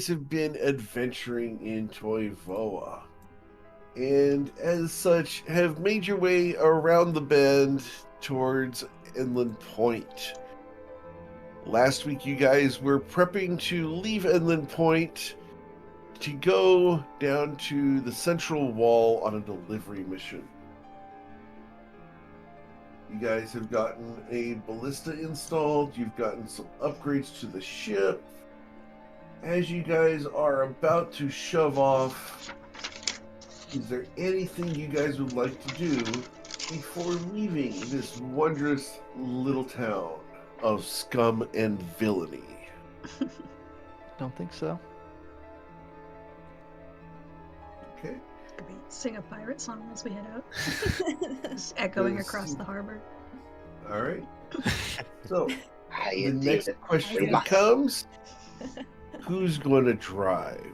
guys have been adventuring in Toivoa, and as such have made your way around the bend towards Inland Point. Last week you guys were prepping to leave Inland Point to go down to the central wall on a delivery mission. You guys have gotten a ballista installed, you've gotten some upgrades to the ship. As you guys are about to shove off, is there anything you guys would like to do before leaving this wondrous little town of scum and villainy? Don't think so. Okay. Could we sing a pirate song as we head out? Just echoing across the harbor. All right. So, Hi, the next question comes, who's going to drive?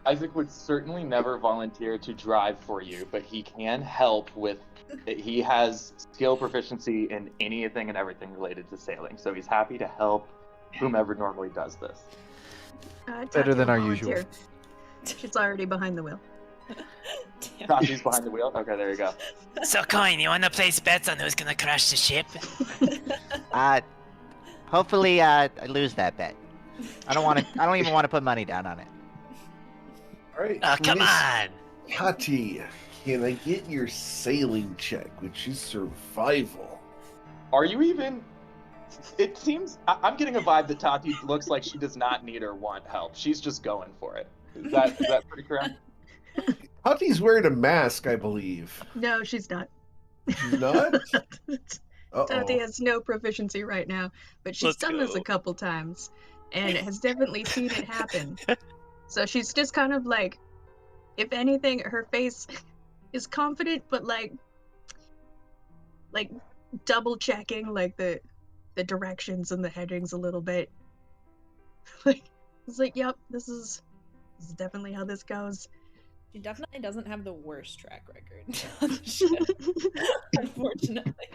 Isaac would certainly never volunteer to drive for you, but he can help with. He has skill proficiency in anything and everything related to sailing, so he's happy to help whomever normally does this. Better than our volunteer. usual. She's already behind the wheel. Tati's behind the wheel. Okay, there you go. So, Coin, you want to place bets on who's gonna crash the ship? Hopefully, I lose that bet. I don't even want to put money down on it. All right. Oh, come Miss on! Tati, can I get your sailing check, which is survival? Are you even? It seems I'm getting a vibe that Tati looks like she does not need or want help. She's just going for it. Is that pretty correct? Tati's wearing a mask, I believe. No, she's not. She's not? Tati has no proficiency right now, but she's done this a couple times and has definitely seen it happen. So she's just kind of like, if anything, her face is confident, but like double checking like the directions and the headings a little bit. Like it's like, yep, this is definitely how this goes. She definitely doesn't have the worst track record on the ship, unfortunately.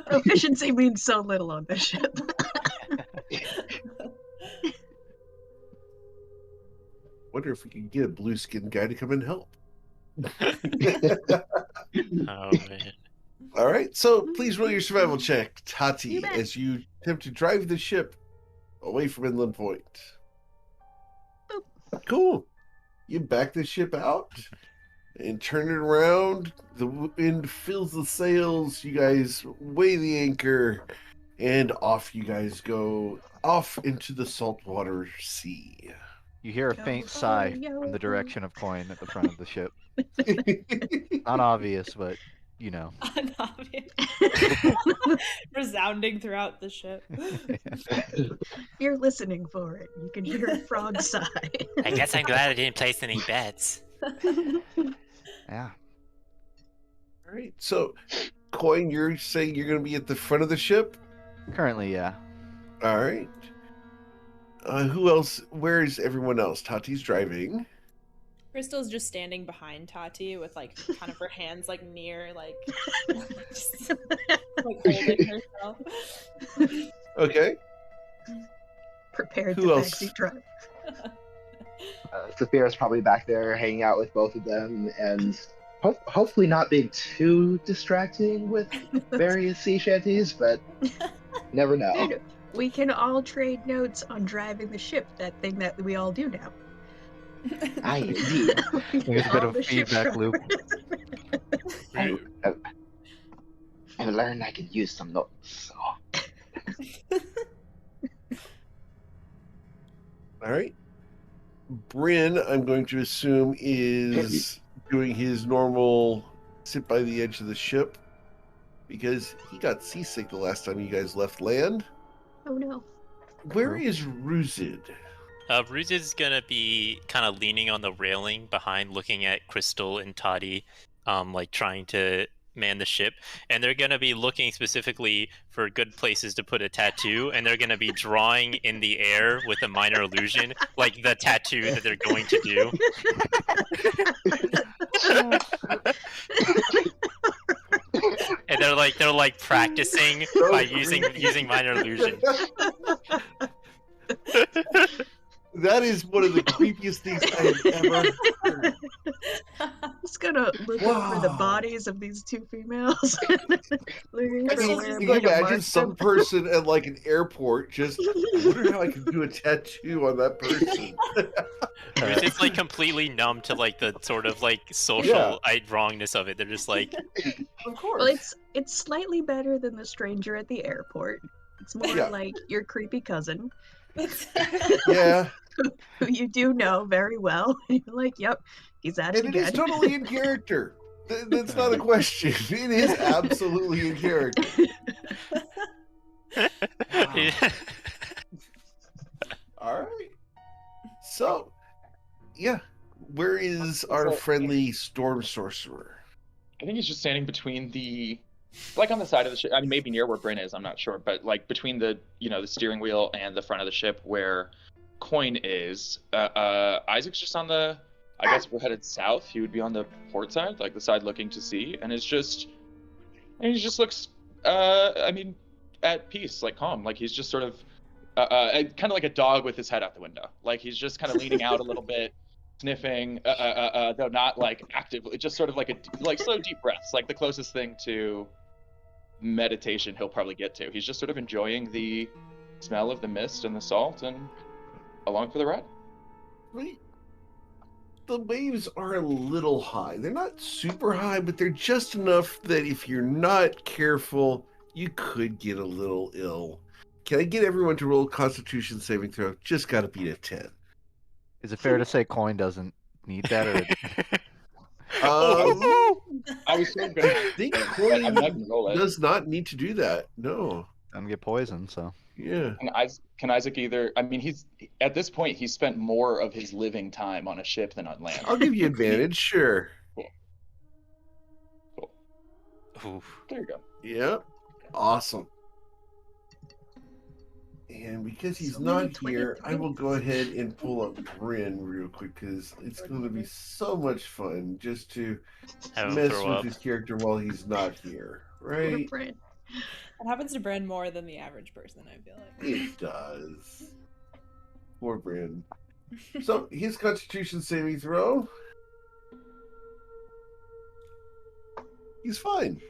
Proficiency means so little on this ship. Wonder if we can get a blue-skinned guy to come and help. Oh, man. All right, so please roll your survival check, Tati, You bet. as you attempt to drive the ship away from Inland Point. Boop. Cool. You back the ship out and turn it around. The wind fills the sails. You guys weigh the anchor, and off you guys go off into the saltwater sea. You hear a faint sigh from the direction of Coin at the front of the ship. Not obvious, but you know. Unobvious. Resounding throughout the ship. You're listening for it. You can hear a frog sigh. I guess I'm glad I didn't place any bets. Yeah. All right, so Coin, you're saying you're going to be at the front of the ship? Currently, yeah. All right. Who else? Where is everyone else? Tati's driving. Crystal's just standing behind Tati with like kind of her hands like near like, just, like holding herself. Okay. Prepared Who to else? backseat drive. Saphira's probably back there hanging out with both of them, and hopefully not being too distracting with various sea shanties, but never know. Dude, we can all trade notes on driving the ship, that thing that we all do now. Aye, indeed. There's a bit of a feedback loop. I learned I could use some notes. So. All right. Bryn, I'm going to assume, is doing his normal sit by the edge of the ship because he got seasick the last time you guys left land. Oh no. Where is Ruzid? Ruz is gonna be kind of leaning on the railing behind, looking at Crystal and Toddy, like trying to man the ship, and they're gonna be looking specifically for good places to put a tattoo, and they're gonna be drawing in the air with a minor illusion, like the tattoo that they're going to do. And they're like practicing by using minor illusion. That is one of the creepiest things I have ever heard. I'm just gonna look up for the bodies of these two females. Looking for where Can I'm you going to imagine mark some them. person at like an airport just, I wonder how I can do a tattoo on that person. Who's just like completely numb to like the sort of like social wrongness of it. They're just like, Of course. Well, it's slightly better than the stranger at the airport. It's more like your creepy cousin. Yeah. Who you do know very well. And you're like, yep, he's at it And again. it is totally in character. That's not a question. It is absolutely in character. Wow. All right. So, yeah. Where is our friendly storm sorcerer? I think he's just standing between the, like on the side of the ship. I mean, maybe near where Bryn is. I'm not sure, but like between the, the steering wheel and the front of the ship where Coin is. Isaac's just on the. I guess if we're headed south, he would be on the port side, like the side looking to sea, and he just looks. I mean, at peace, like calm, like he's just sort of, kind of like a dog with his head out the window. Like he's just kind of leaning out a little bit. Sniffing, though not like actively, just sort of like slow deep breaths, like the closest thing to meditation he'll probably get to. He's just sort of enjoying the smell of the mist and the salt and along for the ride. Wait. The waves are a little high. They're not super high, but they're just enough that if you're not careful, you could get a little ill. Can I get everyone to roll a Constitution saving throw? Just gotta beat a 10. Is it fair to say Coin doesn't need that? Or... I was so good. I think Coin does not need to do that. No. I'm gonna get poisoned, so. Yeah. Can Isaac either? I mean, he's at this point he's spent more of his living time on a ship than on land. I'll give you advantage, sure. Cool. There you go. Yep. Awesome. And because he's not here, I will go ahead and pull up Bryn real quick because it's going to be so much fun just to mess with his character while he's not here, right? It happens to Bryn more than the average person, I feel like. It does. Poor Bryn. So, his Constitution saving throw. He's fine.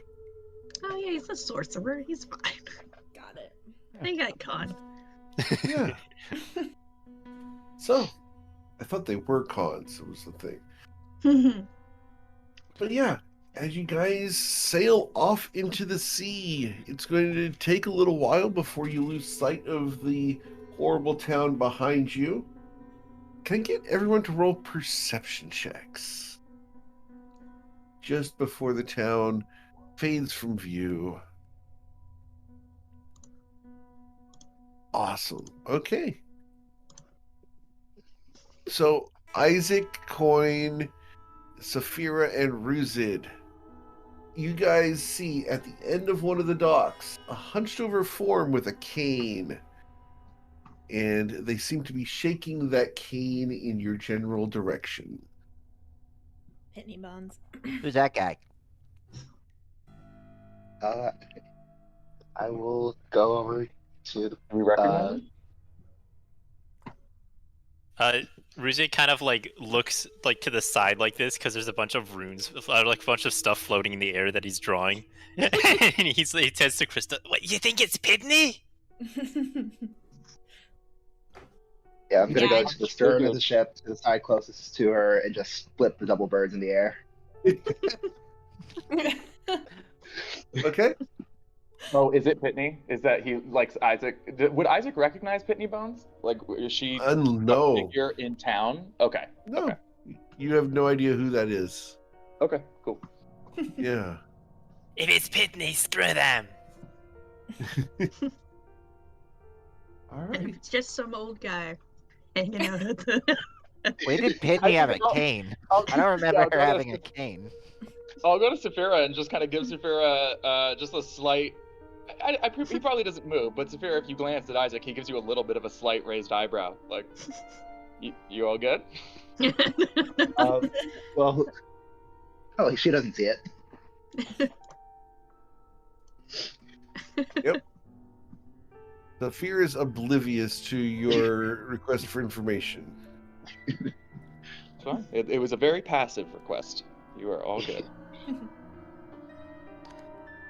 Oh yeah, he's a sorcerer. He's fine. Got it. They got con. Yeah. So, I thought they were cons, was the thing. But yeah, as you guys sail off into the sea, it's going to take a little while before you lose sight of the horrible town behind you. Can I get everyone to roll perception checks? Just before the town fades from view. Awesome. Okay. So, Isaac, Coin, Saphira, and Ruzid. You guys see at the end of one of the docks a hunched over form with a cane. And they seem to be shaking that cane in your general direction. Pitney Bones. Who's that guy? I will go over to We recognize Ruze kind of like looks like to the side like this because there's a bunch of runes, like a bunch of stuff floating in the air that he's drawing. And he says to Krista, "What, you think it's Pitney?" Yeah, I'm gonna go to the stern of the ship, to the side closest to her, and just flip the double birds in the air. Okay. Oh, is it Pitney? Is that he likes Isaac? Would Isaac recognize Pitney Bones? Like, is she No. a figure in town? Okay. No. Okay. You have no idea who that is. Okay, cool. Yeah. If it's Pitney, screw them. All right. It's just some old guy hanging out at the. Where did Pitney have a cane? I don't remember her having a cane. I'll go to Saphira and just kind of give Saphira just a slight. He probably doesn't move, but Saphira, if you glance at Isaac, he gives you a little bit of a slight raised eyebrow. Like, you all good? Well, oh, she doesn't see it. Yep. The fear is oblivious to your request for information. It's fine. It was a very passive request. You are all good.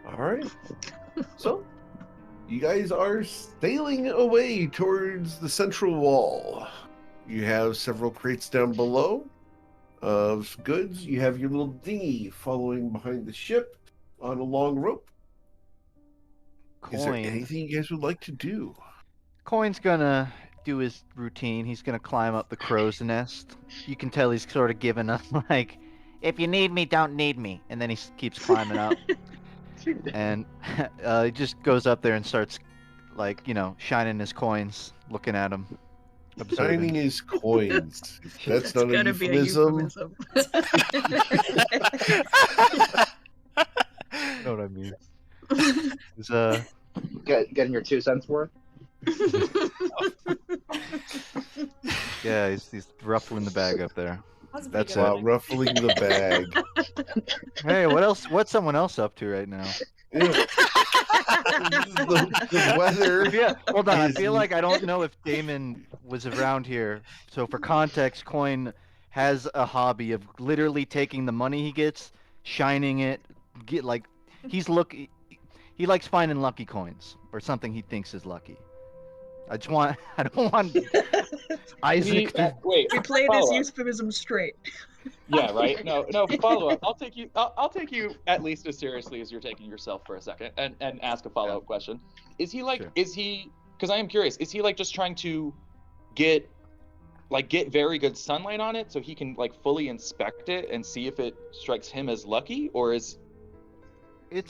All right. So, you guys are sailing away towards the central wall. You have several crates down below of goods. You have your little dinghy following behind the ship on a long rope. Is there anything you guys would like to do? Coin's gonna do his routine. He's gonna climb up the crow's nest. You can tell he's sort of giving up, like, if you need me, don't need me. And then he keeps climbing up. And he just goes up there and starts, like, shining his coins, looking at them. Shining his coins. That's not a euphemism. You know what I mean? It's, getting your 2 cents worth. Yeah, he's ruffling the bag up there. That's ruffling the bag. Hey, what else? What's someone else up to right now? Yeah. the weather. Yeah, hold on. I feel like I don't know if Damon was around here. So for context, Coin has a hobby of literally taking the money he gets, shining it, he likes finding lucky coins or something he thinks is lucky. I don't want Isaac to... Wait, we play this euphemism straight. Yeah, right. No. Follow up. I'll take you at least as seriously as you're taking yourself for a second, and ask a follow up question. Is he like? Sure. Is he? Because I am curious. Is he like just trying to get very good sunlight on it so he can like fully inspect it and see if it strikes him as lucky, or is he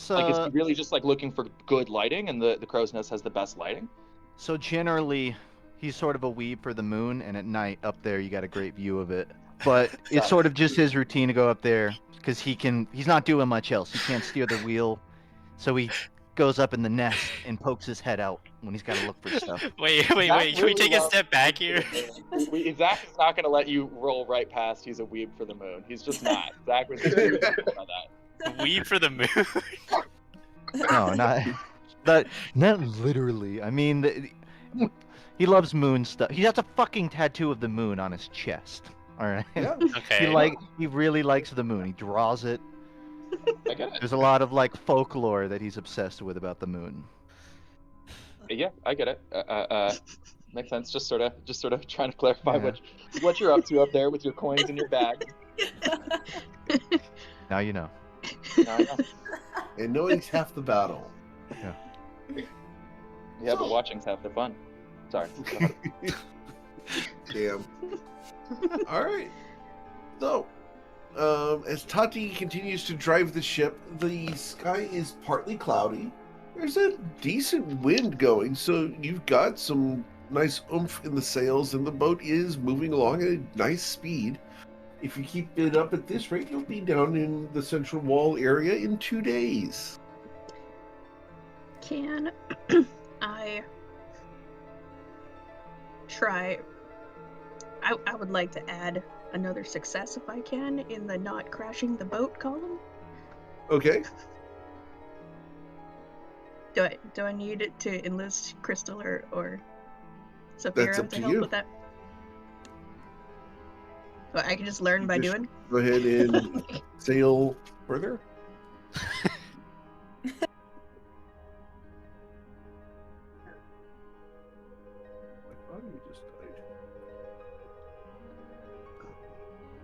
really just like looking for good lighting and the crow's nest has the best lighting? So generally, he's sort of a weeb for the moon, and at night up there you got a great view of it. But it's sort of just his routine to go up there because he's not doing much else. He can't steer the wheel, so he goes up in the nest and pokes his head out when he's got to look for stuff. Wait. Can we take a step back here? Zach is not going to let you roll right past. He's a weeb for the moon. He's just not. Zach was just about that. Weeb for the moon? No, not literally. I mean, he loves moon stuff. He has a fucking tattoo of the moon on his chest. All right. Yeah. Okay. He really likes the moon. He draws it. I get it. There's a lot of like folklore that he's obsessed with about the moon. Yeah, I get it. Makes sense. Just sort of trying to clarify what you're up to up there with your coins in your bag. Now you know. Now I know. And knowing's half the battle. Yeah. Yeah, but watching's half the fun. Sorry. Damn. All right. So, as Tati continues to drive the ship, the sky is partly cloudy. There's a decent wind going, so you've got some nice oomph in the sails, and the boat is moving along at a nice speed. If you keep it up at this rate, you'll be down in the central wall area in 2 days. Can I try? I would like to add another success if I can in the not crashing the boat column. Okay. Do I need it to enlist Crystal or Saphira to help with that? Well, I can just learn by doing. Go ahead and sail further.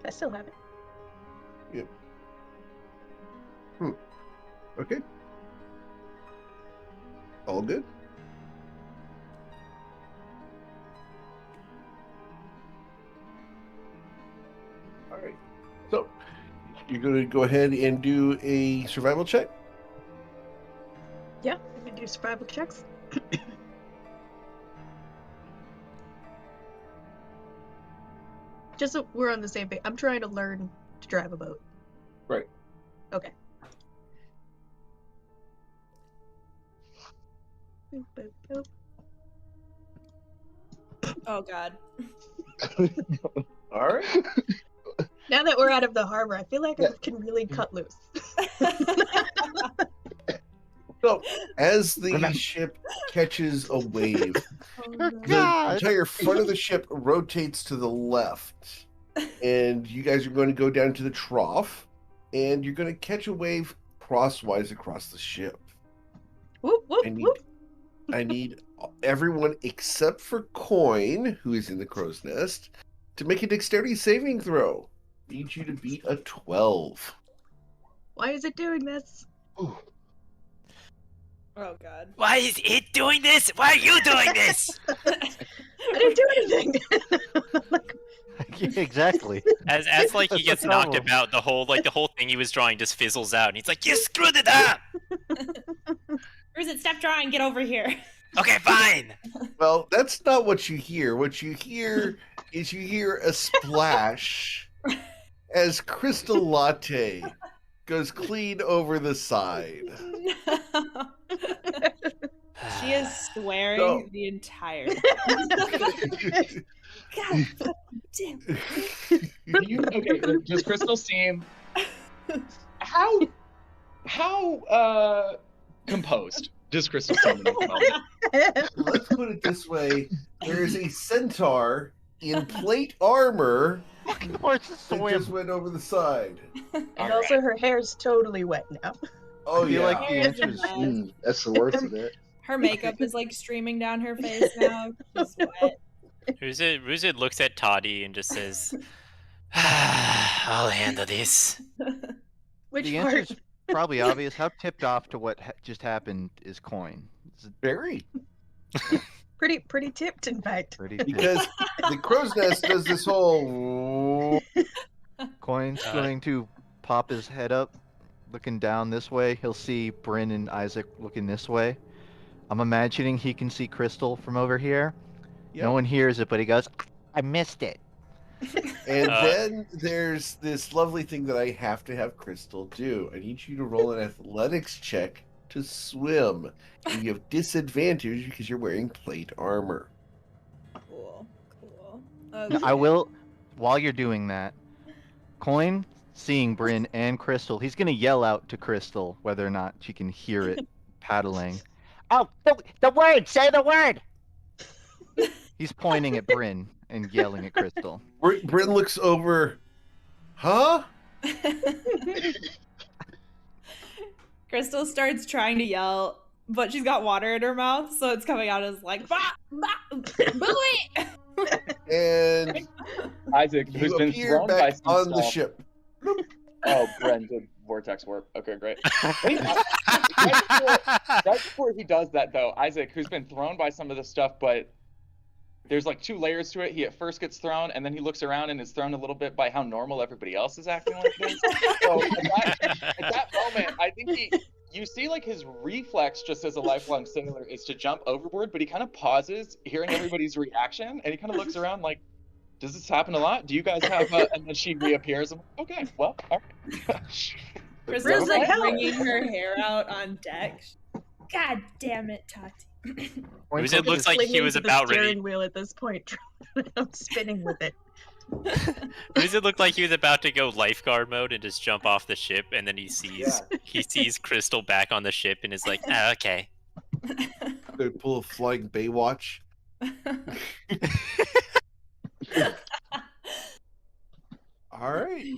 I still have it. Yep. Okay. All good? All right. So, you're going to go ahead and do a survival check? Yeah, I can do survival checks. Just so we're on the same page. I'm trying to learn to drive a boat. Right. Okay. Boop, boop, boop. Oh god. All right. Now that we're out of the harbor, I feel like I can really cut loose. So, as the ship catches a wave, the entire front of the ship rotates to the left, and you guys are going to go down to the trough, and you're going to catch a wave crosswise across the ship. Whoop, whoop, whoop. I need everyone except for Coin, who is in the crow's nest, to make a dexterity saving throw. I need you to beat a 12. Why is it doing this? Ooh. Oh god. Why is it doing this? Why are you doing this? I didn't do anything. Exactly. As like he That's gets the knocked problem. about, the whole thing he was drawing just fizzles out, and he's like, "You screwed it up." Ruzit, stop drawing. Get over here. Okay, fine. Well, that's not what you hear. What you hear is you hear a splash as Crystal Latte goes clean over the side. No. She is swearing No. the entire time. God damn. Okay, does Crystal seem how composed does Crystal seem in this moment? Let's put it this way: there is a centaur in plate armor Where's the that just went over the side. And also, her hair's totally wet now. Oh I feel yeah. like the Hair is answer a is mess. That's the worst of it. Her makeup is like streaming down her face now. She's wet. Ruzid looks at Toddy and just says, "I'll handle this." Which the part? answer's probably obvious. How tipped off to what just happened is Coin. It's Very. Pretty tipped, in fact. pretty tipped. Because the crow's nest does this whole. Coin's going to pop his head up, looking down this way. He'll see Bryn and Isaac looking this way. I'm imagining he can see Crystal from over here. Yep. No one hears it, but he goes, I missed it. And then there's this lovely thing that I have to have Crystal do. I need you to roll an athletics check to swim. And you have disadvantage because you're wearing plate armor. Cool. Cool. Now, I will, while you're doing that, Coin, seeing Bryn and Crystal, he's going to yell out to Crystal whether or not she can hear it paddling. Oh, the word! Say the word! He's pointing at Bryn and yelling at Crystal. Bryn looks over. Huh? Crystal starts trying to yell, but she's got water in her mouth, so it's coming out as like, bah, bah, booey! And Isaac, who's you been appear thrown by back some on the stuff. ship. Oh, Bren did vortex warp. Okay, great. Wait, right before he does that, though, Isaac, who's been thrown by some of the stuff, but there's like 2 layers to it. He at first gets thrown, and then he looks around and is thrown a little bit by how normal everybody else is acting like this. So at that moment, I think you see like his reflex, just as a lifelong sailor, is to jump overboard, but he kind of pauses, hearing everybody's reaction, and he kind of looks around like, does this happen a lot? Do you guys have and then she reappears. I'm like, okay, well, all right. Crystal's Rose, like hell. bringing her hair out on deck. God damn it, Tati. Ruzid looks like he Clinging was to the about steering ready. wheel at this point. I'm spinning with it. Ruzid looked like he was about to go lifeguard mode and just jump off the ship, and then he sees Crystal back on the ship and is like, oh, okay. They pull a flying Baywatch. All right.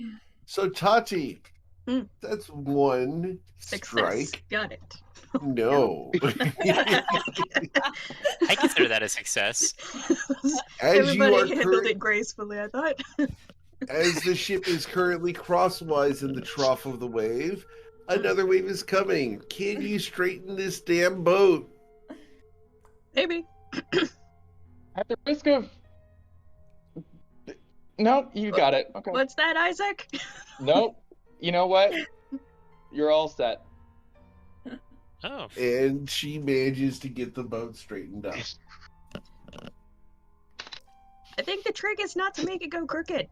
So Tati, Hmm. that's 1 Success. strike. Got it. No. I consider that a success. As you Everybody are handled it gracefully, I thought. as the ship is currently crosswise in the trough of the wave, another wave is coming. Can you straighten this damn boat? Maybe. At the risk of... No, you got it. Okay. What's that, Isaac? Nope. You know what? You're all set. Oh. And she manages to get the boat straightened up. I think the trick is not to make it go crooked.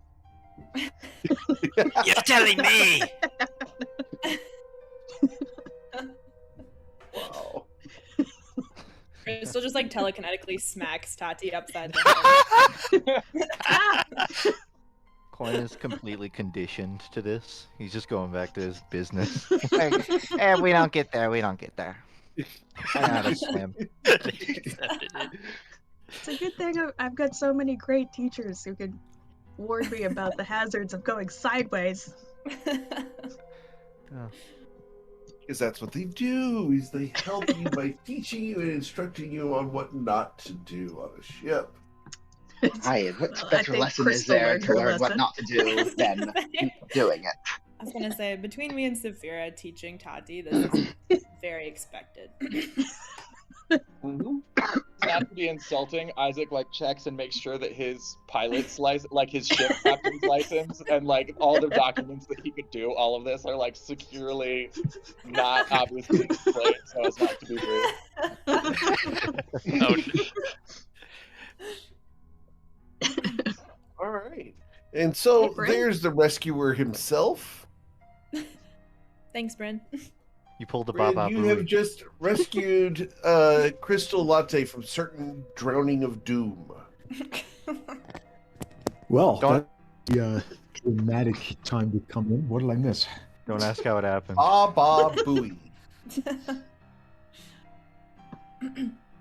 You're telling me! Wow. Crystal just like telekinetically smacks Tati upside down. Coin is completely conditioned to this. He's just going back to his business. Like, we don't get there. We don't get there. I know how to swim. Accepted it. It's a good thing I've got so many great teachers who can warn me about the hazards of going sideways. Oh. Because that's what they do, is they help you by teaching you and instructing you on what not to do on a ship. Right, what Well, I better think lesson is Crystal there learned to her learn what lesson. not to do than doing it? I was gonna say, between me and Saphira teaching Tati, this is very expected. Not to be insulting, Isaac like checks and makes sure that his pilot's license, like his ship captain's license, and like all the documents that he could do all of this are like securely not obviously displayed so as not to be rude. Oh, All right. And so Hey, Bryn. there's the rescuer himself. Thanks, Bryn. You pulled the Bryn, Baba you have Booey. just rescued Crystal Latte from certain drowning of doom. Well, Don't- that's the dramatic time to come in. What did I miss? Don't ask how it happened. Baba Booey.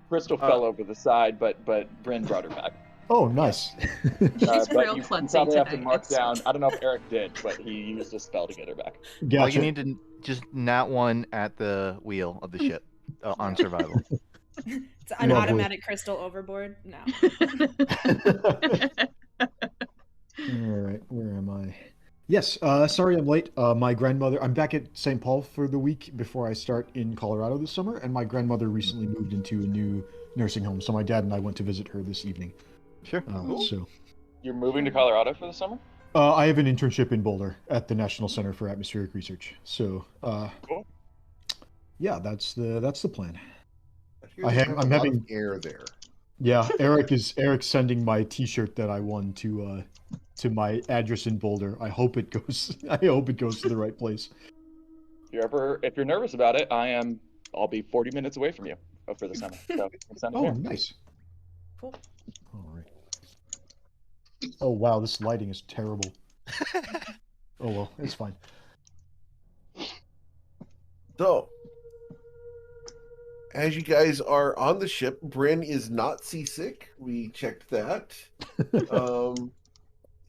Crystal fell over the side, but Bryn brought her back. Oh, nice. She's But real you klutzy probably have to tonight. mark down. I don't know if Eric did, but he used a spell to get her back. Gotcha. All you need to just not one at the wheel of the ship on survival. It's an Lovely. automatic crystal overboard. No. All right, where am I? Yes, sorry I'm late. My grandmother, I'm back at St. Paul for the week before I start in Colorado this summer, and my grandmother recently moved into a new nursing home, so my dad and I went to visit her this evening. Sure. So, You're moving to Colorado for the summer? I have an internship in Boulder at the National Center for Atmospheric Research. So, Cool. yeah, that's the plan. Here's I'm a lot of having- air there. Yeah, Eric's sending my T-shirt that I won to my address in Boulder. I hope it goes. I hope it goes to the right place. If you're nervous about it, I'll be 40 minutes away from you for the summer. So send it Oh, here. nice. Cool. All right. Oh wow, this lighting is terrible. Oh well, it's fine. So, as you guys are on the ship, Bryn is not seasick. We checked that.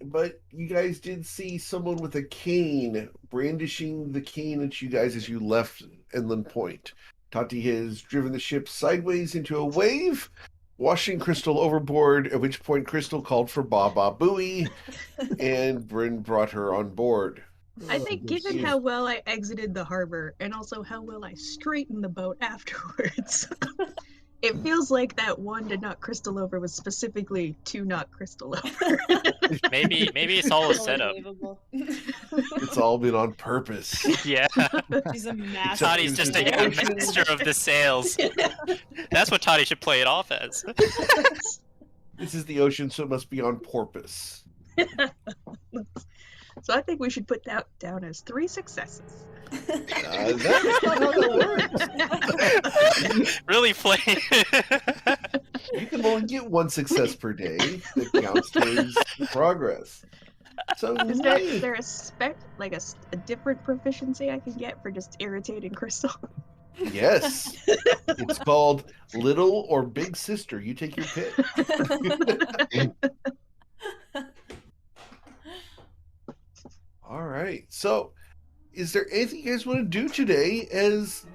But you guys did see someone with a cane brandishing the cane at you guys as you left Inland Point. Tati has driven the ship sideways into a wave, washing Crystal overboard, at which point Crystal called for Baba Booey, and Bryn brought her on board. I think given how well I exited the harbor and also how well I straightened the boat afterwards, it feels like that one to knock Crystal over was specifically to knock Crystal over. maybe it's all a Totally setup. believable. It's all been on purpose. Yeah. She's a master. Toddy's just a master of the sails. That's what Toddy should play it off as. This is the ocean, so it must be on porpoise. So I think we should put that down as 3 successes. That's not how that works. Really play. You can only get 1 success per day that counts towards progress. So Is there a different proficiency I can get for just irritating Crystal? yes, it's called Little or Big Sister. You take your pick. All right. So, is there anything you guys want to do today? As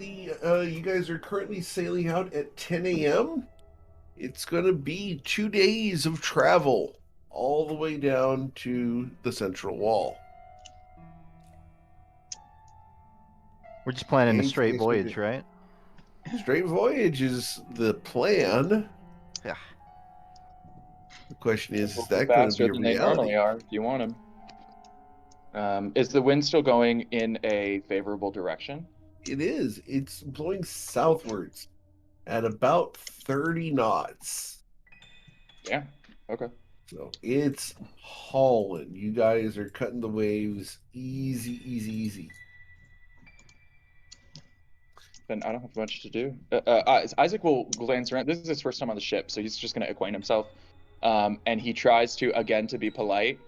you guys are currently sailing out at 10 a.m. It's going to be 2 days of travel all the way down to the Central Wall. We're just planning a Any straight space we voyage, do. right? Straight voyage is the plan. Yeah. The question is We'll that go going to faster be a than they reality? normally are if you want them. Is the wind still going in a favorable direction? It is. It's blowing southwards at about 30 knots. Yeah. Okay. So it's hauling. You guys are cutting the waves easy, easy, easy. Then I don't have much to do. Isaac will glance around. This is his first time on the ship, so he's just going to acquaint himself. And he tries to be polite,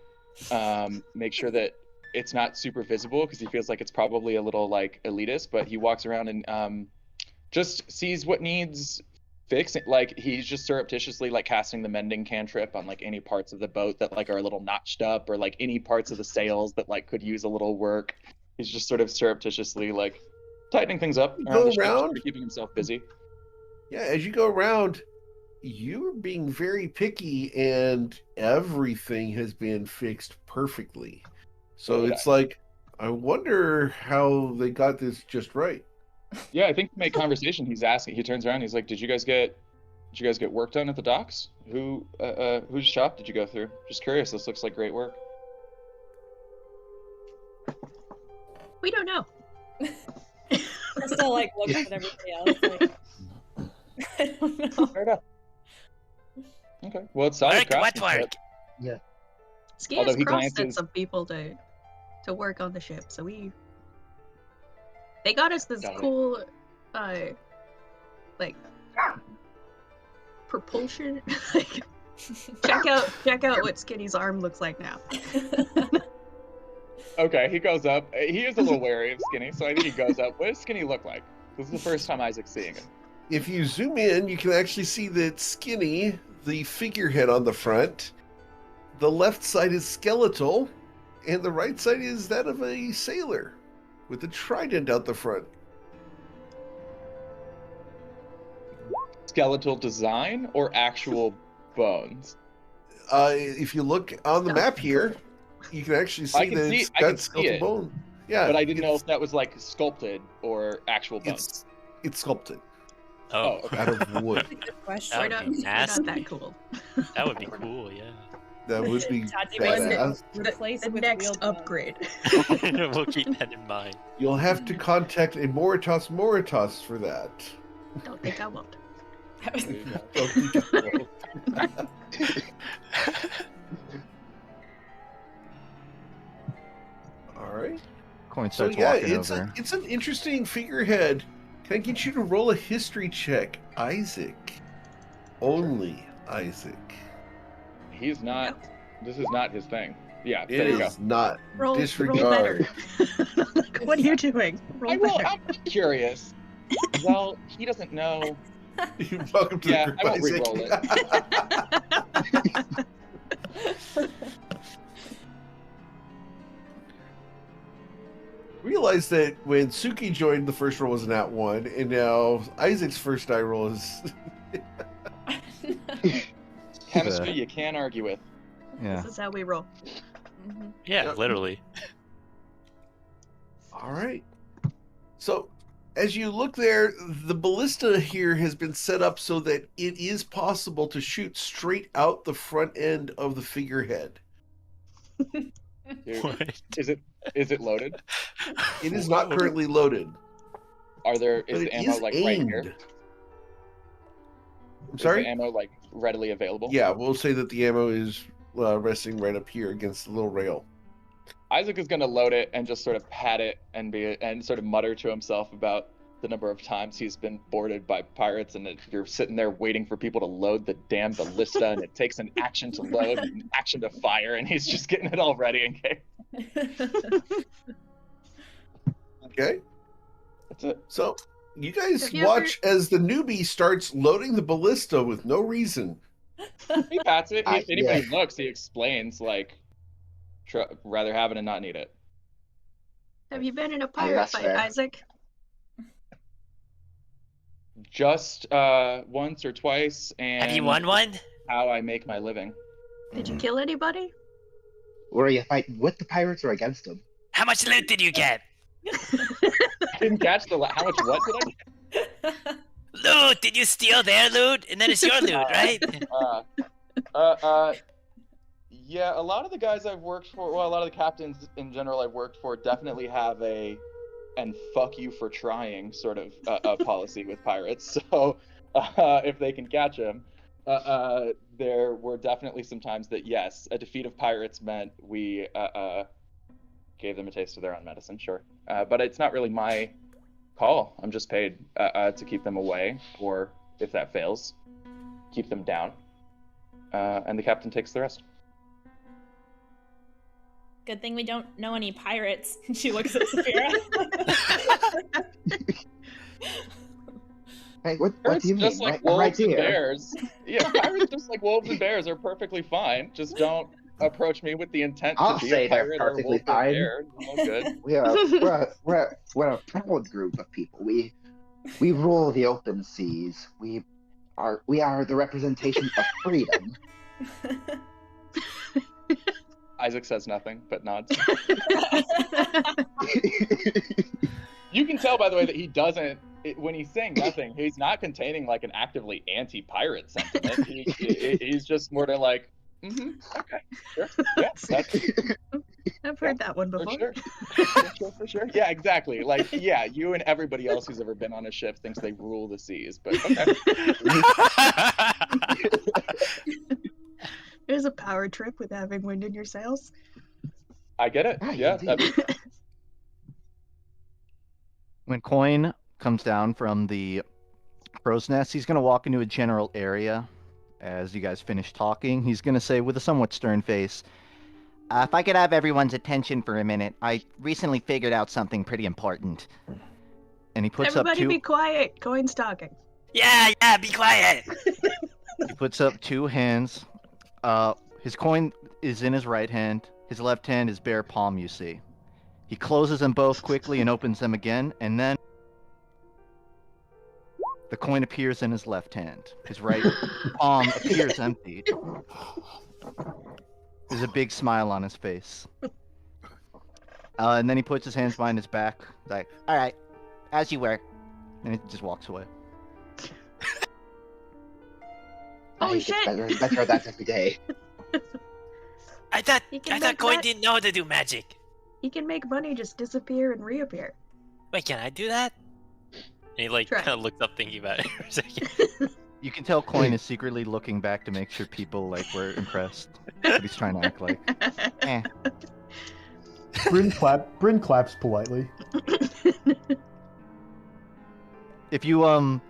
make sure that it's not super visible because he feels like it's probably a little like elitist. But he walks around and just sees what needs fixing. Like he's just surreptitiously like casting the mending cantrip on like any parts of the boat that like are a little notched up, or like any parts of the sails that like could use a little work. He's just sort of surreptitiously like tightening things up around the ship, sort of keeping himself busy. Yeah, as you go around, you're being very picky, and everything has been fixed perfectly. So it's like, I wonder how they got this just right. Yeah, I think to make conversation, he's asking. He turns around. He's like, "Did you guys get work done at the docks? Whose shop did you go through? Just curious. This looks like great work." We don't know. I still like looks at everybody else. Like, I don't know. Fair enough. Okay. Well, it's solid craftsmanship. Yeah. Ski Although has he cross-sets glances- some people to work on the ship, so they got us this Got it. cool like propulsion. Like, check out what Skinny's arm looks like now. Okay, he goes up. He is a little wary of Skinny, so I think he goes up. What does Skinny look like? This is the first time Isaac's seeing him. If you zoom in, you can actually see that Skinny, the figurehead on the front, the left side is skeletal, and the right side is that of a sailor with a trident out the front. Skeletal design or actual bones? If you look on the map here, you can actually see that it's got skeletal bone. Yeah, but I didn't know if that was like sculpted or actual bones. It's sculpted. Oh, okay. Out of wood. Good question. That would be nasty. Not that cool. That would be cool, yeah. That would be Tati badass. Replace The with next real bones. upgrade. We'll keep that in mind. You'll have to contact a Moritas for that. Don't think I won't. That was- Don't think I will. All right. Coin So starts yeah, walking it's over. it's an interesting figurehead. Can I get you to roll a history check, Isaac? Only Isaac. He's not. This is not his thing. Yeah, It there you go. is not. Roll Disregard. better. What are you doing? Roll better. I'm curious. Well, he doesn't know. Welcome to Yeah, the group, I won't Isaac. re-roll Realize that when Suki joined, the first roll was an @1, and now Isaac's first die roll is. Chemistry you can't argue with. Yeah. This is how we roll. Yeah, Yep. literally. All right. So, as you look there, the ballista here has been set up so that it is possible to shoot straight out the front end of the figurehead. Dude, What? is it loaded? It is not currently loaded, Is but the it ammo is like right aimed. here? I'm Is sorry? the ammo like readily available? Yeah, we'll say that the ammo is resting right up here against the little rail. Isaac is gonna load it and just sort of pat it and sort of mutter to himself about the number of times he's been boarded by pirates, and that you're sitting there waiting for people to load the damn ballista, and it takes an action to load and an action to fire, and he's just getting it all ready in case. Okay? That's it. So, you guys Have you watch as the newbie starts loading the ballista with no reason. He pats it. If anybody Yeah. looks, he explains like, rather have it and not need it. Have you been in a pirate that's fight, fair. Isaac? Just once or twice, and Have you won one? how I make my living. Did you kill anybody? Were you fighting with the pirates or against them? How much loot did you get? I didn't catch how much what did I get? Loot! Did you steal their loot? And then it's your loot, right? Yeah, a lot of the guys I've worked for, well, a lot of the captains in general I've worked for definitely have a "and fuck you for trying" sort of a policy with pirates. So if they can catch them, there were definitely some times that, yes, a defeat of pirates meant we gave them a taste of their own medicine, sure. But it's not really my call. I'm just paid to keep them away, or if that fails, keep them down. And the captain takes the rest. Good thing we don't know any pirates. She looks at Saphira. Hey, what do Pirates you mean? just like I'm right wolves and here. bears. Yeah, pirates just like wolves and bears are perfectly fine. Just don't approach me with the intent I'll to be say a they're pirate or a perfectly wolf or a fine. bear. All good. We're a proud group of people. We rule the open seas. We are the representation of freedom. Isaac says nothing, but nods. You can tell, by the way, that he doesn't. When he's saying nothing, he's not containing like an actively anti-pirate sentiment. He's just more to like, okay, sure, yeah, that's. I've heard that one before. For sure. Yeah, exactly. Like, yeah, you and everybody else who's ever been on a ship thinks they rule the seas, but okay. There's a power trip with having wind in your sails. I get it. Yeah. When Coin comes down from the crow's nest, he's going to walk into a general area. As you guys finish talking, he's going to say with a somewhat stern face, if I could have everyone's attention for a minute, I recently figured out something pretty important. And he puts Everybody up be quiet. Coin's talking. Yeah, be quiet. He puts up two hands. His coin is in his right hand. His left hand is bare palm, you see. He closes them both quickly and opens them again, and then the coin appears in his left hand. His right palm appears empty. There's a big smile on his face. And then he puts his hands behind his back. He's like, all right, as you were. And he just walks away. Oh, shit! Better at that every day. I thought Coin that. didn't know how to do magic. He can make money just disappear and reappear. Wait, can I do that? And he like Try. kind of looked up thinking about it for a second. You can tell Coin is secretly looking back to make sure people like were impressed. But he's trying to act like, eh. Bryn claps politely. If you want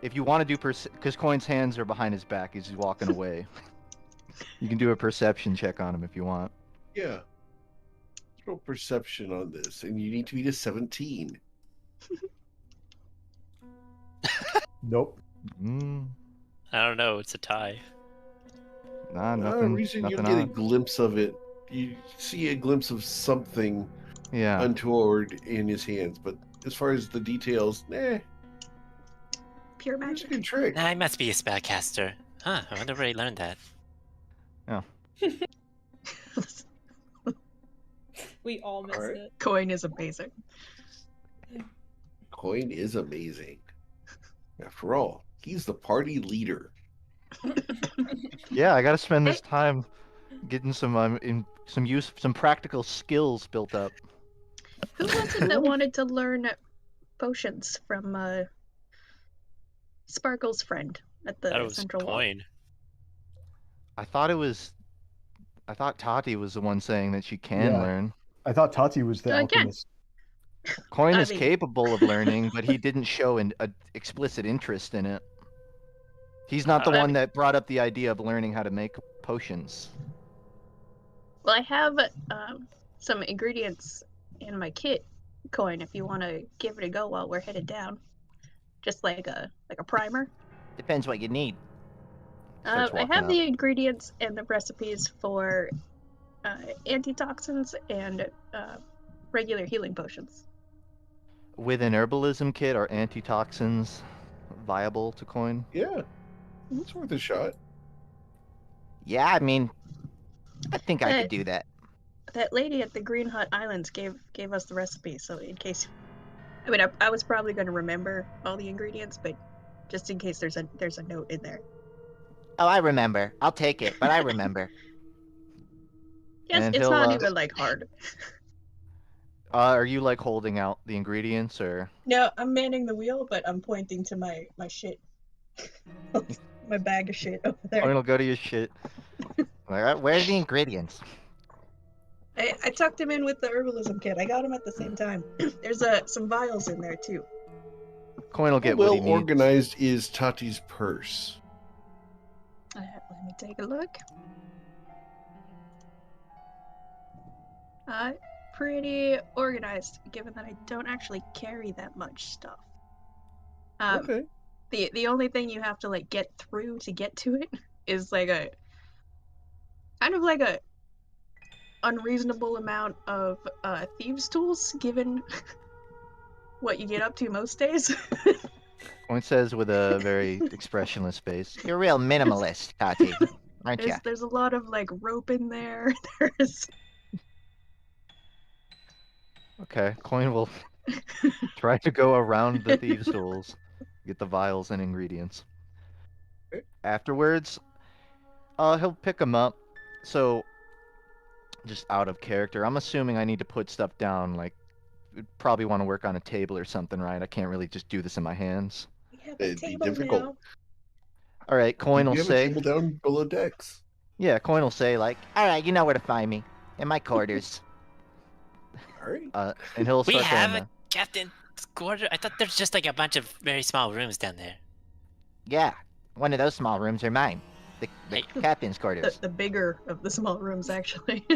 to do because Coin's hands are behind his back, he's walking away. You can do a perception check on him if you want. Yeah. Throw perception on this, and you need to beat a 17. Nope. I don't know. It's a tie. Nah, The nothing. reason you Nothing get a on. glimpse of it, you see a glimpse of something Yeah. untoward in his hands, but as far as the details, Pure it's a magic. good trick. I must be a spellcaster. Huh, I wonder where he learned that. We all missed Alright. it. Coin is amazing. Coin is amazing. After all, he's the party leader. Yeah, I gotta spend this time getting some some practical skills built up. Who was it that wanted to learn potions from Sparkle's friend at the That was central wall? Coin. I thought Tati was the one saying that she can Yeah. learn. I thought Tati was the Again. alchemist. Coin I is mean- capable of learning, but he didn't show an explicit interest in it. He's not the I one mean- that brought up the idea of learning how to make potions. Well, I have some ingredients in my kit, Coin, if you want to give it a go while we're headed down. Just like a primer. Depends what you need. Starts I walking have up. the ingredients and the recipes for antitoxins and regular healing potions. With an herbalism kit, are antitoxins viable to Coin? Yeah, it's worth a shot. Yeah, I mean, I think I But- could do that. That lady at the Green Hut Islands gave us the recipe, so in case, I mean, I was probably going to remember all the ingredients, but just in case there's a note in there. Oh, I remember. I'll take it, but I remember. Yes, And it's he'll, not even like hard. Are you like holding out the ingredients, or? No, I'm manning the wheel, but I'm pointing to my shit, my bag of shit over there. Coin will go to your shit. Where's the ingredients? I tucked him in with the herbalism kit. I got him at the same time. There's some vials in there too. Coin will How get what well he needs. organized is Tati's purse? Let me take a look. Pretty organized, given that I don't actually carry that much stuff. Okay. The only thing you have to like get through to get to it is like a kind of like a unreasonable amount of thieves' tools, given what you get up to most days. Point says with a very expressionless face. You're a real minimalist, Tati, aren't you? There's a lot of like rope in there. There's Okay, Coin will try to go around the thieves' tools, get the vials and ingredients. Afterwards, he'll pick them up. So, just out of character, I'm assuming I need to put stuff down. Like, you'd probably want to work on a table or something, right? I can't really just do this in my hands. we have a It'd be table difficult. now. All right, Coin will You have a say. table down below decks. Yeah, Coin will say like, "All right, you know where to find me, in my quarters." All right. And he'll We start have going. a captain's quarter? I thought there's just like a bunch of very small rooms down there. Yeah, one of those small rooms are mine. The Hey. captain's quarters. The bigger of the small rooms, actually.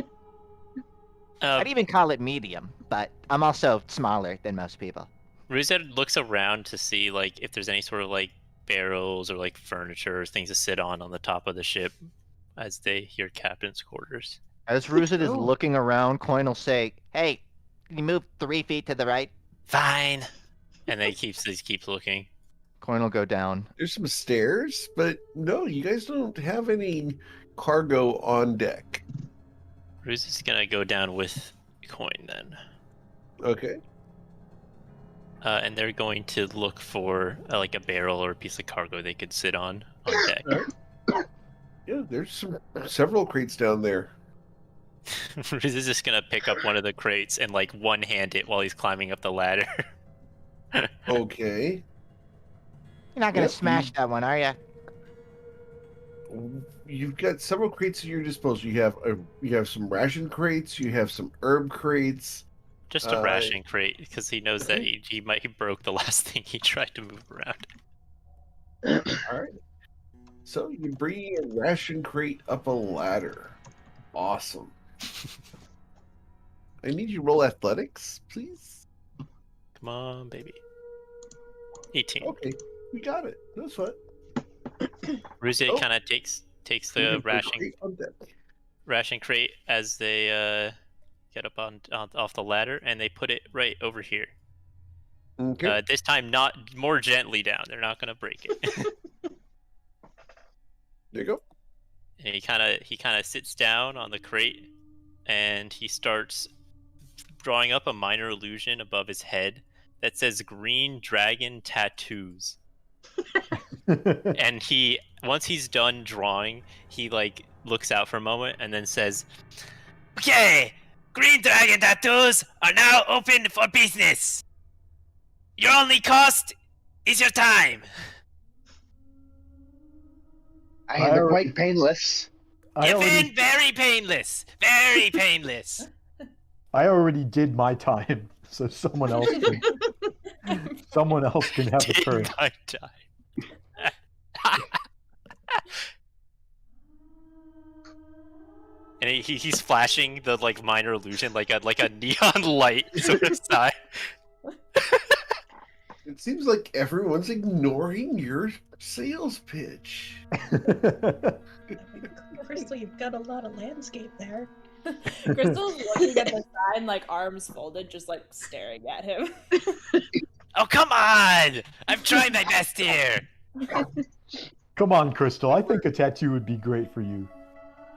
I'd even call it medium, but I'm also smaller than most people. Ruzed looks around to see like if there's any sort of like barrels or like furniture or things to sit on the top of the ship as they hear captain's quarters. As Ruzid is Oh. looking around, Coin will say, "Hey, can you move 3 feet to the right?" Fine. And then he keeps looking. Coin will go down. There's some stairs, but no, you guys don't have any cargo on deck. Ruz is gonna go down with Coin then. Okay. And they're going to look for like a barrel or a piece of cargo they could sit on deck. Yeah, there's several crates down there. Ruz is just gonna pick up one of the crates and like one-hand it while he's climbing up the ladder. Okay. You're not gonna Yep, smash that one, are you? You've got several crates at your disposal. You have some ration crates. You have some herb crates. Just a ration crate because he knows that he broke the last thing he tried to move around. All right. So you bring a ration crate up a ladder. Awesome. I need you to roll athletics, please. Come on, baby. 18. Okay, we got it. That's fine. Ruzia Oh. kind of takes You the can put ration crate on deck. ration crate as they get up on off the ladder, and they put it right over here. Okay. This time, not more gently down. They're not gonna break it. There you go. And he kind of sits down on the crate, and he starts drawing up a minor illusion above his head that says "Green Dragon Tattoos." And once he's done drawing, he like looks out for a moment and then says, "Okay, Green Dragon Tattoos are now open for business. Your only cost is your time." They're quite painless. You've been very painless. Very painless. I already did my time, so someone else can have the Did turn. my time. And he's flashing the like minor illusion like a neon light sort of side. It seems like everyone's ignoring your sales pitch. Crystal, you've got a lot of landscape there. Crystal's looking at the sign, like arms folded, just like staring at him. Oh come on! I'm trying my best here. Come on, Crystal. I think a tattoo would be great for you.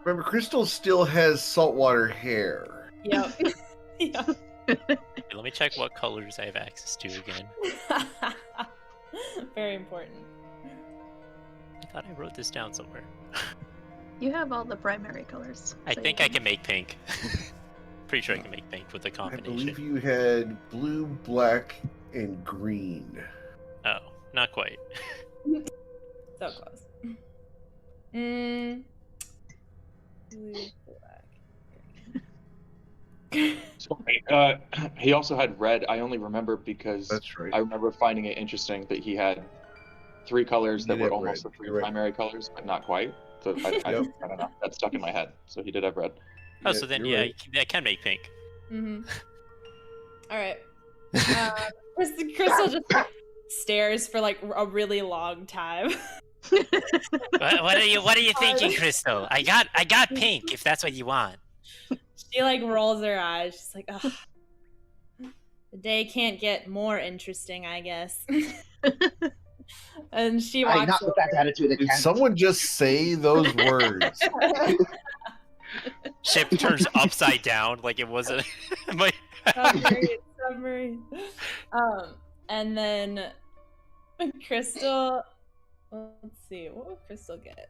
Remember, Crystal still has saltwater hair. Yep. Yep. Let me check what colors I have access to again. Very important. I thought I wrote this down somewhere. You have all the primary colors. I so think you I can make pink. Pretty sure I can make pink with the I combination. believe you had blue, black, and green. Oh, not quite. So close. Blue, black. So, he also had red. I only remember because That's right. I remember finding it interesting that he had 3 colors He that did were have almost red. the 3 You're right. primary colors, but not quite. So I don't know. That stuck in my head. So he did have red. Oh, so then you're yeah, right. I can make pink. Mm-hmm. All right. Crystal just stares for like a really long time. What are you thinking, Crystal? I got pink if that's what you want. She like rolls her eyes. She's like, ugh. The day can't get more interesting, I guess. And she walks not with that attitude. Did someone just say those words? Ship turns upside down like it wasn't. Submarine. And then Crystal. Let's see, what would Crystal get?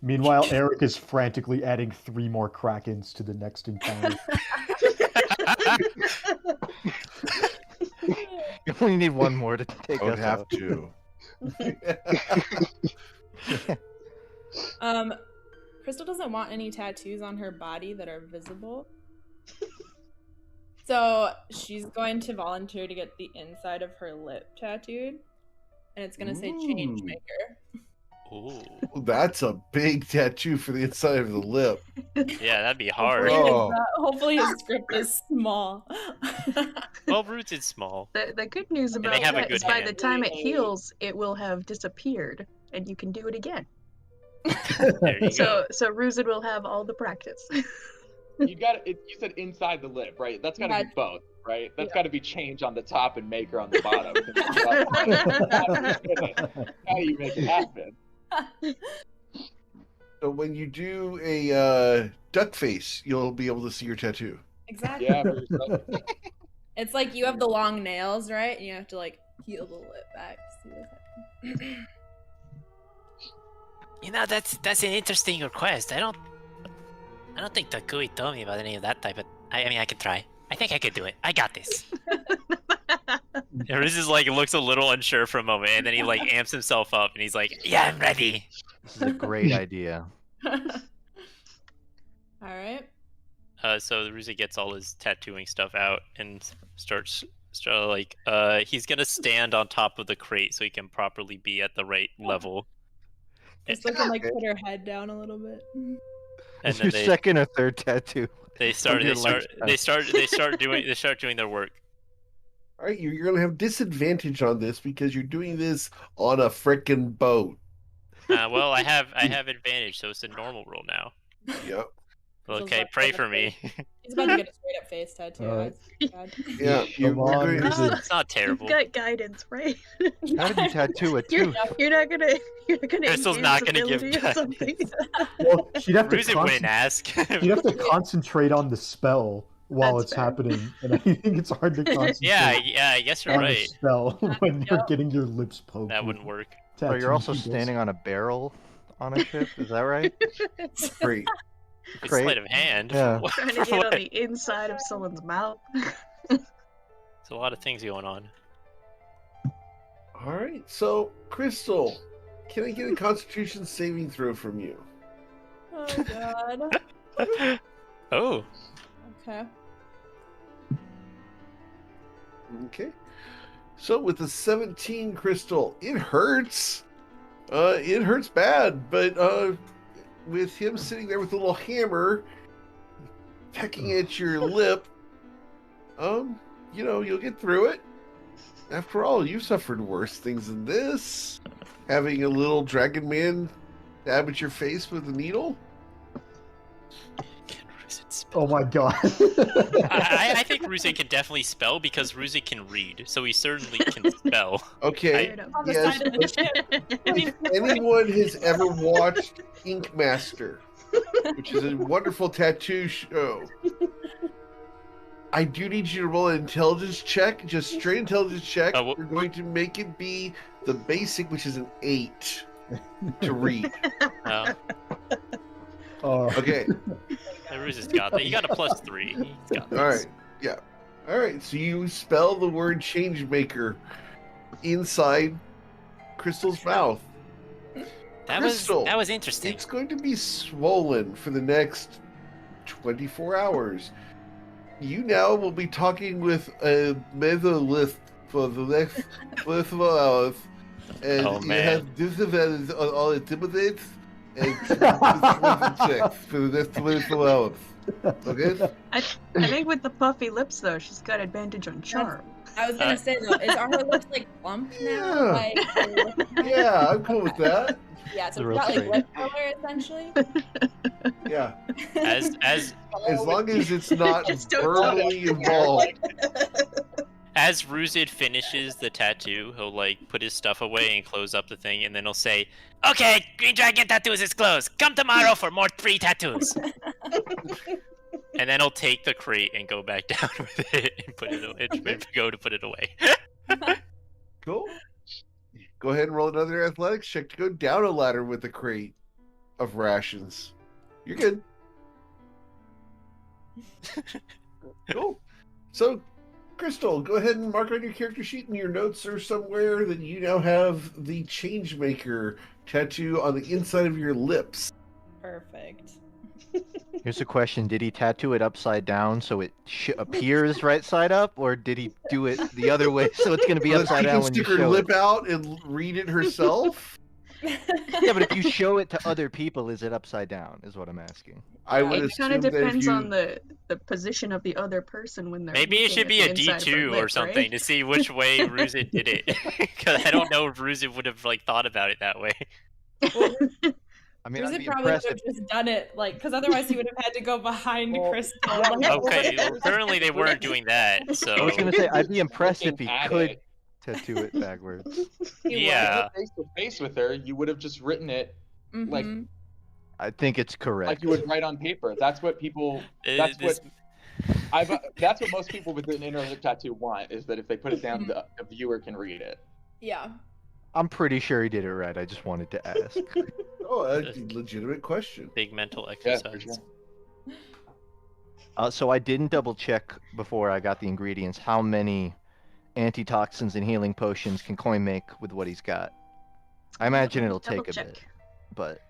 Meanwhile, Eric is frantically adding 3 more Krakens to the next encounter. You only need one more to take I would us have out. to. Crystal doesn't want any tattoos on her body that are visible. So she's going to volunteer to get the inside of her lip tattooed. And it's going to say Change Maker. Ooh. That's a big tattoo for the inside of the lip. Yeah, that'd be hard. Hopefully his script is small. Well, Roots is small. The good news about they have a that good is by hand. the time it heals, it will have disappeared, and you can do it again. There you go. So Ruzid will have all the practice. You said inside the lip, right? That's got to be both, right? That's got to be change on the top and maker on the bottom. How do you make it happen? So when you do a duck face, you'll be able to see your tattoo. Exactly. Yeah. It's like you have the long nails, right? And you have to like peel the lip back to see what's happening. You know, that's an interesting request. I don't think Takui told me about any of that type of. I mean, I could try. I think I could do it. I got this. Riz is like looks a little unsure for a moment, and then he like amps himself up, and he's like, "Yeah, I'm ready." This is a great idea. All right. So Ruzi gets all his tattooing stuff out and starts like he's gonna stand on top of the crate so he can properly be at the right level. Just can like put her head down a little bit. And Your then second or third tattoo. they start doing their work. All right, you're going to have disadvantage on this because you're doing this on a frickin' boat. Well, I have advantage, so it's a normal roll now. Yep. Okay, pray for me. He's about to get a straight up face tattoo. Alright. Yeah, you're going to... It's not terrible. You've got guidance, right? How did you tattoo a tooth? You're not gonna Crystal's not gonna give invisibility or something. Well, she'd have to Ruzi wouldn't ask. You'd have to concentrate on the spell while That's it's fair. happening, and I think it's hard to concentrate yeah, I guess you're on the right. spell when you're Yep. getting your lips poked. That with wouldn't work. So you're also tattoo standing on a barrel on a ship, is that right? Great. It's Great. sleight of hand. Yeah. Trying to get on the inside of someone's mouth. There's a lot of things going on. All right, so, Crystal, can I get a Constitution saving throw from you? Oh god. Oh. Okay. Okay. So, with the 17, Crystal, it hurts. It hurts bad, but with him sitting there with a little hammer pecking at your lip, you'll get through it. After all, you've suffered worse things than this. Having a little dragon man stab at your face with a needle. Can Ruzin spell? Oh my god. I think Ruzin can definitely spell because Ruzin can read, so he certainly can spell. Okay, On the yes, side of the ship. if anyone has ever watched Ink Master, which is a wonderful tattoo show, I do need you to roll an intelligence check, just straight intelligence check. Oh, We're going to make it be the basic, which is an 8 to read. Okay, Ruzin's got that. You got a +3. He's got this. all right, yeah. All right, so you spell the word Changemaker inside Crystal's mouth. Crystal, That was interesting. It's going to be swollen for the next 24 hours. You now will be talking with a mesolith for the next 24 hours. And Oh, you man. have disadvantage on all intimidates and checks for the next 24 hours. Okay? I think with the puffy lips though, she's got advantage on charm. I was gonna say though, is our lips like plump now? Yeah. Like, Yeah, I'm cool with that. yeah, so The we got like real lip color essentially. Yeah, As as long as it's not Just don't tell verbally us. involved. As Ruzid finishes the tattoo, he'll like put his stuff away and close up the thing, and then he'll say, "Okay, Green Dragon Tattoos is closed. Come tomorrow for more free tattoos." And then he'll take the crate and go back down with it and put it and go to put it away. Cool. Go ahead and roll another athletics check to go down a ladder with a crate of rations. You're good. Cool. So, Crystal, go ahead and mark on your character sheet in your notes or somewhere that you now have the Changemaker tattoo on the inside of your lips. Perfect. Here's a question: did he tattoo it upside down so it appears right side up, or did he do it the other way so it's going to be So that upside she down can when you stick her show lip it? out and read it herself? Yeah, but if you show it to other people, is it upside down? Is what I'm asking. I would It kind assume of that if depends you... on the position of the other person when they're. Maybe it looking should at be the a inside of her D2 or lip, something right? to see which way Ruzid did it. Because I don't know if Ruzid would have like thought about it that way. I mean, I'd Ruzid be probably would impressed have just done it, like, because otherwise he would have had to go behind Well, Crystal. yeah, Like, Okay, well, apparently they weren't doing that, so I was going to say, I'd be impressed if Looking he at could it. tattoo it backwards. he yeah. Face to face with her, you would have just written it would. like Mhm. I think it's correct. like you would write on paper. That's what people. That's this- That's what most people with an inner lip tattoo want, is that if they put it down, the viewer can read it. Yeah. I'm pretty sure he did it right. I just wanted to ask. Oh, that's a legitimate question. big mental Yeah, exercise. for sure. So I didn't double check before I got the ingredients how many antitoxins and healing potions can Coin make with what he's got. I imagine it'll take a bit, but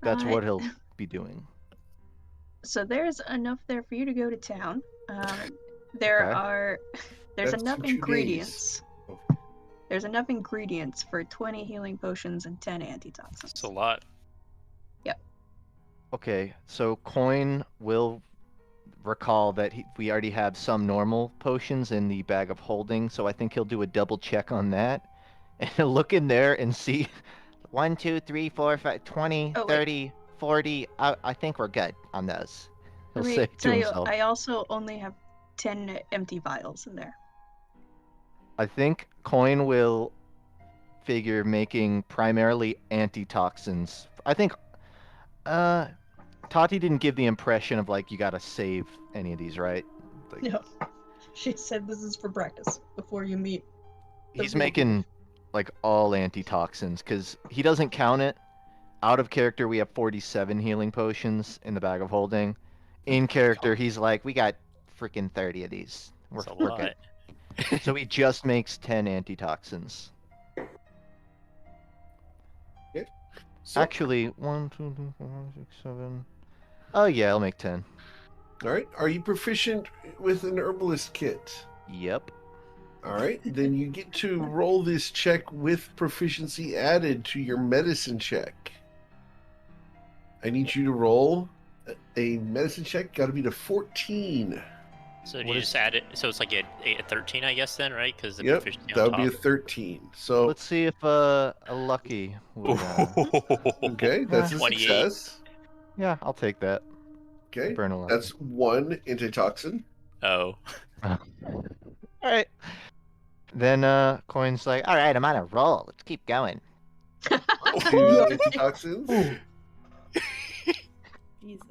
that's what he'll be doing. So there's enough there for you to go to town. There's That's enough 2 days. ingredients. Oh. There's enough ingredients for 20 healing potions and 10 antitoxins. It's a lot. Okay, so Coin will recall that we already have some normal potions in the bag of holding, so I think he'll do a double check on that. And he'll look in there and see 1, 2, 3, 4, 5, 20, Oh, wait. 30, 40. I think we're good on those. He'll Let me say to tell you, himself. I also only have 10 empty vials in there. I think Coin will figure making primarily antitoxins. I think Tati didn't give the impression of like you gotta save any of these, right? Like, No. She said this is for practice before you meet. the he's real making like all antitoxins because he doesn't count it. Out of character, we have 47 healing potions in the bag of holding. In character, he's like, we got freaking 30 of these. We're It's a lot. good. So he just makes 10 antitoxins. So, Actually, 1, 2, 3, 4, 5, 6, 7. Oh yeah, I'll make 10. all right. Are you proficient with an herbalist kit? Yep. All right. Then you get to roll this check with proficiency added to your medicine check. I need you to roll a medicine check. Got to be to 14. So What you is- just add it. So it's like a 13, I guess, then, right? Because the Yep. proficiency That on would be a top. 13. So Let's see if a lucky would. okay, that's a 28. success. Yeah, I'll take that. Okay, Burn a lucky. that's 1 antitoxin. Oh. All right. Then Coin's like, all right, I'm on a roll. Let's keep going. 2 antitoxins. Jesus.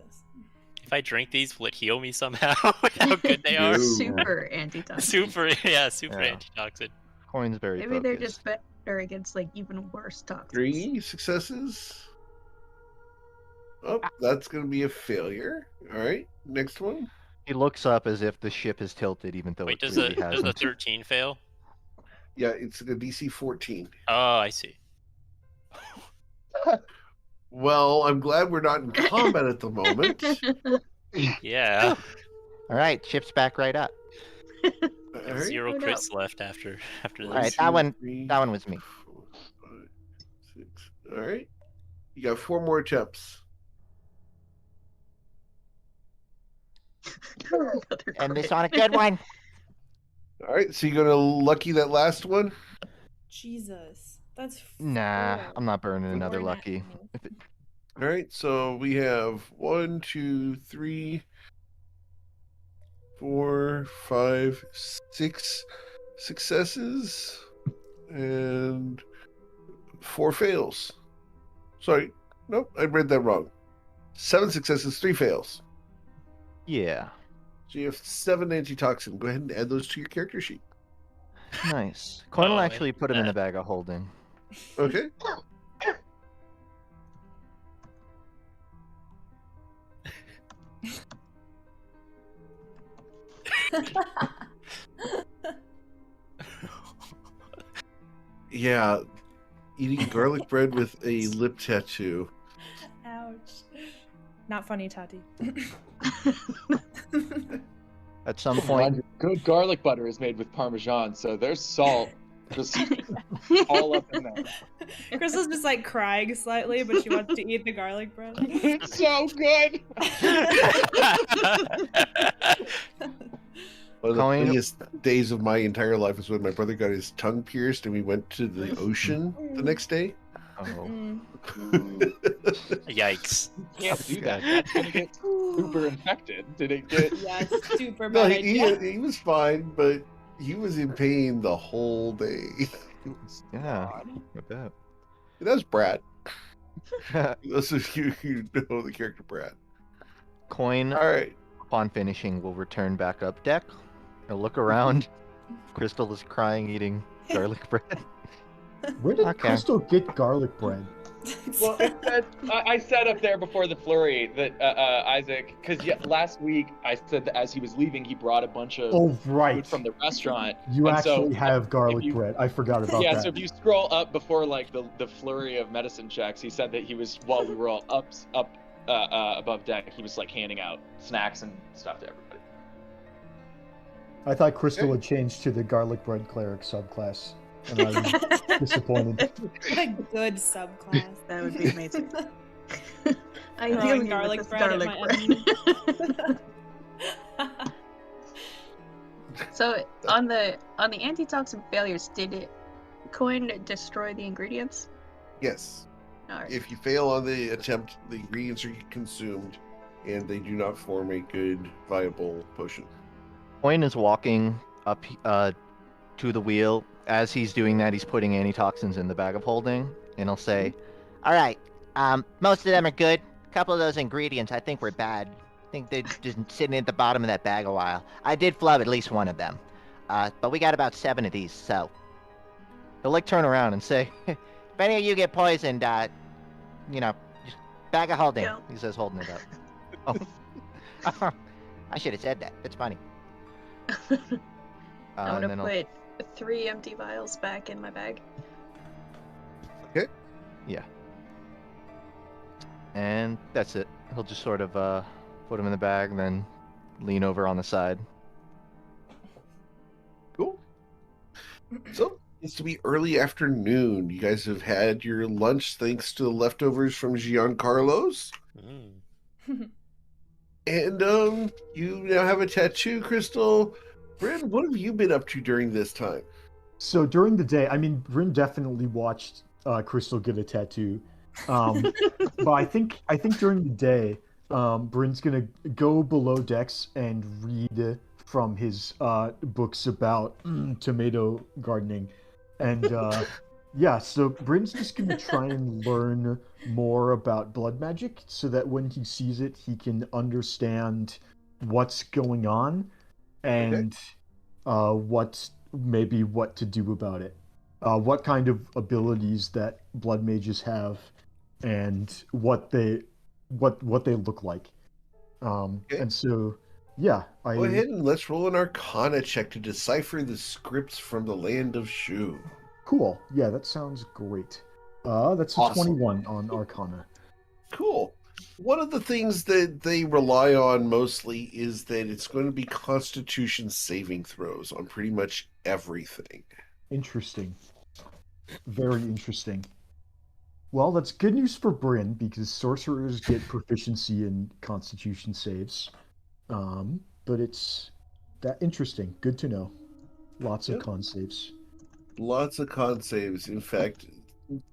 If I drink these, will it heal me somehow? How good they are. No. Super antitoxin. Super, yeah, super Yeah. antitoxin. Coin's very Maybe they're focused. just better against like even worse toxins. 3 successes. Oh, that's going to be a failure. All right, next one. He looks up as if the ship is tilted, even though Wait, it does clearly the 13 hasn't. fail? Yeah, it's a DC 14. Oh, I see. Well, I'm glad we're not in combat at the moment. Yeah. All right, ship's back right up. All right. 0 no crits left after this. All right, that one was me. 4, 5, 6. All right. You got 4 more attempts. Another And this crit. on a good one. All right, so you're gonna lucky that last one. Jesus, that's Nah, 4. I'm not burning another Four lucky. natural. If it, All right, so we have 1, 2, 3, 4, 5, 6 successes and 4 fails. Sorry, nope, I read that wrong. 7 successes, 3 fails. yeah, So you have 7 antitoxin. Go ahead and add those to your character sheet. nice. Coin will Oh, actually put him in the bag of holding. Okay. Yeah, eating garlic bread with a lip tattoo. Ouch. Not funny, Tati. At some Mind point, you, good garlic butter is made with Parmesan, so there's salt just all up in there. Crystal's just like crying slightly, but she wants to eat the garlic bread. It's so good. One of the Coin- funniest days of my entire life was when my brother got his tongue pierced and we went to the ocean the next day. oh, Mm. Yikes. You can't do that. That's gonna get super infected. Did it get? Yeah, it's super No, bad he idea. was fine, but he was in pain the whole day. yeah, I bet. That's Brad. Those of you who know the character Brad. Coin, All right. upon finishing, will return back up deck. He'll look around. Crystal is crying, eating garlic bread. Where did Okay. Crystal get garlic bread? Well, it said, I said up there before the flurry that Isaac, because last week I said that as he was leaving, he brought a bunch of Oh, food right. from the restaurant. You and so, actually have garlic you- bread. I forgot about Yeah, that. so if you scroll up before like the flurry of medicine checks, he said that he was, while we were all up above deck, he was like handing out snacks and stuff to everybody. I thought Crystal had changed to the garlic bread cleric subclass, and I was disappointed. What a good subclass. That would be amazing. I Throwing really garlic this bread at garlic my bread. So on the antitoxin failures, did Coin destroy the ingredients? Yes. All right. If you fail on the attempt, the ingredients are consumed, and they do not form a good, viable potion. Coin is walking up to the wheel. As he's doing that, he's putting antitoxins in the bag of holding, and he'll say, All right. Most of them are good. A couple of those ingredients I think were bad. I think they're just sitting at the bottom of that bag a while. I did flub at least one of them. But we got about 7 of these, so. he'll like turn around and say, If any of you get poisoned, just bag of holding. Yeah. he says, holding it up. I should have said that. That's funny. I'm and gonna then put 3 empty vials back in my bag. and that's it. He'll just sort of put him in the bag and then lean over on the side. Cool. So it's to be early afternoon. You guys have had your lunch thanks to the leftovers from Giancarlo's. Mm. And you now have a tattoo, Crystal. Bryn, what have you been up to during this time? So during the day, I mean, Bryn definitely watched Crystal get a tattoo, but I think during the day, Bryn's gonna go below decks and read from his books about tomato gardening, and yeah, so Bryn's just gonna try and learn more about blood magic, so that when he sees it, he can understand what's going on, and what to do about it, what kind of abilities that blood mages have, and what they look like. Okay. And so, yeah, Go ahead and let's roll an Arcana check to decipher the scripts from the land of Shu. Cool. Yeah, that sounds great. That's a Awesome. 21 on Arcana. Cool. One of the things that they rely on mostly is that it's going to be Constitution saving throws on pretty much everything. Interesting. Very interesting. Well, that's good news for Bryn, because sorcerers get proficiency in Constitution saves. But it's that interesting. Good to know. Lots of con saves. Lots of con saves. In fact,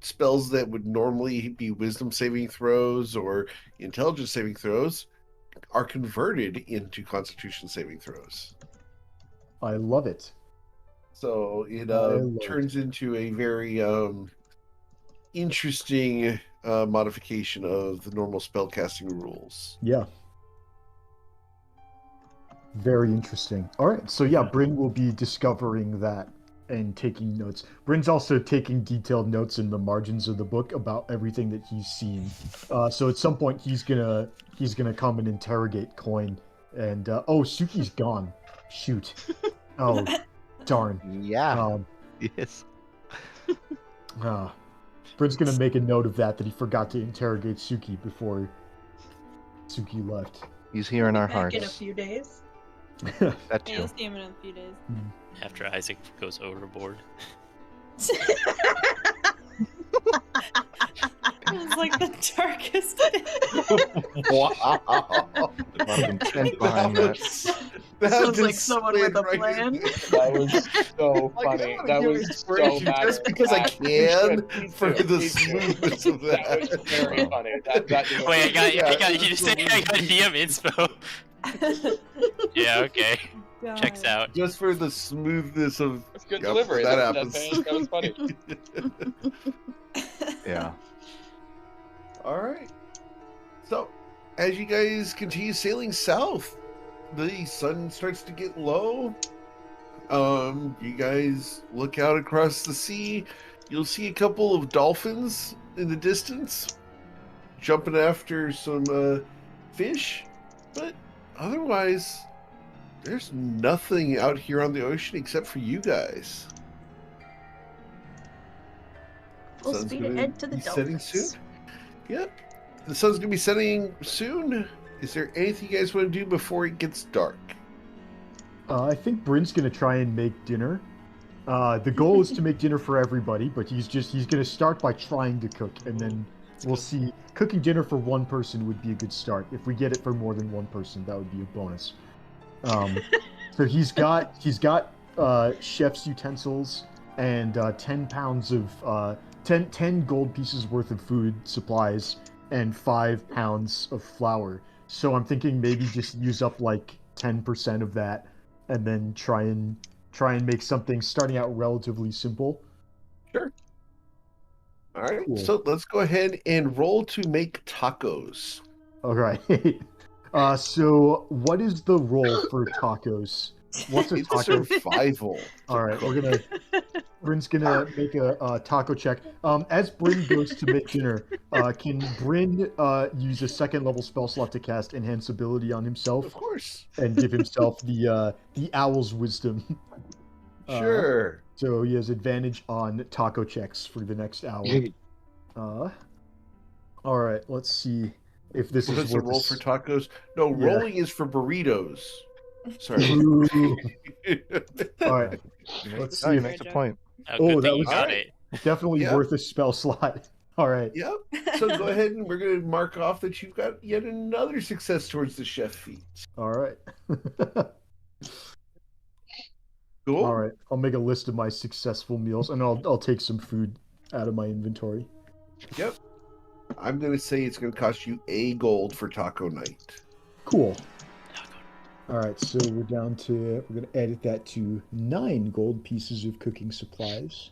spells that would normally be wisdom saving throws or intelligence saving throws are converted into constitution saving throws. I love it. So it turns into a very interesting modification of the normal spellcasting rules. Yeah. Very interesting. All right, so yeah, Bryn will be discovering that and taking notes. Bryn's also taking detailed notes in the margins of the book about everything that he's seen. So at some point he's gonna come and interrogate Coin. And oh, Suki's gone. Shoot. Oh, darn. Yeah. Yes. Bryn's gonna make a note of that he forgot to interrogate Suki before Suki left. He's here in our Back hearts. in a few days. That Yeah, too. I'll see him in a few days. After Isaac goes overboard. It was like the darkest. Wow. Intent behind that. Sounds like someone with a plan. That was so funny. That was so matter just because I can for the smoothness of that. That was very funny. That Wait, I got you say I got DM inspo. Yeah, okay. Checks out. Just for the smoothness of That's good Yep, delivery. that That happens. was funny. Yeah. All right. So, as you guys continue sailing south, the sun starts to get low. You guys look out across the sea. You'll see a couple of dolphins in the distance, jumping after some fish. But otherwise, there's nothing out here on the ocean except for you guys. Full Sun's speed gonna ahead to the be setting dolphins. soon. Yep. The sun's going to be setting soon. Is there anything you guys want to do before it gets dark? I think Bryn's gonna try and make dinner. The goal is to make dinner for everybody, but he's gonna start by trying to cook, and then we'll see. Cooking dinner for one person would be a good start. If we get it for more than one person, that would be a bonus. So he's got chef's utensils and 10 pounds of 10 gold pieces worth of food supplies and 5 pounds of flour. So I'm thinking maybe just use up like 10% of that, and then try and make something starting out relatively simple. Sure. All right. Cool. So let's go ahead and roll to make tacos. All right. So what is the roll for tacos? What's a It's taco? survival. All right, Bryn's gonna make a taco check. As Bryn goes to make dinner, can Bryn use a second level spell slot to cast Enhance Ability on himself Of course. and give himself the Owl's Wisdom? Sure. So he has advantage on taco checks for the next hour. All right, let's see if this What's is the worth roll for tacos? No, Yeah. rolling is for burritos. Sorry. Ooh. All right, let's see. Oh, you If, make the point. Oh, Oh, good that thing you was- got Alright. it. definitely Yeah. worth a spell slot. All right. Yep. So go ahead and we're going to mark off that you've got yet another success towards the chef feat. All right. Cool. All right. I'll make a list of my successful meals, and I'll take some food out of my inventory. Yep. I'm going to say it's going to cost you a gold for taco night. Cool. All right. So we're going to edit that to 9 gold pieces of cooking supplies.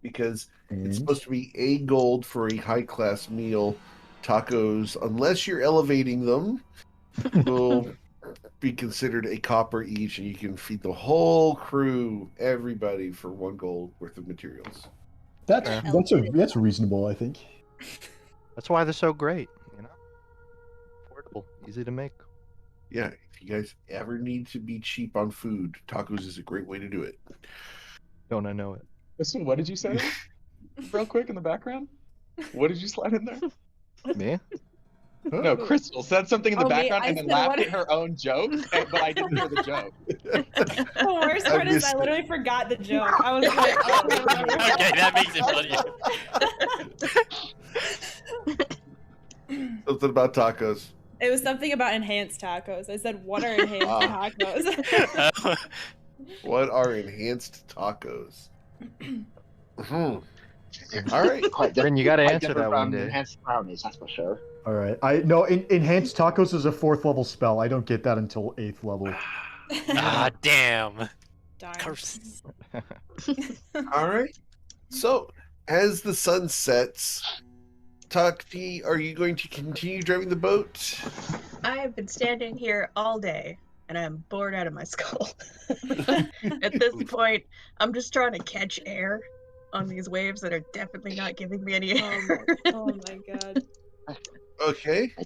Because And it's supposed to be a gold for a high class meal. Tacos, unless you're elevating them, will be considered a copper each, and you can feed the whole crew, everybody, for 1 gold worth of materials. that's reasonable, I think. That's why they're so great, you know? Affordable, easy to make. Yeah, if you guys ever need to be cheap on food, tacos is a great way to do it. Don't I know it? Listen, what did you say? Real quick in the background? What did you slide in there? Me? No, Crystal said something in the Oh, me? background I and then said laughed what? at her own joke, but I didn't hear the joke. The worst I part is missed I it. literally forgot the joke. I was like, oh, Okay, that makes it funny. Something about tacos. It was something about enhanced tacos. I said, what are enhanced tacos? What are enhanced tacos? All right. Bryn, you gotta answer different that one from day. enhanced brownies, that's for sure. All right. Enhanced tacos is a 4th level spell. I don't get that until 8th level. Ah, damn. Darn. Curse. All right. So, as the sun sets, Tati, are you going to continue driving the boat? I have been standing here all day, and I'm bored out of my skull. At this point, I'm just trying to catch air on these waves that are definitely not giving me any air. Oh my god. Okay. Hey,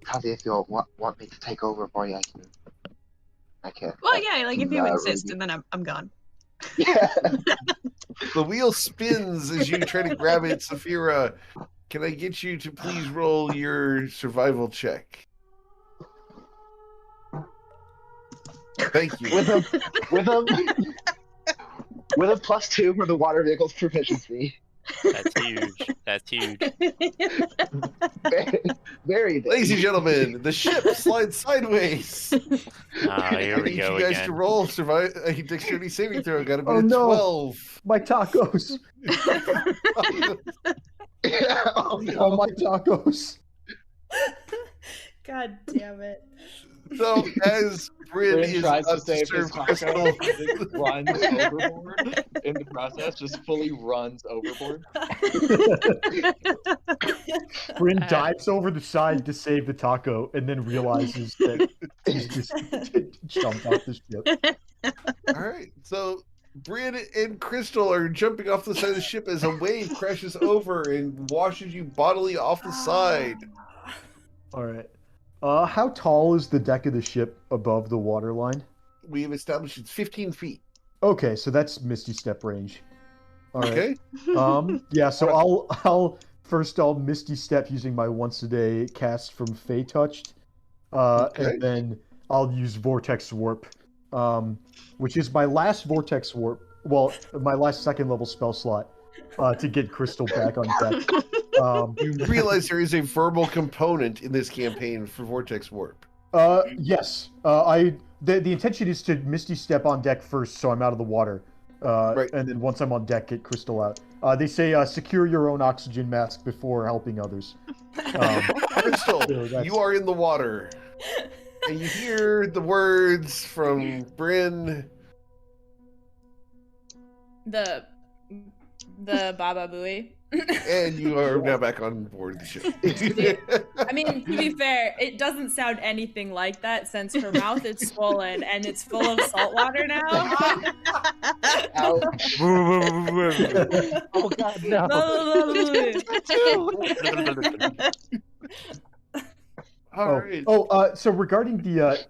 Kazi, if you want me to take over for you, I can. Well, yeah, like if you insist, really- and then I'm gone. Yeah. The wheel spins as you try to grab it, Saphira. Can I get you to please roll your survival check? Thank you. with a +2 for the water vehicle's proficiency. That's huge. That's huge. Very, very big. Ladies and gentlemen, the ship slides sideways. Ah, here I we need go you guys again. to roll a dexterity saving throw. Got to be Oh, a no. 12. My tacos. Oh, no. Oh, my tacos. God damn it. So as Bryn Bryn is tries to about to save his serve taco, Crystal, it runs overboard in the process, just fully runs overboard. Bryn dives over the side to save the taco and then realizes that he's just jumped off the ship. all right. So Bryn and Crystal are jumping off the side of the ship as a wave crashes over and washes you bodily off the side. All right. How tall is the deck of the ship above the waterline? We have established it's 15 feet. Okay, so that's Misty Step range. All right. Okay. Yeah, so I'll Misty Step using my once a day cast from Fey Touched. Okay. And then I'll use Vortex Warp, which is my last Vortex Warp. Well, my last 2nd level spell slot to get Crystal back on deck. You realize there is a verbal component in this campaign for Vortex Warp. Yes. The intention is to Misty Step on deck first, so I'm out of the water. Right. And then once I'm on deck, get Crystal out. They say secure your own oxygen mask before helping others. Crystal, So that's- you are in the water. And you hear the words from Bryn. The Baba Booey. And you are now back on board the ship. I mean, to be fair, it doesn't sound anything like that since her mouth is swollen and it's full of salt water now. Ouch. Oh god, no. All right. So regarding the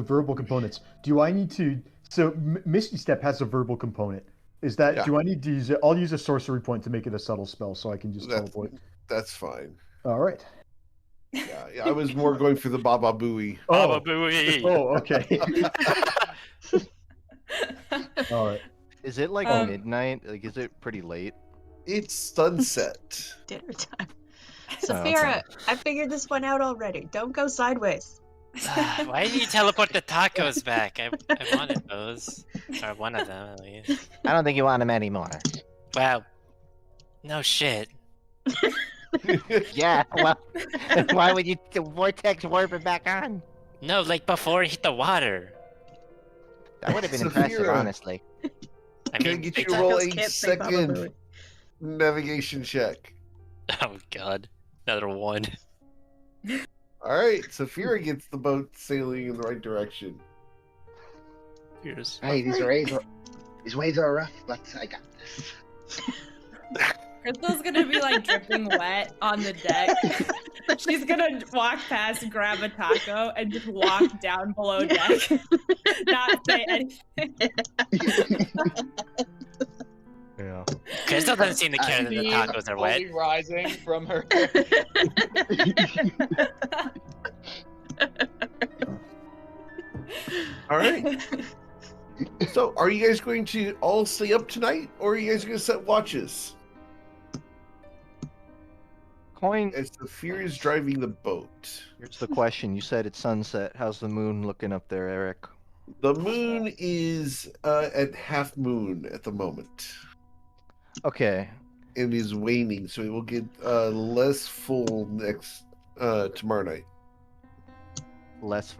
verbal components, do I need to? So Misty Step has a verbal component. Is that? Yeah. Do I need to use it? I'll use a sorcery point to make it a subtle spell, so I can just teleport. That's fine. All right. Yeah, I was more going for the Baba Booey. Baba Booey. Oh, okay. All right. Is it like midnight? Like, is it pretty late? It's sunset. Dinner time. okay. Saphira, I figured this one out already. Don't go sideways. Why did you teleport the tacos back? I wanted those. Or one of them, at least. I don't think you want him anymore. Wow. No shit. Yeah, well, why would you vortex warp it back on? No, like before it hit the water. That would have been Saphira. impressive, honestly. I Can I mean, get they you to roll Tacos a can't say Baba second Booey. navigation check? Oh god. Another one. All right, Saphira gets the boat sailing in the right direction. Here's... Hey, these waves are rough, but I got this. Crystal's gonna be like dripping wet on the deck. She's gonna walk past, grab a taco, and just walk down below deck. Not say anything. Yeah. Crystal doesn't seem to care that the tacos are wet. Fully rising from her. All right. So, are you guys going to all stay up tonight, or are you guys going to set watches? Coin. as Saphir is driving the boat. Here's the question. You said it's sunset. How's the moon looking up there, Eric? The moon is at half moon at the moment. Okay. And is waning, so it will get less full next tomorrow night.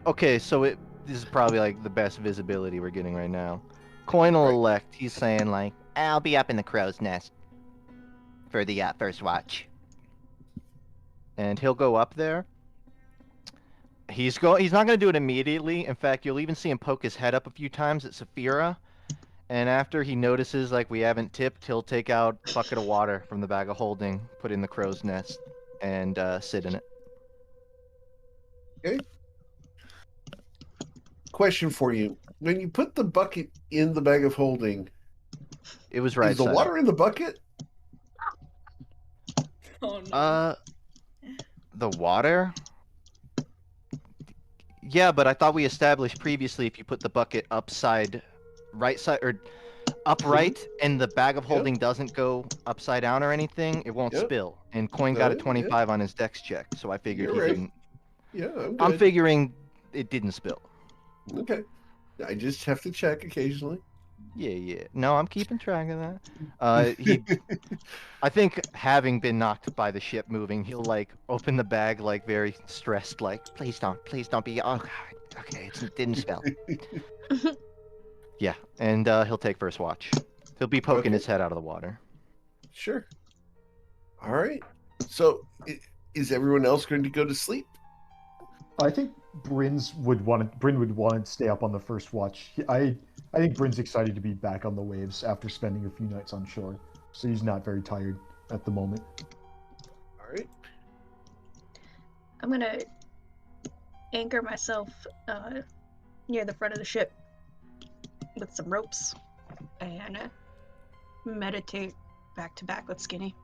Okay, so this is probably like the best visibility we're getting right now. Coin will elect. He's saying like, I'll be up in the crow's nest for the first watch. And he'll go up there. He's not gonna do it immediately. In fact, you'll even see him poke his head up a few times at Saphira. And after he notices like we haven't tipped, he'll take out a bucket of water from the bag of holding, put it in the crow's nest, and sit in it. Okay. Question for you: when you put the bucket in the bag of holding, it was right. Is the water in the bucket? Oh no. The water? Yeah, but I thought we established previously if you put the bucket right side or upright and the bag of holding doesn't go upside down or anything, it won't spill. And Coin got a 25 on his dex check, so I figured he didn't. Yeah, I'm figuring it didn't spill. Okay. I just have to check occasionally. Yeah. No, I'm keeping track of that. I think having been knocked by the ship moving, he'll like open the bag like very stressed, like, please don't be. Oh, God. Okay, it didn't spill. Yeah, and he'll take first watch. He'll be poking his head out of the water. Sure. All right. So, is everyone else going to go to sleep? I think Bryn would want to stay up on the first watch. I think Bryn's excited to be back on the waves after spending a few nights on shore, so he's not very tired at the moment. All right. I'm gonna anchor myself near the front of the ship with some ropes and meditate back to back with Skinny.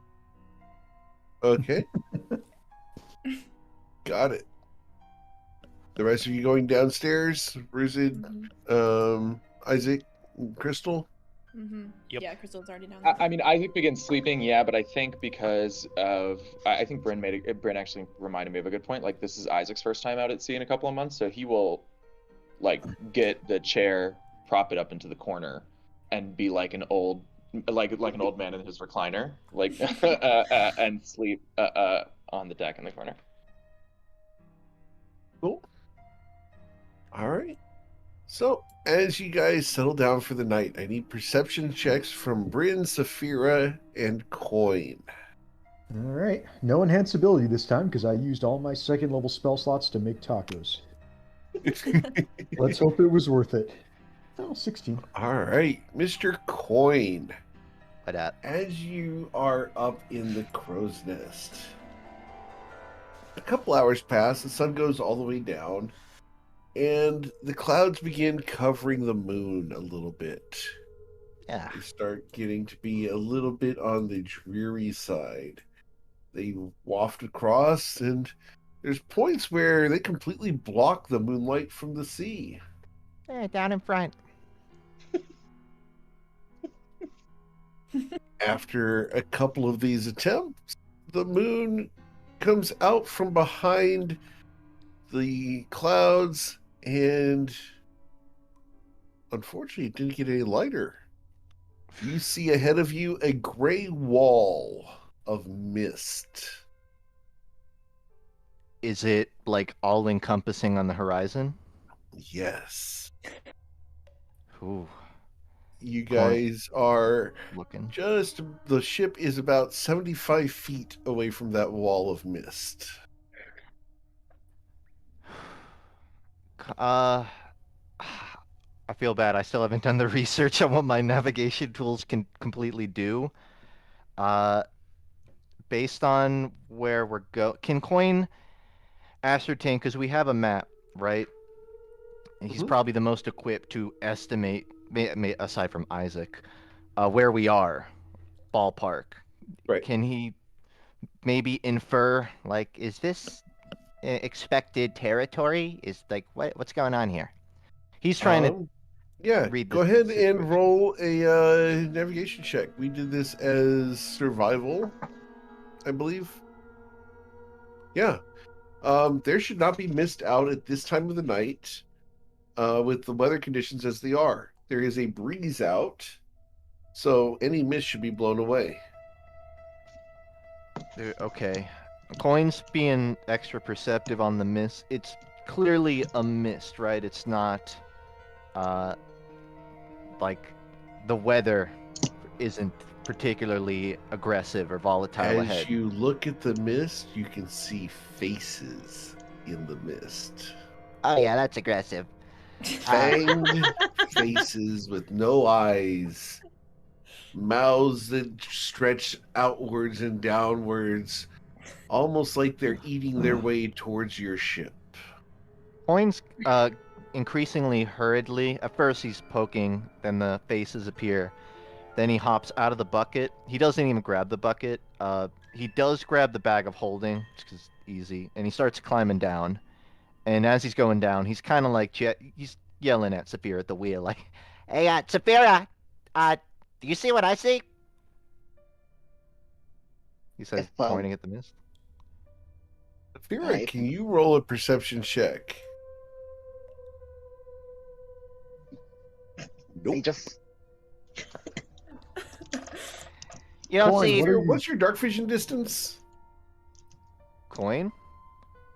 Okay. Got it. The rest of you going downstairs? Rizid, Isaac, Crystal? Mm-hmm. Yep. Yeah, Crystal's already down there. I mean, Isaac begins sleeping, yeah, but I think because of, I think Bryn actually reminded me of a good point. Like, this is Isaac's first time out at sea in a couple of months, so he will, like, get the chair, prop it up into the corner, and be like an old man in his recliner, like, and sleep on the deck in the corner. Cool. All right. So, as you guys settle down for the night, I need perception checks from Bryn, Saphira, and Coin. All right. No enhanced ability this time because I used all my second level spell slots to make tacos. Let's hope it was worth it. Oh, 16. All right, Mr. Coin. What up? As you are up in the crow's nest, a couple hours pass, the sun goes all the way down, and the clouds begin covering the moon a little bit. Yeah. They start getting to be a little bit on the dreary side. They waft across, and there's points where they completely block the moonlight from the sea. Down in front. After a couple of these attempts, the moon comes out from behind the clouds, and unfortunately, it didn't get any lighter. You see ahead of you a gray wall of mist. Is it like all encompassing on the horizon? Yes. Ooh. You guys are looking. The ship is about 75 feet away from that wall of mist. I feel bad. I still haven't done the research on what my navigation tools can completely do. Based on where we're can Coin ascertain, because we have a map, right? He's probably the most equipped to estimate, aside from Isaac, where we are, ballpark. Right. Can he maybe infer, like, is this expected territory? Is like, what's going on here? He's trying to read. Go ahead and roll a navigation check. We did this as survival, I believe. Yeah. There should not be mist out at this time of the night, with the weather conditions as they are. There is a breeze out, so any mist should be blown away. Okay. Coin's being extra perceptive on the mist. It's clearly a mist, right? It's not, like, the weather isn't particularly aggressive or volatile As ahead. you look at the mist, you can see faces in the mist. Oh yeah, that's aggressive. Fanged faces with no eyes, mouths that stretch outwards and downwards, almost like they're eating their way towards your ship. Coin's increasingly hurriedly. At first he's poking, then the faces appear. Then he hops out of the bucket. He doesn't even grab the bucket. He does grab the bag of holding, because it's easy, and he starts climbing down. And as he's going down, he's kind of like he's yelling at Saphira at the wheel, like, Hey, Saphira, do you see what I see? he says, If, pointing at the mist. Vera, can you roll a perception check? Nope. He just You don't Coin, see. What's your dark vision distance? Coin?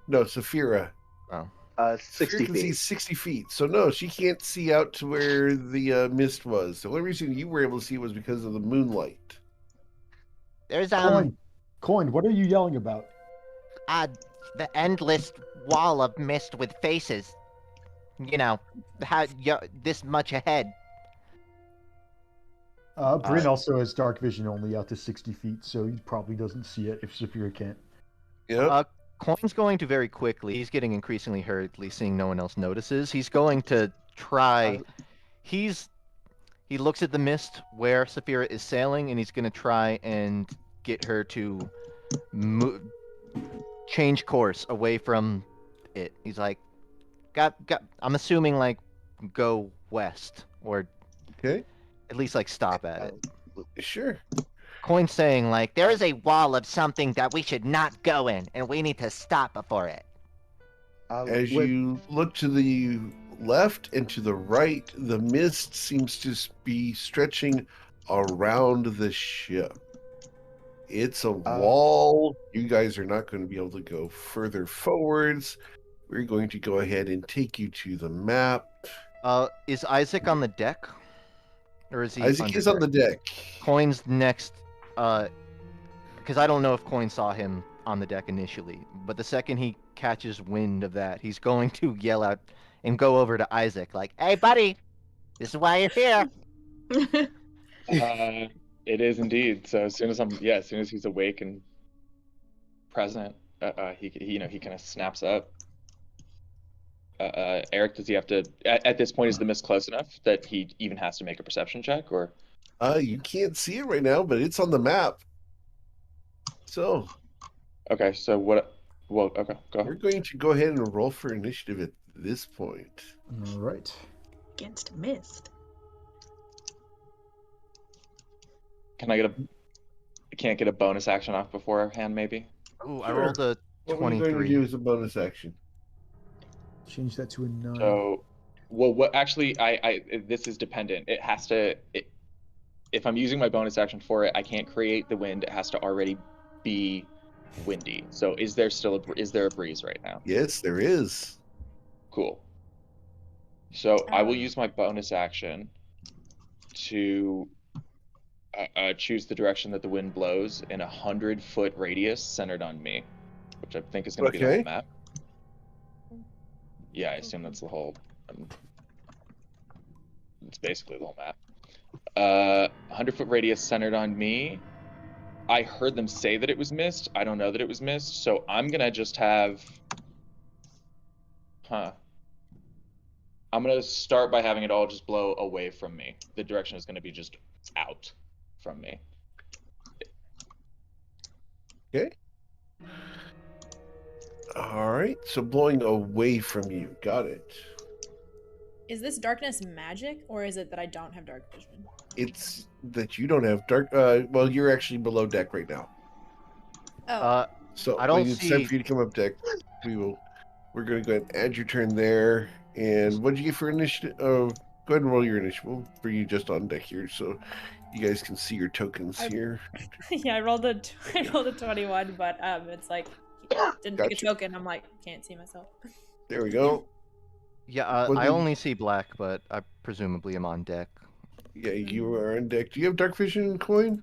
No, Saphira. 60 Saphira can see feet. 60 feet. So no, she can't see out to where the mist was. The only reason you were able to see was because of the moonlight. There's Coin, what are you yelling about? the endless wall of mist with faces. You know, this much ahead. Bryn also has dark vision only out to 60 feet, so he probably doesn't see it if Saphira can't. Yeah. Coin's going to very quickly. He's getting increasingly hurriedly, seeing no one else notices. He's going to try. He looks at the mist where Saphira is sailing, and he's going to try and get her to change course away from it. He's like, I'm assuming like go west, or Okay. at least like stop at it. Sure. Coin's saying like there is a wall of something that we should not go in, and we need to stop before it. As you look to the left and to the right, the mist seems to be stretching around the ship. It's a wall. You guys are not going to be able to go further forwards. We're going to go ahead and take you to the map. Is Isaac on the deck? Or is he Isaac is on the deck. Coin's next, because I don't know if Coin saw him on the deck initially, but the second he catches wind of that, he's going to yell out and go over to Isaac like, Hey, buddy, this is why you're here. It is indeed. So as soon as he's awake and present, he kind of snaps up. Eric, does he have to? At this point, is the mist close enough that he even has to make a perception check, or? You can't see it right now, but it's on the map. So. Okay. So what? Well, okay. Go. We're going to go ahead and roll for initiative at this point. All right. Against mist. Can I get can't get a bonus action off beforehand, maybe? Ooh, I rolled a What we're going 23. to do is a bonus action. Change that to a 9. So, well, what actually, this is dependent. It has to. If I'm using my bonus action for it, I can't create the wind. It has to already be windy. So, is there a breeze right now? Yes, there is. Cool. So I will use my bonus action to choose the direction that the wind blows in 100-foot radius centered on me, which I think is going to be the whole map. Yeah, I assume that's the whole. It's basically the whole map. 100-foot radius centered on me. I heard them say that it was mist. I don't know that it was mist, so I'm gonna just have. I'm gonna start by having it all just blow away from me. The direction is gonna be just out from me. Okay. All right. So blowing away from you. Got it. Is this darkness magic, or is it that I don't have dark vision? It's that you don't have dark. Well, you're actually below deck right now. Oh. So I don't when it's time see- for you to come up deck, we're going to go ahead and add your turn there. And what did you get for initiative? Go ahead and roll your initiative. We'll bring you just on deck here, so you guys can see your tokens here. Yeah, I rolled a 21, but it's like didn't pick a token. I'm like, can't see myself. There we go. Yeah, Well, I then- only see black, but I presumably am on deck. Yeah, you are on deck. Do you have dark vision, Coin?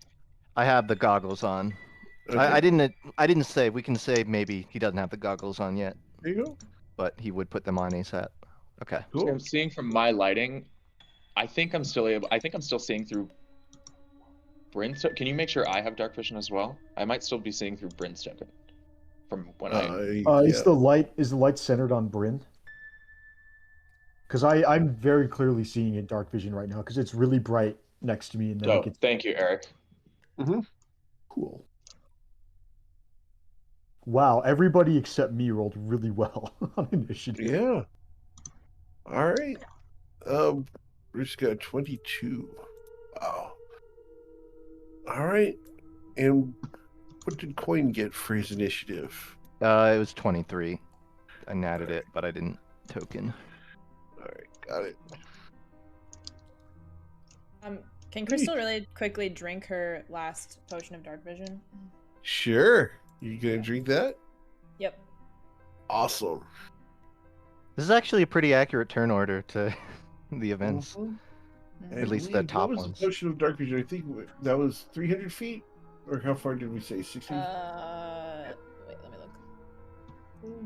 I have the goggles on. Okay. I didn't say. We can say maybe he doesn't have the goggles on yet, There you go. but he would put them on ASAP. Okay. Cool. I'm seeing from my lighting. I think I'm still seeing through Bryn's. Can you make sure I have dark vision as well? I might still be seeing through Bryn's token from when Is the light centered on Bryn? Because I'm very clearly seeing it dark vision right now because it's really bright next to me, and then it gets... Thank you, Eric. Mm-hmm. Cool. Wow, everybody except me rolled really well on initiative. Yeah. All right. Bruce got 22. Wow. All right. And what did Coin get for his initiative? It was 23. I natted it, but I didn't token. All right, got it. Can Crystal really quickly drink her last potion of dark vision? Sure. You gonna drink that? Yep. Awesome. This is actually a pretty accurate turn order to the events. Mm-hmm. At least the top what was ones. The potion of dark vision? I think that was 300 feet, or how far did we say? 60? Wait, let me look.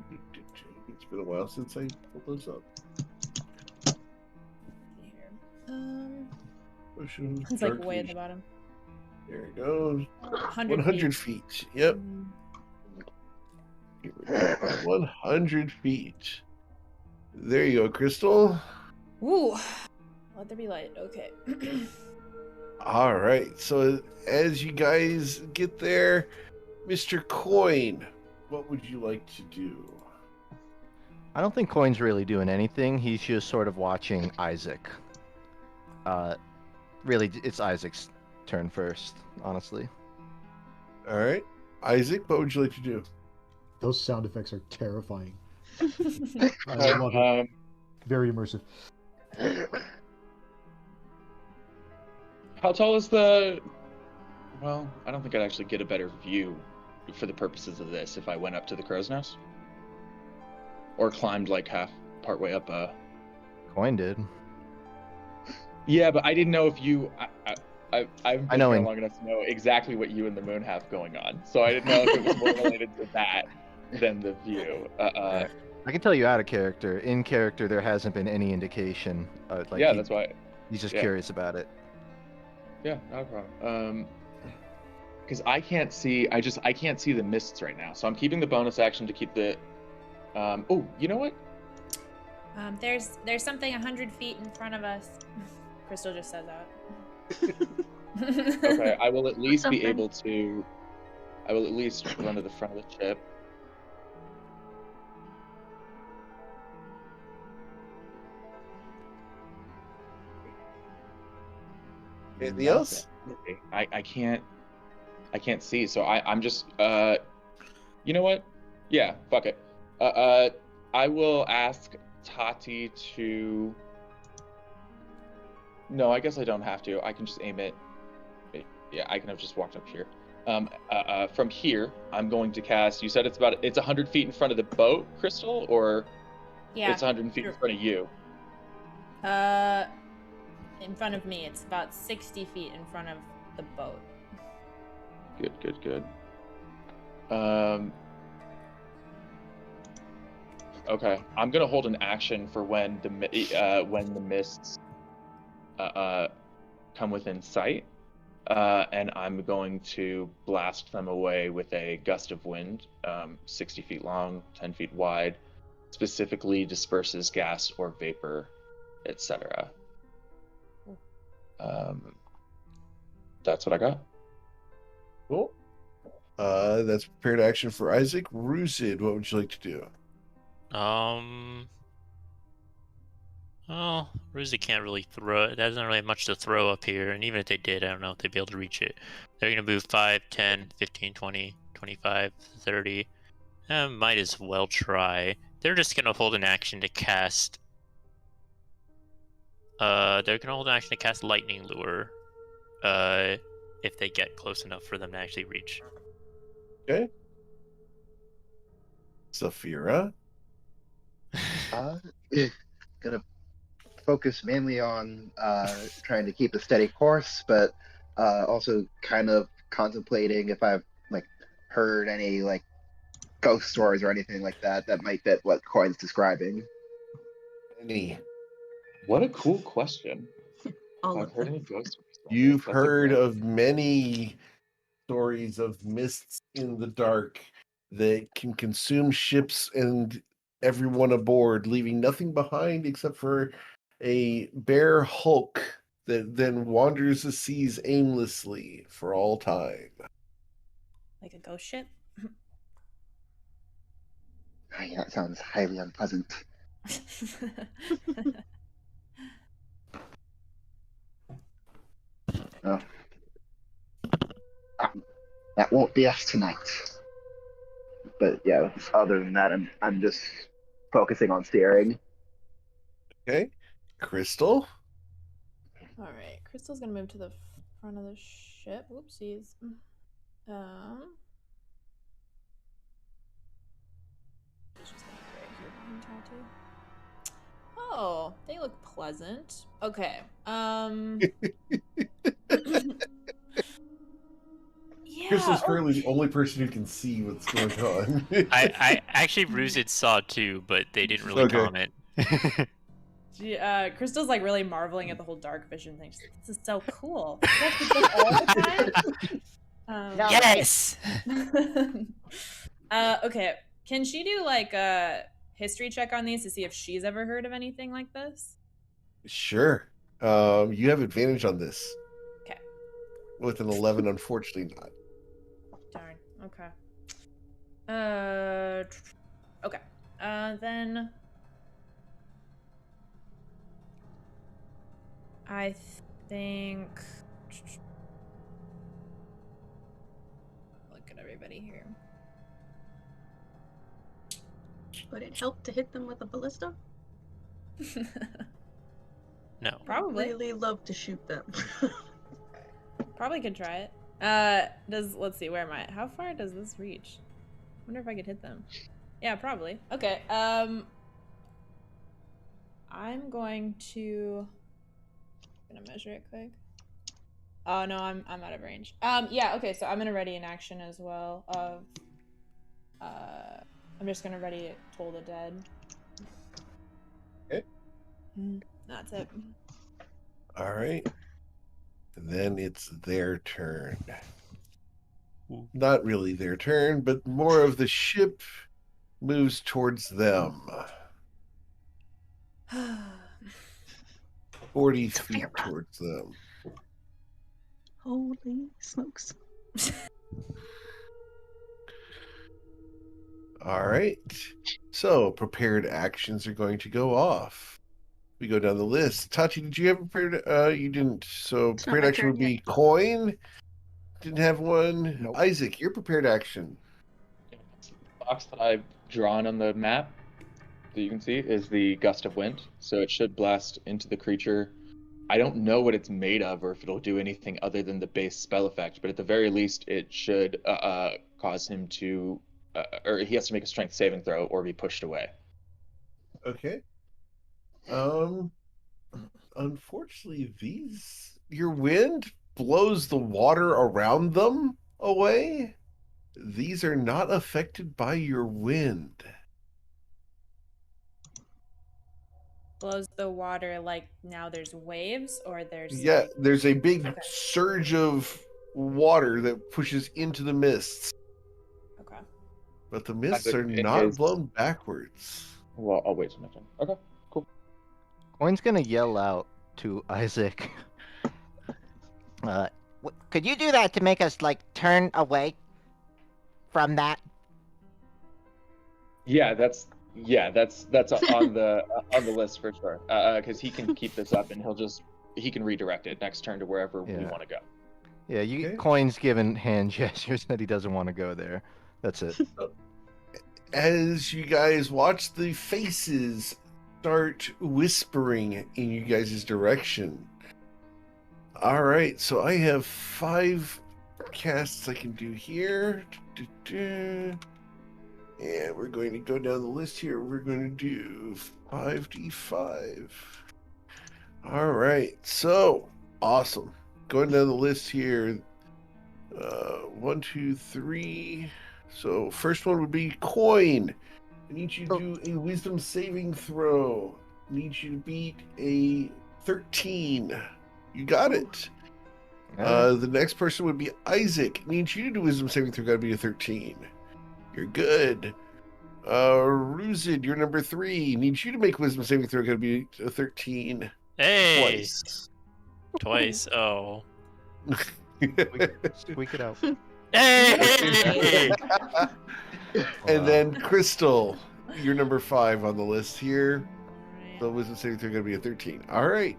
It's been a while since I pulled those up. Potion of It's dark like way at the vision. bottom. There it goes. 100 100 feet. Yep. Here we go. 100 feet. There you go, Crystal. Woo! Let there be light. Okay. All right. So as you guys get there, Mr. Coin, what would you like to do? I don't think Coin's really doing anything. He's just sort of watching Isaac. Really, it's Isaac's turn first, honestly. All right. Isaac, what would you like to do? Those sound effects are terrifying. I love it. Very immersive. How tall is the... Well, I don't think I'd actually get a better view for the purposes of this if I went up to the crow's nest. Or climbed like partway up Coin did. Yeah, but I didn't know if you... I've been know here him. long enough to know exactly what you and the moon have going on. So I didn't know if it was more related to that than the view. I can tell you out of character. In character, there hasn't been any indication. That's why. He's just curious about it. Yeah, not a problem. Because I can't see. I can't see the mists right now. So I'm keeping the bonus action to keep the. Oh, you know what? There's something 100 feet in front of us. Crystal just said that. Okay, I will at least be Something. able to. I will at least run to the front of the ship. Anything else? I can't see, so I'm just you know what? Yeah, fuck it. I will ask Tati to. No, I guess I don't have to. I can just aim it. Yeah, I can have just walked up here. From here, I'm going to cast. You said it's 100 feet in front of the boat, Crystal, or Yeah. it's 100 feet in front of you. In front of me, it's about 60 feet in front of the boat. Good. Okay, I'm gonna hold an action for when the mists come within sight, and I'm going to blast them away with a gust of wind, 60 feet long, 10 feet wide, specifically disperses gas or vapor, etc. That's what I got. Cool. That's prepared action for Isaac. Rusid, what would you like to do? Well, Ruzi can't really throw it. Doesn't really have much to throw up here, and even if they did, I don't know if they'd be able to reach it. They're going to move 5, 10, 15, 20, 25, 30. Might as well try. They're just gonna hold an action to cast. They're gonna hold an action to cast Lightning Lure. If they get close enough for them to actually reach. Okay. Saphira? Gonna focus mainly on trying to keep a steady course, but also kind of contemplating if I've heard any ghost stories or anything like that that might fit what Coin's describing. Any? What a cool question. All I've of heard them. any ghost stories. You've That's a heard great- of many stories of mists in the dark that can consume ships and everyone aboard, leaving nothing behind except for a bare hulk that then wanders the seas aimlessly for all time. Like a ghost ship? That sounds highly unpleasant. Oh. That won't be us tonight. But yeah, other than that, I'm just focusing on steering. Okay. Crystal? Alright, Crystal's gonna move to the front of the ship. Whoopsies. She's gonna be right here behind Tati. Oh, they look pleasant. Okay. Yeah. Crystal's currently the only person who can see what's going on. I actually Ruzid saw too, but they didn't really comment. Crystal's really marveling at the whole dark vision thing. She's like, this is so cool. You have to do this all the time? Yes! Okay. Can she do a history check on these to see if she's ever heard of anything like this? Sure. You have advantage on this. Okay. With an 11, unfortunately not. Darn. Okay. Okay. Then I think. Look at everybody here. Would it help to hit them with a ballista? No. Probably. Really love to shoot them. Probably could try it. Let's see, where am I? How far does this reach? Wonder if I could hit them. Yeah, probably. Okay. I'm going to measure it quick. Oh no, I'm out of range. Yeah, okay, so I'm gonna ready an action as well of I'm just gonna ready Toll the Dead. Okay. That's it. All right. Then it's their turn. Not really their turn, but more of the ship moves towards them. 40 feet towards them. Holy smokes. All right. So prepared actions are going to go off. We go down the list. Tati, did you have prepared? You didn't. So It's not prepared my action turn would be yet. coin. Didn't have one. Nope. Isaac, your prepared action. The box that I've drawn on the map that you can see is the gust of wind, so it should blast into the creature. I don't know what it's made of or if it'll do anything other than the base spell effect, but at the very least it should cause him to or he has to make a strength saving throw or be pushed away. Okay. Unfortunately, your wind blows the water around them away. These are not affected by your wind. Blows the water now there's waves or there's Yeah, there's a big surge of water that pushes into the mists. Okay. But the mists Isaac, are it not is- blown backwards. Well, I'll wait till my turn. Okay, cool. Coin's gonna yell out to Isaac. Could you do that to make us turn away from that? Yeah, that's on the list for sure. Because he can keep this up and he can redirect it next turn to wherever we Yeah. want to go. Yeah, you Okay. Coin's giving hand gestures that he doesn't want to go there. That's it. As you guys watch the faces start whispering in you guys' direction. All right, so I have 5 casts I can do here. And we're going to go down the list here. We're going to do 5d5. All right, so awesome. Going down the list here. 1, 2, 3. So first one would be Coin. I need you to do a wisdom saving throw. I need you to beat a 13. You got it. The next person would be Isaac. I need you to do wisdom saving throw. Got to be a 13. You're good. Ruzid, you're number 3. Need you to make wisdom saving throw. Got to be a 13. Hey. Twice. Oh. Squeak it out. Hey. And then Crystal, you're number 5 on the list here. So wisdom saving throw going to be a 13. All right.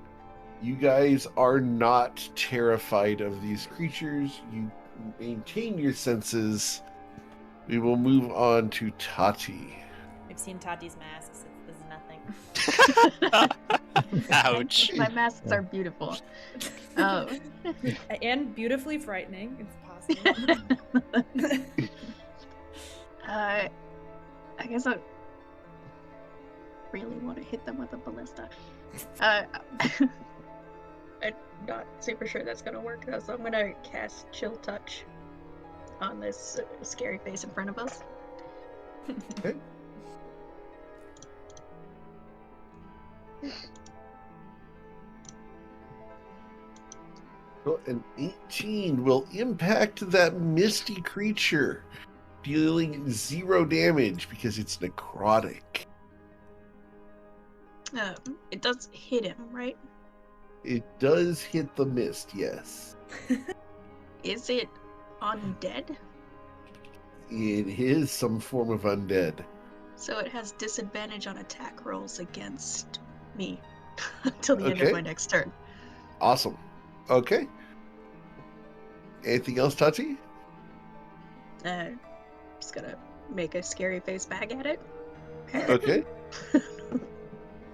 You guys are not terrified of these creatures. You maintain your senses. We will move on to Tati. I've seen Tati's masks. This is nothing. Ouch. My masks are beautiful. And beautifully frightening, if possible. I guess I really want to hit them with a ballista. I'm not super sure that's gonna work, so I'm gonna cast Chill Touch on this scary face in front of us. Okay. Well, an 18 will impact that misty creature, dealing 0 damage because it's necrotic. It does hit him, right? It does hit the mist, yes. Is it undead? It is some form of undead. So it has disadvantage on attack rolls against me until the end of my next turn. Awesome. Okay. Anything else, Tati? Just gonna make a scary face back at it. Okay.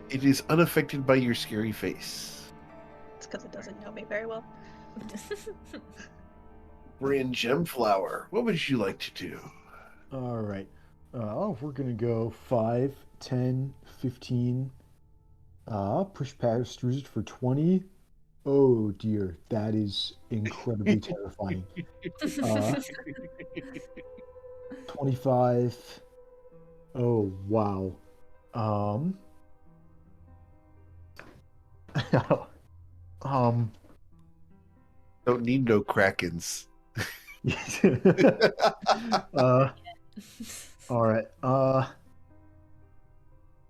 It is unaffected by your scary face. It's because it doesn't know me very well. Brand Gemflower, what would you like to do? All right. We're going to go 5, 10, 15. Push past Ruzid for 20. Oh, dear. That is incredibly terrifying. 25. Oh, wow. Don't need no Krakens. All right.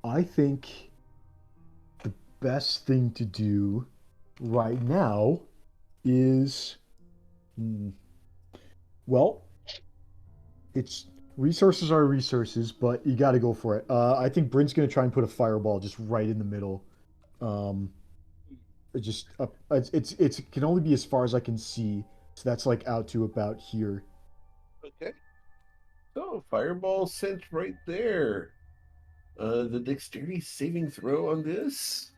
I think the best thing to do right now is, well, it's resources are resources, but you got to go for it. I think Bryn's gonna try and put a fireball just right in the middle. It can only be as far as I can see, so that's like out to about here. Okay. So fireball sent right there. The dexterity saving throw on this,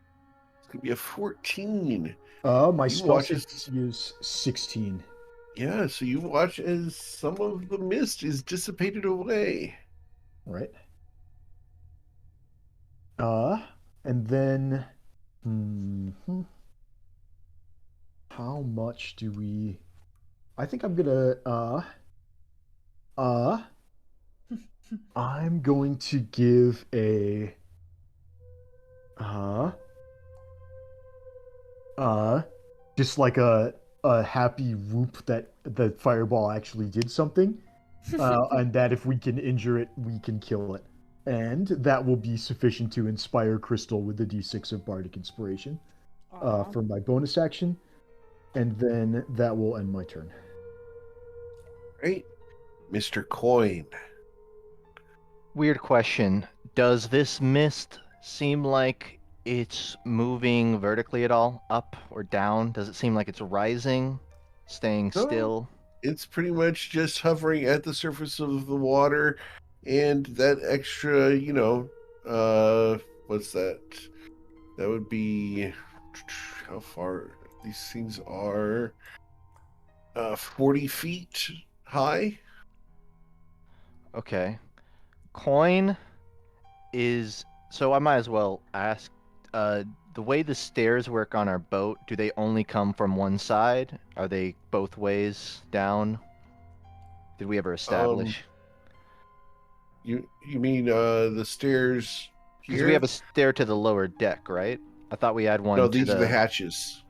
it's gonna be a 14. My You spell watch save is 16. Yeah, so you watch as some of the mist is dissipated away. Right. And then, how much do we? I think I'm gonna I'm going to give a just like a happy whoop that the fireball actually did something, and that if we can injure it, we can kill it, and that will be sufficient to inspire Crystal with the D6 of Bardic Inspiration for my bonus action, and then that will end my turn. Right, Mr. Coin. Weird question. Does this mist seem like it's moving vertically at all? Up or down? Does it seem like it's rising? staying No. still? It's pretty much just hovering at the surface of the water, and that extra, what's that? That would be how far these things are. 40 feet high. Okay. Coin is so I might as well ask. The way the stairs work on our boat, do they only come from one side? Are they both ways down? Did we ever establish? You mean the stairs Because here? we have a stair to the lower deck, right? I thought we had one No, to these the... are the hatches.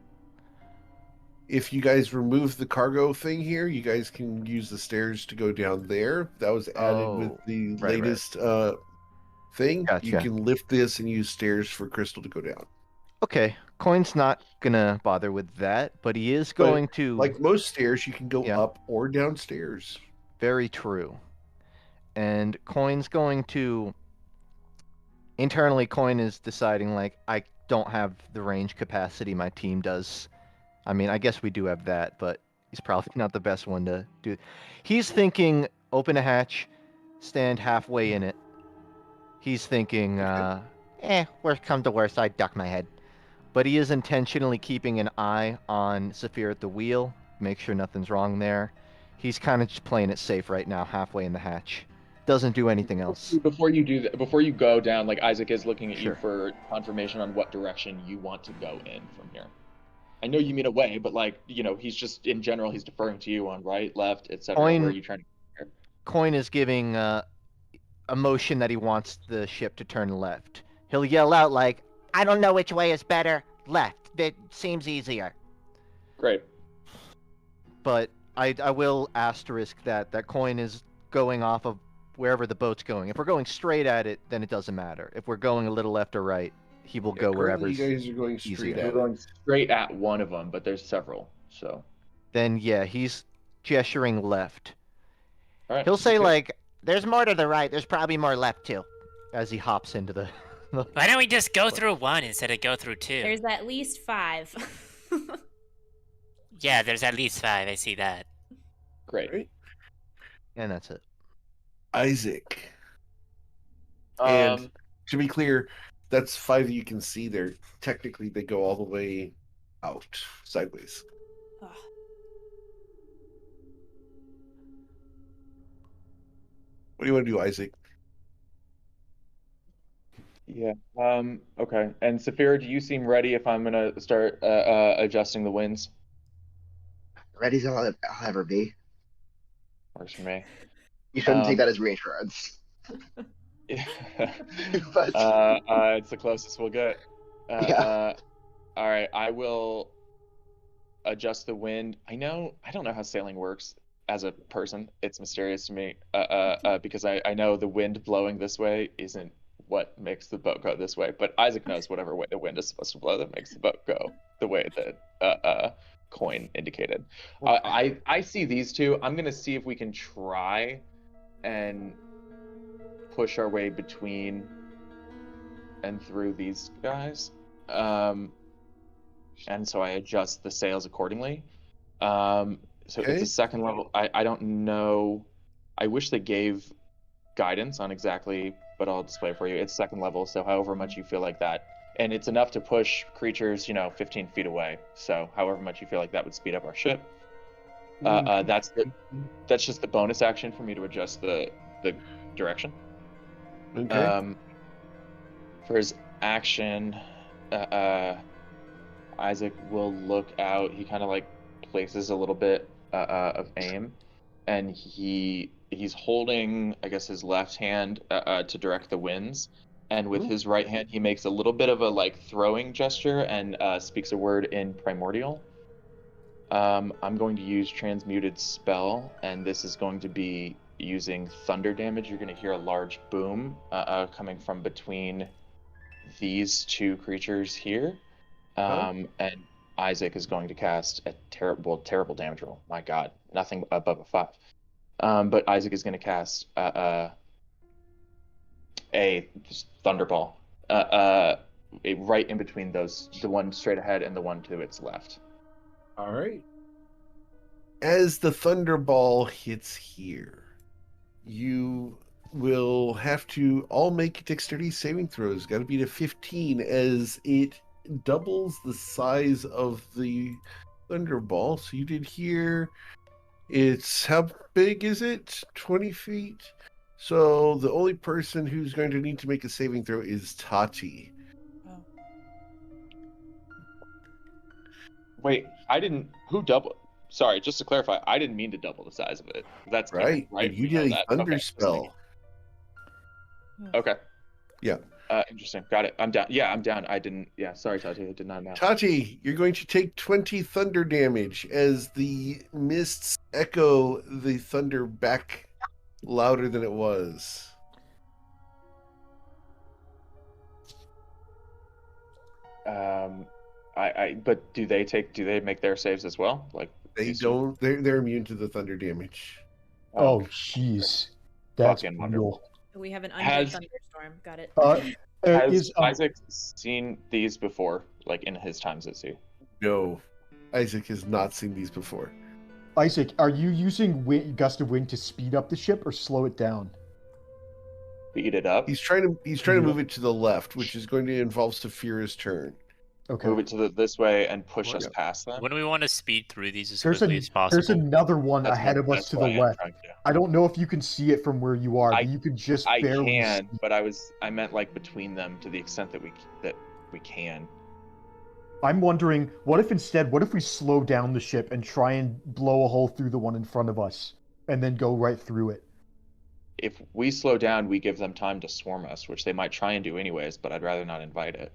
If you guys remove the cargo thing here, you guys can use the stairs to go down there. That was added with the right. latest thing. Gotcha. You can lift this and use stairs for Crystal to go down. Okay, Coin's not gonna bother with that, but he is going to... Like most stairs, you can go up or downstairs. Very true. And Coin's going to... Internally, Coin is deciding, like, I don't have the range capacity my team does. I mean, I guess we do have that, but he's probably not the best one to do. He's thinking, open a hatch, stand halfway in it. He's thinking, Worst come to worst, I duck my head. But he is intentionally keeping an eye on Saphir at the wheel, make sure nothing's wrong there. He's kind of just playing it safe right now, halfway in the hatch. Doesn't do anything else. Before you do that, before you go down, like Isaac is looking at you for confirmation on what direction you want to go in from here. I know you mean away, but like, he's just in general, he's deferring to you on right, left, etc. Where are you trying to go here? Coin is giving a motion that he wants the ship to turn left. He'll yell out like, I don't know which way is better. Left. It seems easier. Great. But I will asterisk that Coin is going off of wherever the boat's going. If we're going straight at it, then it doesn't matter. If we're going a little left or right, he will go wherever. You guys are going straight at it. We're going straight at one of them, but there's several. So. Then yeah, he's gesturing left. All right. He'll say like, "There's more to the right. There's probably more left too." As he hops into the. Why don't we just go through one instead of go through two? There's at least 5. Yeah, there's at least 5. I see that. Great. And that's it. Isaac. And to be clear, that's 5 that you can see there. Technically, they go all the way out, sideways. What do you want to do, Isaac? Yeah. Okay. And Saphira, do you seem ready if I'm gonna start adjusting the winds? Ready as I'll ever be. Works for me. You shouldn't take that as reassurance. But it's the closest we'll get. All right, I will adjust the wind. I don't know how sailing works as a person. It's mysterious to me because I know the wind blowing this way isn't what makes the boat go this way. But Isaac knows whatever way the wind is supposed to blow that makes the boat go the way that Coin indicated. I see these two. I'm gonna see if we can try and push our way between and through these guys. And so I adjust the sails accordingly. So it's a second level. I don't know. I wish they gave guidance on exactly, but I'll display it for you. It's second level, so however much you feel like that. And it's enough to push creatures, 15 feet away. So however much you feel like that would speed up our ship. That's just the bonus action for me to adjust the direction. Okay. For his action, Isaac will look out. He kind of like places a little bit of aim, and he's holding, I guess, his left hand to direct the winds, and with his right hand he makes a little bit of a like throwing gesture and speaks a word in primordial. I'm going to use transmuted spell, and this is going to be using thunder damage. You're going to hear a large boom coming from between these two creatures here. And Isaac is going to cast a terrible damage roll. My God, nothing above a 5. But Isaac is going to cast a thunderball right in between those, the one straight ahead and the one to its left. All right. as the thunderball hits here, you will have to all make dexterity saving throws. Got to beat a 15 as it doubles the size of the thunderball. So you did here. It's how big is it? 20 feet. So the only person who's going to need to make a saving throw is Tati. Oh. Wait, I didn't. Who doubled? Sorry, just to clarify, I didn't mean to double the size of it. That's Right. right. You We know did a that. thunder Okay, spell. Okay. Yeah. Interesting. Got it. I'm down. Yeah, I'm down. I didn't. Yeah, sorry, Tati. I did not know. Tati, you're going to take 20 thunder damage as the mists echo the thunder back louder than it was. But do they make their saves as well? Like They don't. They're immune to the thunder damage. Oh, jeez. That's Fucking brutal. We have an undead Has- thunderstorm. Got it. Has Isaac seen these before, like in his times at sea? No, Isaac has not seen these before. Isaac, are you using gust of wind to speed up the ship or slow it down? Speed it up. He's trying to move it to the left, which is going to involve Saphira's turn. Okay. Move it to this way and push us Yeah. past them. When we want to speed through these as There's quickly as possible. There's another one That's ahead what- of us that's to the what I am left. trying to do. I don't know if you can see it from where you are, but you can just I barely can, see. but I meant like between them to the extent that we can. I'm wondering, what if we slow down the ship and try and blow a hole through the one in front of us, and then go right through it? If we slow down, we give them time to swarm us, which they might try and do anyways, but I'd rather not invite it.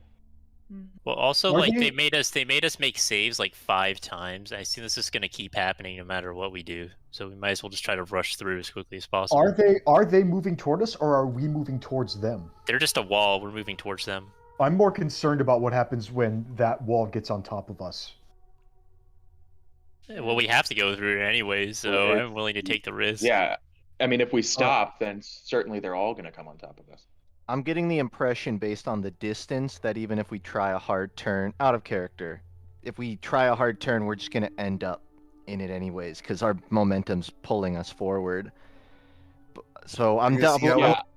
Well, also, Are like they- they made us make saves like 5 times. I assume this is gonna keep happening no matter what we do. So we might as well just try to rush through as quickly as possible. Are they moving toward us, or are we moving towards them? They're just a wall. We're moving towards them. I'm more concerned about what happens when that wall gets on top of us. Well, we have to go through it anyway, so Well, I'm willing to take the risk. Yeah, I mean, if we stop, then certainly they're all going to come on top of us. I'm getting the impression based on the distance that even if we try a hard turn, out of character, if we try a hard turn, we're just going to end up in it anyways, because our momentum's pulling us forward. So I'm You're gonna see how double well-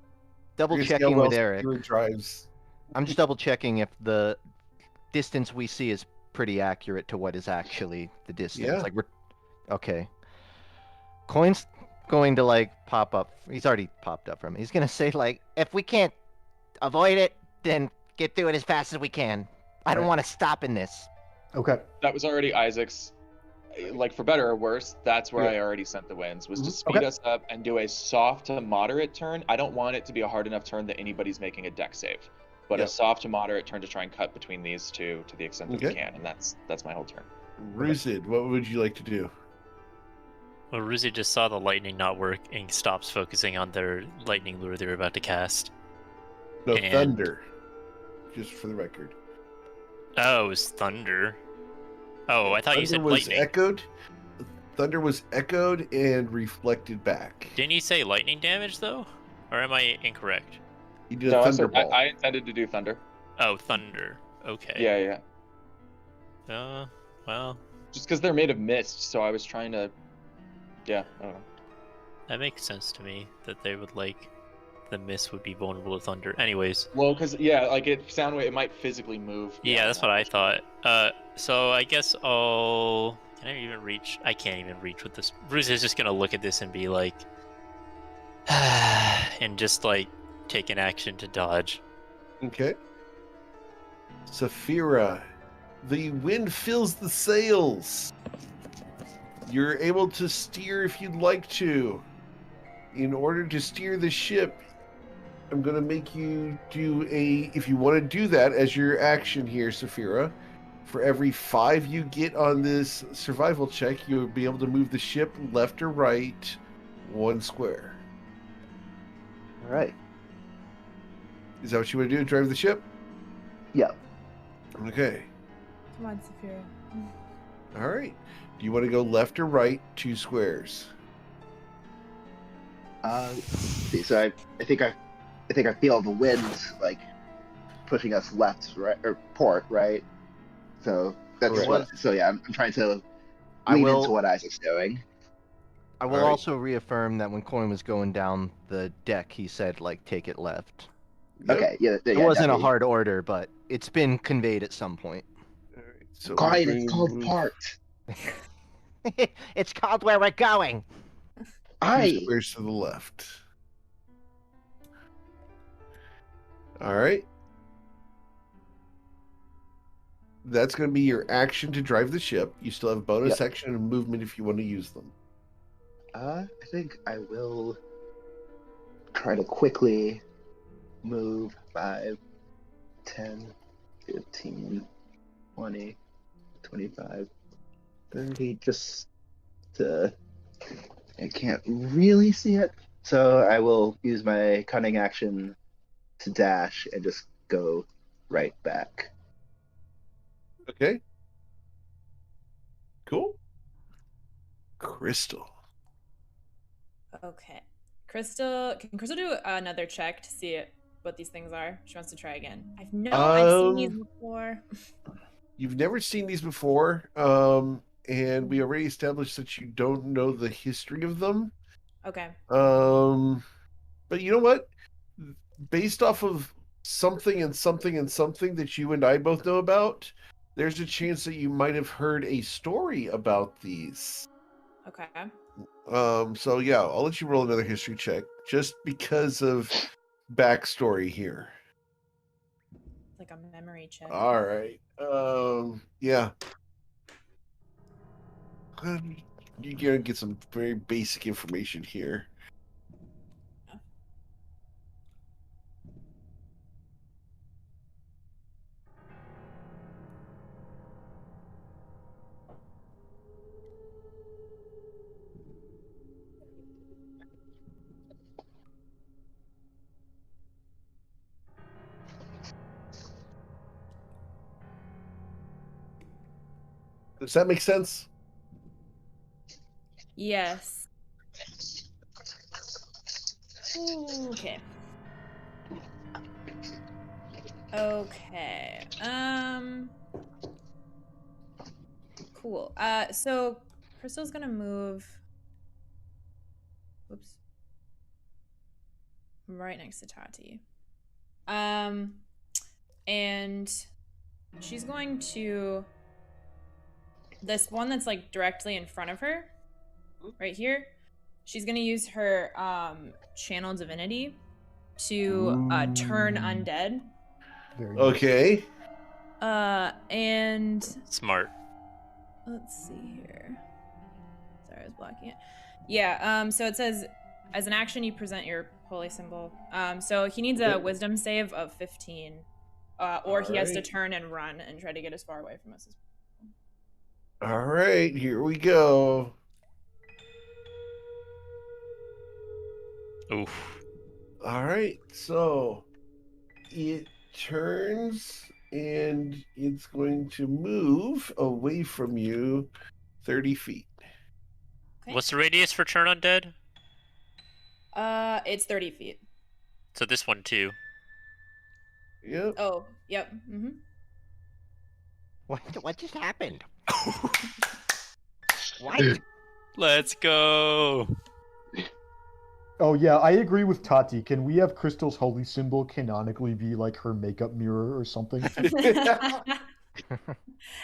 double You're gonna see how checking well with Eric. Saphira drives. I'm just double checking if the distance we see is pretty accurate to what is actually the distance. Yeah. Like we're okay. Coin's going to like pop up. He's already popped up from it. He's gonna say like, if we can't avoid it, then get through it as fast as we can. I don't Right. want to stop in this. Okay. That was already Isaac's, like for better or worse, that's where Yeah. I already sent the winds, was to Mhm. speed Okay. us up and do a soft to moderate turn. I don't want it to be a hard enough turn that anybody's making a deck save, but Yeah. a soft to moderate turn to try and cut between these two to the extent that we Okay. can, and that's my whole turn. Ruzid, what would you like to do? Well, Ruzi just saw the lightning not work and stops focusing on their lightning lure they were about to cast. No, And- thunder. Just for the record. Oh, it was thunder. Oh, I thought you said Thunder was lightning. echoed. Thunder was echoed and reflected back. Didn't you say lightning damage though? Or am I incorrect? You did No, a I, said, thunderball. I intended to do thunder. Oh, thunder. Okay. Yeah. Well, Just because they're made of mist, so I was trying to. Yeah, I don't know. that makes sense to me that they would like the mist would be vulnerable to thunder. Anyways, Well, because like it might physically move. yeah, that's what I thought. So I guess I'll. Can I even reach? I can't even reach with this. Bruce is just gonna look at this and be like, and just like take an action to dodge. Okay. Saphira, the wind fills the sails. You're able to steer if you'd like to. In order to steer the ship, I'm going to make you do if you want to do that as your action here, Saphira, for every 5 you get on this survival check, you'll be able to move the ship left or right 1 square. All right. Is that what you want to do, drive the ship? Yeah. Okay. Come on, Saphira. All right. Do you want to go left or right 2 squares? Let's see. So I think I feel the wind like pushing us left, right, or port, right. So that's Correct. what. So yeah, I'm trying to lean into what Isaac's doing. I will also reaffirm that when Coin was going down the deck, he said, like, take it left. Yep. Okay, yeah. It wasn't definitely. a hard order, but it's been conveyed at some point. All right, so Quiet, it's called parked. It's called Where We're Going. 2 squares to the left. All right. That's going to be your action to drive the ship. You still have bonus action and movement if you want to use them. I think I will try to quickly move 5, 10, 15, 20, 25, 30, just to... I can't really see it. So I will use my cunning action to dash and just go right back. Okay. Cool. Crystal. Okay. Can Crystal do another check to see what these things are? She wants to try again. I've seen these before. You've never seen these before, and we already established that you don't know the history of them. Okay. But you know what? Based off of something and something and something that you and I both know about, there's a chance that you might have heard a story about these. Okay. So yeah, I'll let you roll another history check just because of backstory here. Like a memory check. All right. Yeah. You're gonna get some very basic information here. Does that make sense? Yes. Okay. Okay. Cool. So Crystal's gonna move. Whoops. Right next to Tati. And she's going to this one that's like directly in front of her, right here. She's gonna use her channel divinity to turn undead. Okay. And smart. Let's see here. Sorry, I was blocking it. Yeah. So it says, as an action, you present your holy symbol. So he needs a wisdom save of 15, or he has to turn and run and try to get as far away from us as possible. All right, here we go. Oof. All right, so it turns and it's going to move away from you 30 feet. Okay. What's the radius for turn undead? It's 30 feet. So this one too. Yep. Oh, yep. Mm-hmm. What just happened? What? Let's go. Oh yeah, I agree with Tati. Can we have Crystal's holy symbol canonically be like her makeup mirror or something?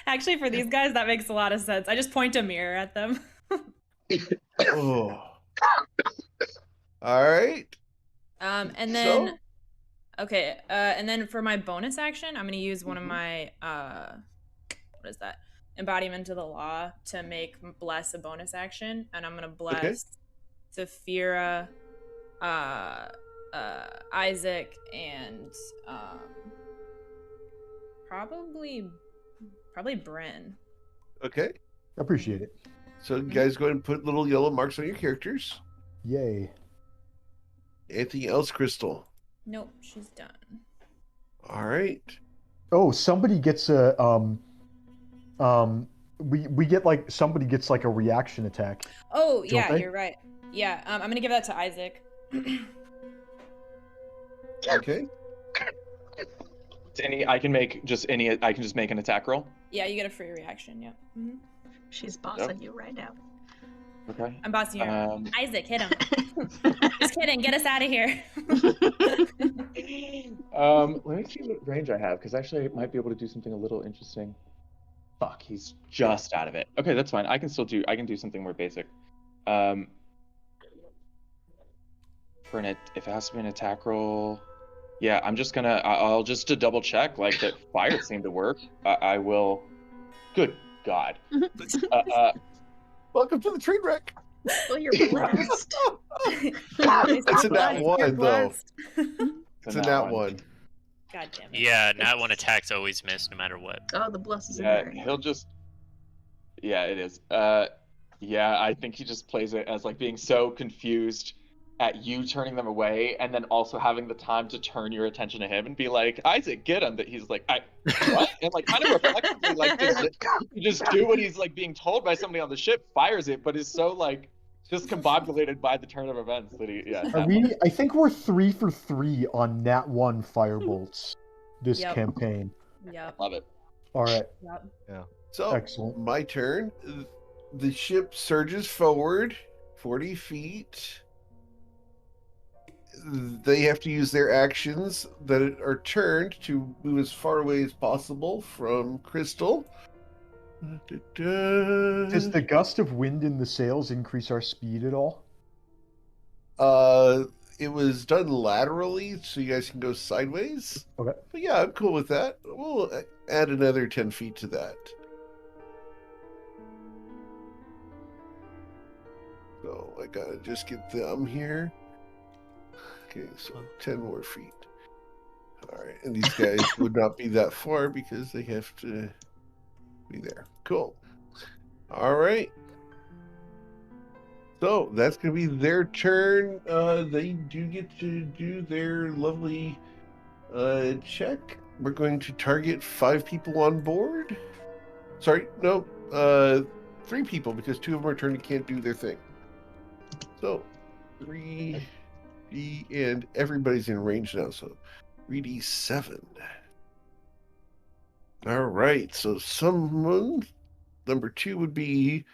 Actually, for these guys, that makes a lot of sense. I just point a mirror at them. Oh. All right. And then, okay, and then for my bonus action, I'm gonna use one of my what is that? Embodiment of the law to make bless a bonus action, and I'm gonna bless Saphira, Isaac, and probably Bryn. Okay. Appreciate it. So you guys go ahead and put little yellow marks on your characters. Yay. Anything else, Crystal? Nope, she's done. All right. Oh, somebody gets a we get like somebody gets like a reaction attack. Oh yeah, they? you're right. Yeah, I'm gonna give that to Isaac. Okay. I can just make an attack roll. Yeah, you get a free reaction. Yep. Mm-hmm. She's bossing you right now. Okay. I'm bossing you. Isaac, hit him. Just kidding. Get us out of here. Let me see what range I have, because actually I might be able to do something a little interesting. Fuck, he's just out of it. Okay, that's fine. I can do something more basic. If it has to be an attack roll, yeah, I'll just to double check, like, that fire seemed to work. I will. Good God. Welcome to the Trainwreck. Well, you're blessed. It's a nat one, though. It's a nat one. God damn it. Yeah, nat one attacks always miss no matter what. Oh, the bless is in Yeah, there. he'll just. Yeah, it is. Yeah, I think he just plays it as like being so confused at you turning them away, and then also having the time to turn your attention to him and be like, Isaac, get him. That he's like, what? And like kind of reflexively, like just do what he's like being told by somebody on the ship, fires it, but is so like just combobulated by the turn of events that he. Yeah. I think we're 3 for 3 on nat 1 firebolts this campaign. Yep. Love it. All right. Yep. Yeah. So Excellent. my turn. The ship surges forward 40 feet. They have to use their actions that are turned to move as far away as possible from Crystal. Does the gust of wind in the sails increase our speed at all? It was done laterally, so you guys can go sideways. Okay. But yeah, I'm cool with that. We'll add another 10 feet to that. So I gotta just get them here. Okay, so 10 more feet. All right, and these guys would not be that far because they have to be there. Cool. All right. So that's going to be their turn. They do get to do their lovely check. We're going to target 5 people on board. Sorry, no, 3 people because 2 of them are turned and can't do their thing. So 3. And everybody's in range now, so 3d7. All right, so someone, number 2 would be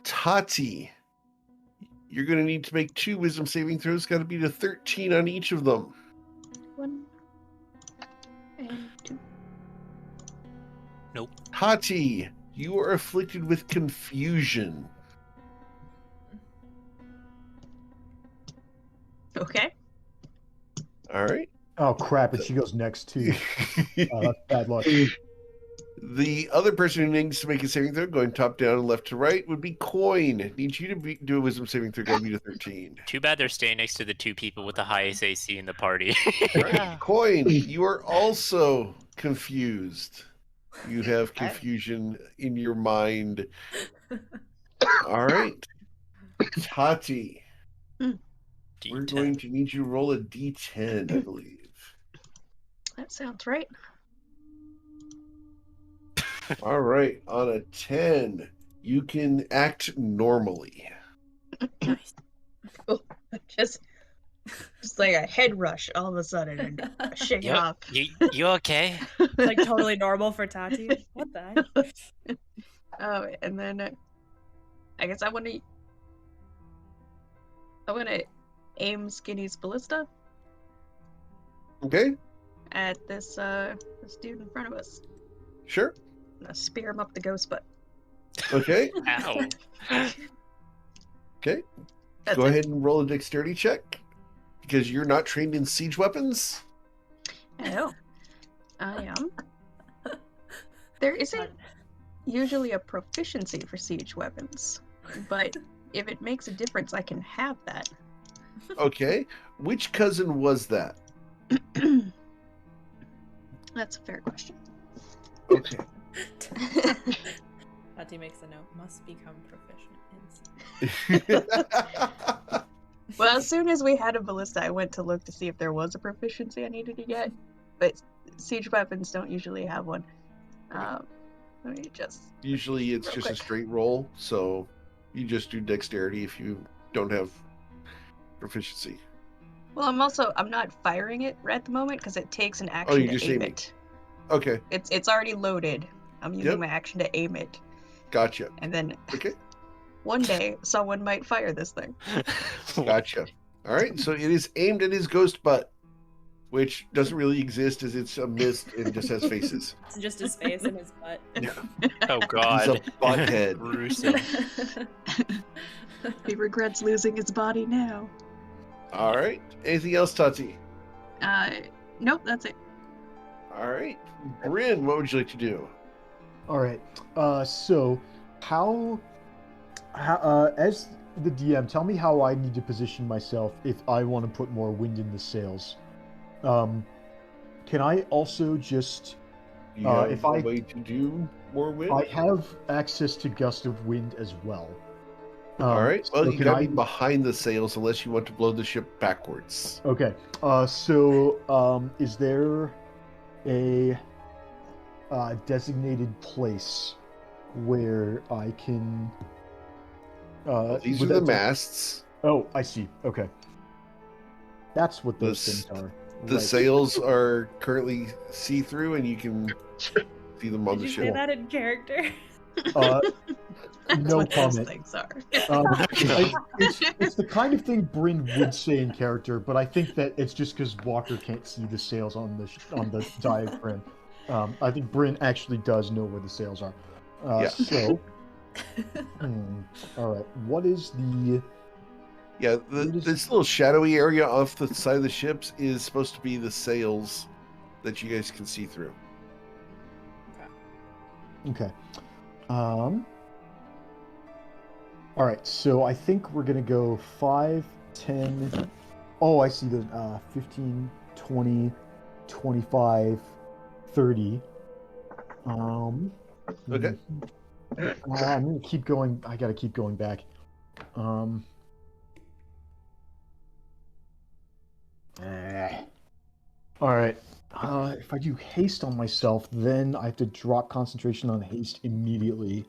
Tati. You're going to need to make 2 wisdom saving throws. Got to be to 13 on each of them. 1 and 2. Nope. Tati, you are afflicted with confusion. Okay. All right. Oh crap! And she goes next too. That's bad luck. The other person who needs to make a saving throw, going top down and left to right, would be Coin. Needs you to do a wisdom saving throw. Got to be to 13. Too bad they're staying next to the 2 people with the highest AC in the party. Right. Coin, you are also confused. You have confusion in your mind. All right. Tati. We're going to need you to roll a d10, I believe. That sounds right. All right. On a 10, you can act normally. Nice. Cool. Just like a head rush all of a sudden and shake it off. You okay? It's like totally normal for Tati. What the heck? Oh, and then I guess I want to aim Skinny's ballista Okay. at this dude in front of us. Sure. I'm gonna spear him up the ghost butt. Okay. Ow. Okay. That's Go it. ahead and roll a dexterity check because you're not trained in siege weapons. I know. I am. There isn't usually a proficiency for siege weapons, but if it makes a difference, I can have that. Okay. Which cousin was that? That's a fair question. Okay. Tati makes a note. Must become proficient in. Well, as soon as we had a ballista, I went to look to see if there was a proficiency I needed to get, but siege weapons don't usually have one. Let me just... Usually it's Real just a quick. straight roll, so you just do dexterity if you don't have proficiency. Well, I'm not firing it right at the moment because it takes an action you're to just aim aiming. it. Okay. It's already loaded. I'm using my action to aim it. Gotcha. And then Okay. one day someone might fire this thing. Gotcha. All right, so it is aimed at his ghost butt, which doesn't really exist as it's a mist and just has faces. It's just his face and his butt. Yeah. Oh God. He's a butthead. Gruesome. He regrets losing his body now. All right. Anything else, Tati? Nope, that's it. All right. Bryn, what would you like to do? All right. So how as the DM, tell me how I need to position myself if I want to put more wind in the sails. Can I also just You have if a I way to do more wind? I have access to gust of wind as well. All right. Well, so you can gotta I be behind the sails unless you want to blow the ship backwards. Okay. Is there a designated place where I can? These would are the that- masts. Oh, I see. Okay. That's what those The s- things are. The Right. sails are currently see-through, and you can see them on Did the you ship. say that in character? That's No what those comment. things are. It's the kind of thing Bryn would say in character, but I think that it's just because Walker can't see the sails on the diagram. I think Bryn actually does know where the sails are. Yeah. So, all right. What is the? Yeah, Where does- this little shadowy area off the side of the ships is supposed to be the sails that you guys can see through. Okay. All right. So I think we're gonna go 5, 10. Oh, I see the 15, 20, 25, 30. Okay. I'm gonna keep going. I gotta keep going back. All right. If I do haste on myself, then I have to drop concentration on haste immediately.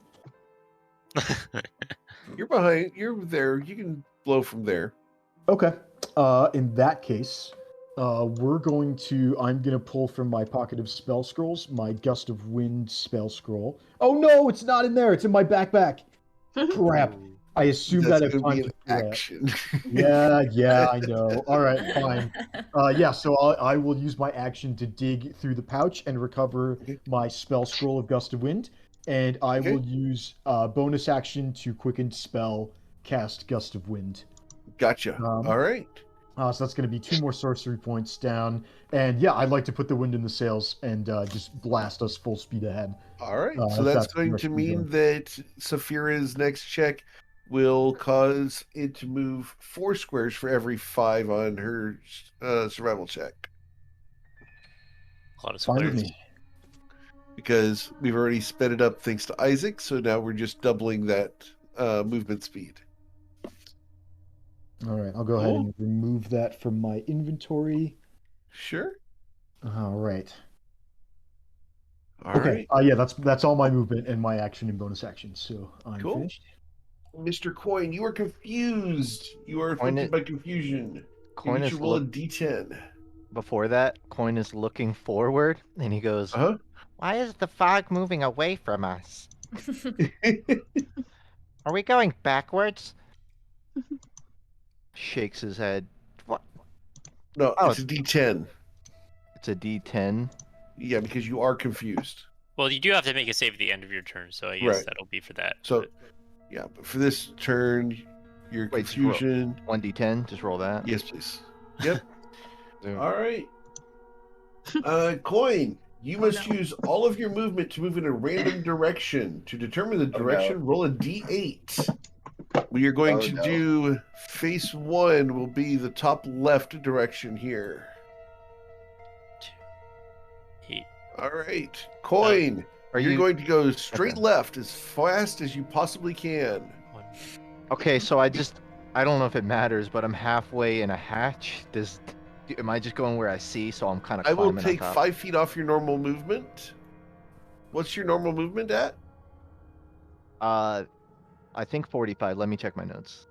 You're behind. You're there. You can blow from there. Okay. In that case, I'm gonna pull from my pocket of spell scrolls my gust of wind spell scroll. Oh no, it's not in there. It's in my backpack. Crap. I assumed That's I'd have gonna time be to an do that. action. Yeah, I know. All right, fine. So I will use my action to dig through the pouch and recover my spell scroll of Gust of Wind, and I will use bonus action to quicken spell cast Gust of Wind. Gotcha. All right. So that's going to be 2 more sorcery points down, and yeah, I'd like to put the wind in the sails and just blast us full speed ahead. All right. So if that's the going to direction we're mean going. that Saphira's next check will cause it to move 4 squares for every 5 on her survival check. A lot of Fine with squares. me. Because we've already sped it up thanks to Isaac, so now we're just doubling that movement speed. All right, I'll go ahead and remove that from my inventory. Sure. All right. All Okay. right. Yeah, that's all my movement and my action and bonus action. So I'm Cool. finished. Mr. Coin, you are confused. You are Coin afflicted by confusion. Coin You is should roll a d10. Before that, Coin is looking forward, and he goes, Why is the fog moving away from us? Are we going backwards? shakes his head. What? No, Oh. it's a d10. It's a D10. Yeah, because you are confused. Well, you do have to make a save at the end of your turn, so I guess Right. that'll be for that. So, but- yeah, but for this turn, your Wait, just roll. confusion. 1D10, just roll that. Yes, please. Yep. Yeah. All right. Coin, you must use all of your movement to move in a random direction. To determine the direction, roll a d8. We are going to do face 1 will be the top left direction here. 8. All right. Coin, you're going to go straight left as fast as you possibly can. 1. Okay, so I don't know if it matters, but I'm halfway in a hatch. Am I just going where I see? So I'm kind of I climbing will take on top? 5 feet off your normal movement. What's your normal movement at? I think 45. Let me check my notes.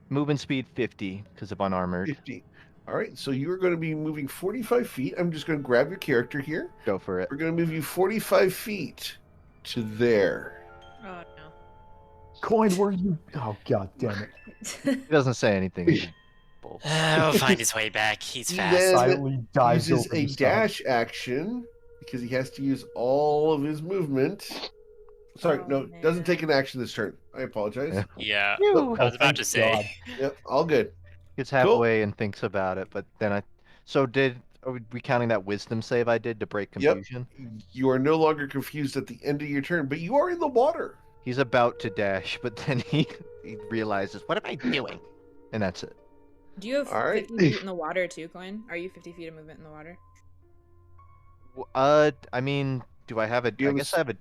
Movement speed 50 because of unarmored. 50. All right, so you are going to be moving 45 feet. I'm just going to grab your character here. Go for it. We're going to move you 45 feet to there. Oh no. Coin, where are you? Oh, god damn it. He doesn't say anything. He'll find his way back. He's He fast. then Silently dives uses over a the side. dash action because he has to use all of his movement. Sorry, Oh, no, man. doesn't take an action this turn. I apologize. Yeah, Phew. I was about thank to say. God. Yep, all good. Gets halfway and thinks about it, but then are we counting that wisdom save I did to break confusion? You are no longer confused at the end of your turn, but you are in the water. He's about to dash, but then he realizes, what am I doing? And that's it. Do you have All right. 50 feet in the water too, Coin? Are you 50 feet of movement in the water? I mean, do I have a? You I have a guess I have a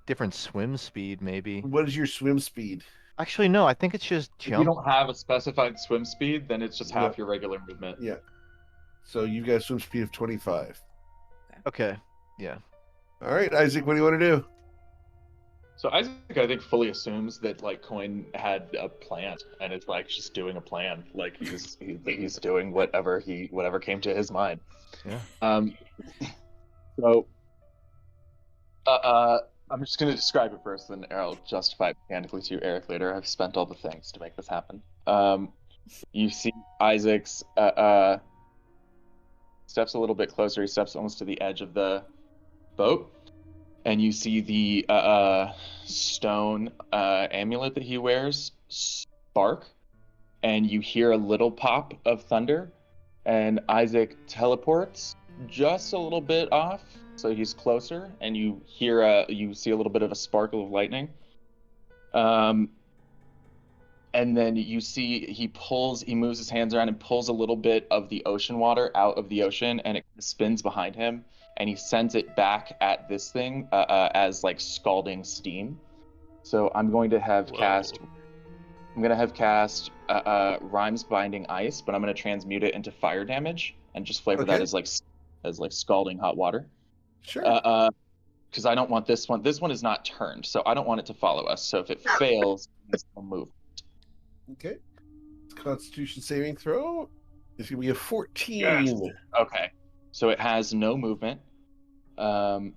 different swim speed, maybe. What is your swim speed? Actually, no. I think it's just If you jump. don't have a specified swim speed, then it's just half Yeah. your regular movement. Yeah. So you've got a swim speed of 25. Okay. Yeah. All right, Isaac, what do you want to do? So Isaac, I think, fully assumes that like Coin had a plan, and it's like just doing a plan. Like he's doing whatever came to his mind. Yeah. So, I'm just gonna describe it first, then I'll justify it mechanically to you, Eric, later. I've spent all the things to make this happen. You see Isaac's steps a little bit closer. He steps almost to the edge of the boat, and you see the stone amulet that he wears spark, and you hear a little pop of thunder, and Isaac teleports just a little bit off, so he's closer, and you hear you see a little bit of a sparkle of lightning. And then you see he moves his hands around and pulls a little bit of the ocean water out of the ocean, and it spins behind him, and he sends it back at this thing as like scalding steam. So I'm going to have cast Rhymes Binding Ice, but I'm going to transmute it into fire damage and just flavor that as like scalding hot water. Sure. Because I don't want this one. This one is not turned, so I don't want it to follow us. So if it fails, it's will move. Okay. Constitution saving throw. It's gonna be a 14. Yes. Okay. So it has no movement. And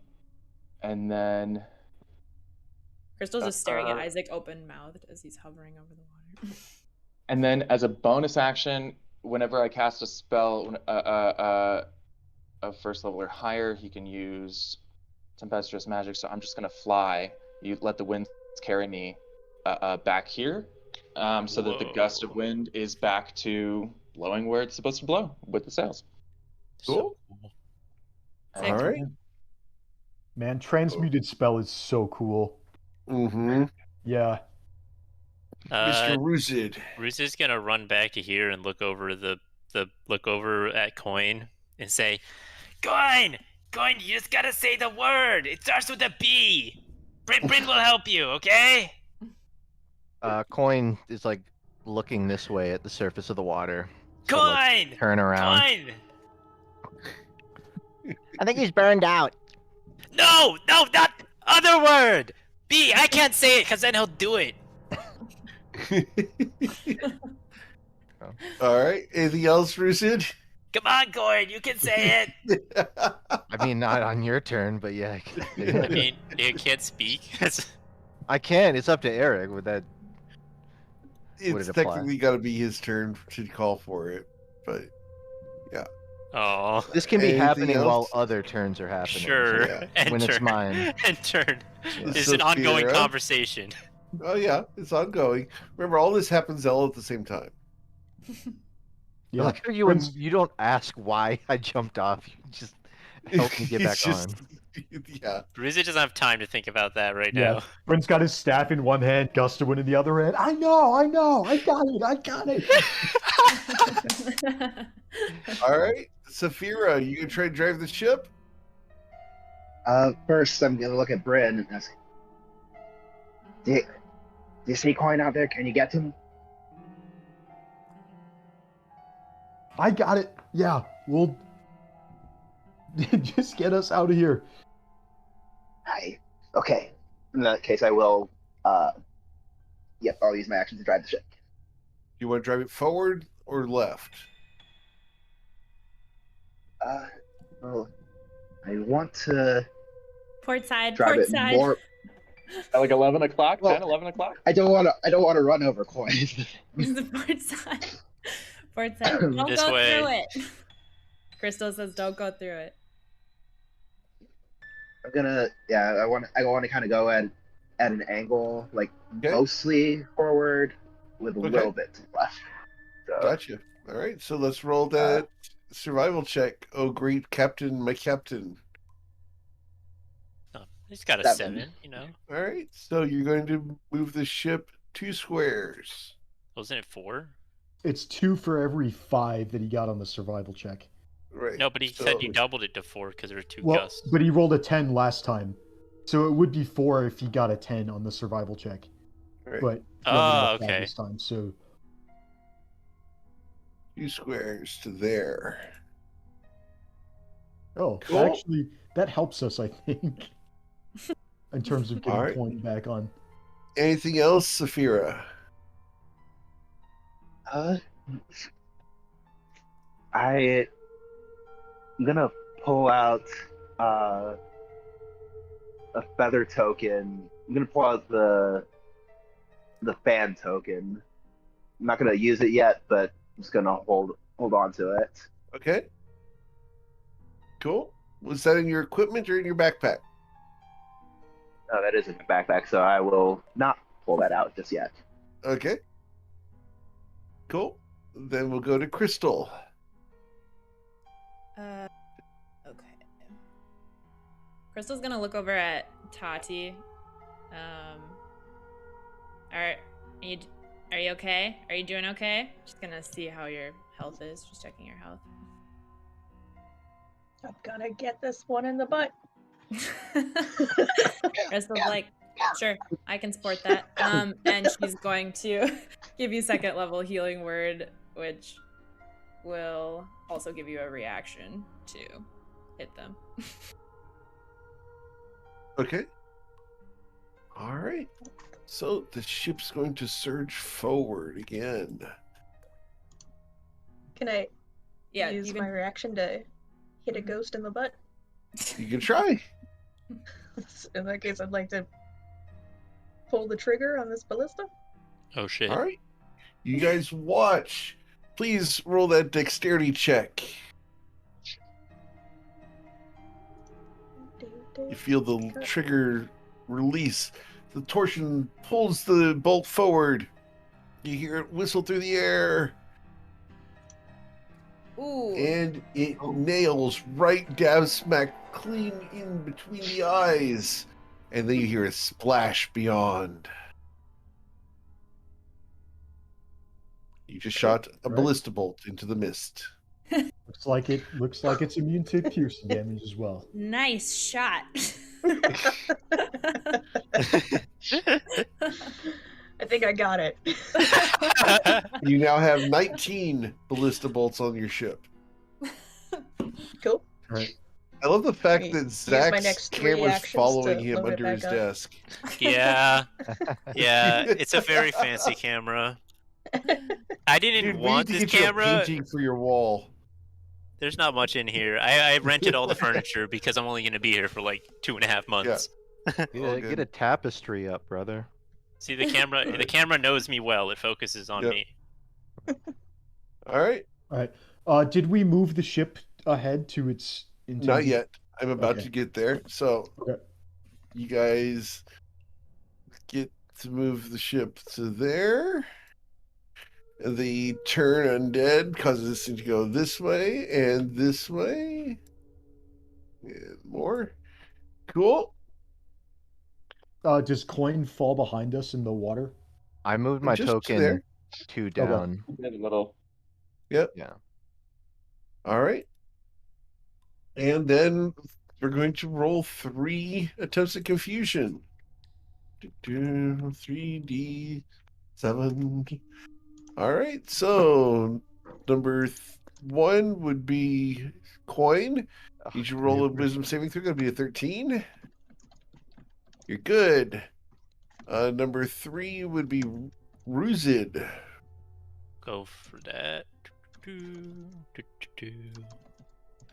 then Crystal's just staring at Isaac open-mouthed as he's hovering over the water. And then as a bonus action, whenever I cast a spell of first level or higher, he can use tempestuous magic. So I'm just gonna fly. You let the wind carry me back here, so that the gust of wind is back to blowing where it's supposed to blow with the sails. Cool. All right. Man, transmuted spell is so cool. Mm-hmm. Yeah. Mr. Ruzid. Ruzid's gonna run back to here and look over look over at Coin and say, Coin, you just gotta say the word. It starts with a B. Bryn will help you, okay? Coin is like looking this way at the surface of the water. So, Coin! like, turn around. Coin! I think he's burned out. No, not other word. B. I can't say it because then he'll do it. All right. Anything else, Ruzid? Come on, Coin, you can say it. I mean, not on your turn, but yeah. I mean, you can't speak. I can. It's up to Eric. Would that? It's apply? technically got to be his turn to call for it, but yeah. Oh. This can be Anything happening else? while other turns are happening. Sure. Yeah. And When turn. it's mine. And turn. Yeah. It's an ongoing Sophia? conversation. Oh yeah, it's ongoing. Remember, all this happens all at the same time. Yeah. Like you don't ask why I jumped off. You just help me get back It's just- on. Yeah. Bruiser doesn't have time to think about that right Yeah. now. Brent's got his staff in one hand, gust of wind in the other hand. I know, I got it. All right, Saphira, you gonna try to drive the ship? First, I'm gonna look at Bryn and ask, do you see Coin out there? Can you get to him? I got it. Yeah, we'll just get us out of here. Okay. In that case, I will. Yep, I'll use my action to drive the ship. You want to drive it forward or left? Well, I want to Port side, drive port it side. more. At like 11 o'clock, Well, 10, 11 o'clock? I don't want to run over Coin. The port side. Port side. Don't This go way. through it. Crystal says don't go through it. I want to kind of go at an angle, like Okay. mostly forward with a Okay. little bit to the left. So, Gotcha. All right, so let's roll that survival check. Oh, great captain, my captain. Oh, he's got a 7. 7, you know. All right, so you're going to move the ship 2 squares. Wasn't it 4? It's 2 for every 5 that he got on the survival check. Right. No, but he so, said you doubled it to 4 because there were 2 Well, gusts. but he rolled a 10 last time, so it would be 4 if he got a 10 on the survival check. Right. But he Oh, only got 5 okay. this time, so 2 squares to there. oh, Cool. actually, that helps us, I think, in terms of getting Alright. point back on. Anything else, Saphira? I'm gonna pull out a feather token. I'm gonna pull out the fan token. I'm not gonna use it yet, but I'm just gonna hold on to it. Okay. Cool. Was that in your equipment or in your backpack? Oh, that is in my backpack, so I will not pull that out just yet. Okay. Cool. Then we'll go to Crystal. Okay. Crystal's gonna look over at Tati. Are you okay? Are you doing okay? Just gonna see how your health is. Just checking your health. I'm gonna get this one in the butt. Crystal's like, sure, I can support that. And she's going to give you 2nd level healing word, which will also give you a reaction to hit them. Okay. All right. So the ship's going to surge forward again. Can I Yeah, use you my reaction to hit a ghost in the butt? You can try. In that case, I'd like to pull the trigger on this ballista. Oh, shit. All right. You guys watch. Please roll that dexterity check. You feel the trigger release. The torsion pulls the bolt forward. You hear it whistle through the air. Ooh. And it nails right dab smack clean in between the eyes. And then you hear a splash beyond. You just shot a Right. ballista bolt into the mist. Looks like it's immune to piercing damage as well. Nice shot. I think I got it. You now have 19 ballista bolts on your ship. Cool. Right. I love the fact Use that my Zach's next 3 camera's actions following to him load it under back his up. desk. Yeah. Yeah, it's a very fancy camera. I didn't Dude, we want need to this get you a camera. painting for your wall. There's not much in here. I rented all the furniture because I'm only going to be here for like 2.5 months. All Get good. a tapestry up, brother. See, the camera knows me well. It focuses on Yep. me. All right. All right. Did we move the ship ahead to its intended? Not yet. I'm about Okay. to get there. So Okay. you guys get to move the ship to there. The turn undead causes this thing to go this way and this way. And more. Cool. Does coin fall behind us in the water? I moved my Just token there. 2 down. A little. Yep. Yeah. All right. And then we're going to roll 3 attempts at confusion. 3D7. All right. So number 1 would be coin. You should roll a wisdom saving throw. That'd be a 13. You're good. Number 3 would be Ruzid. go for that.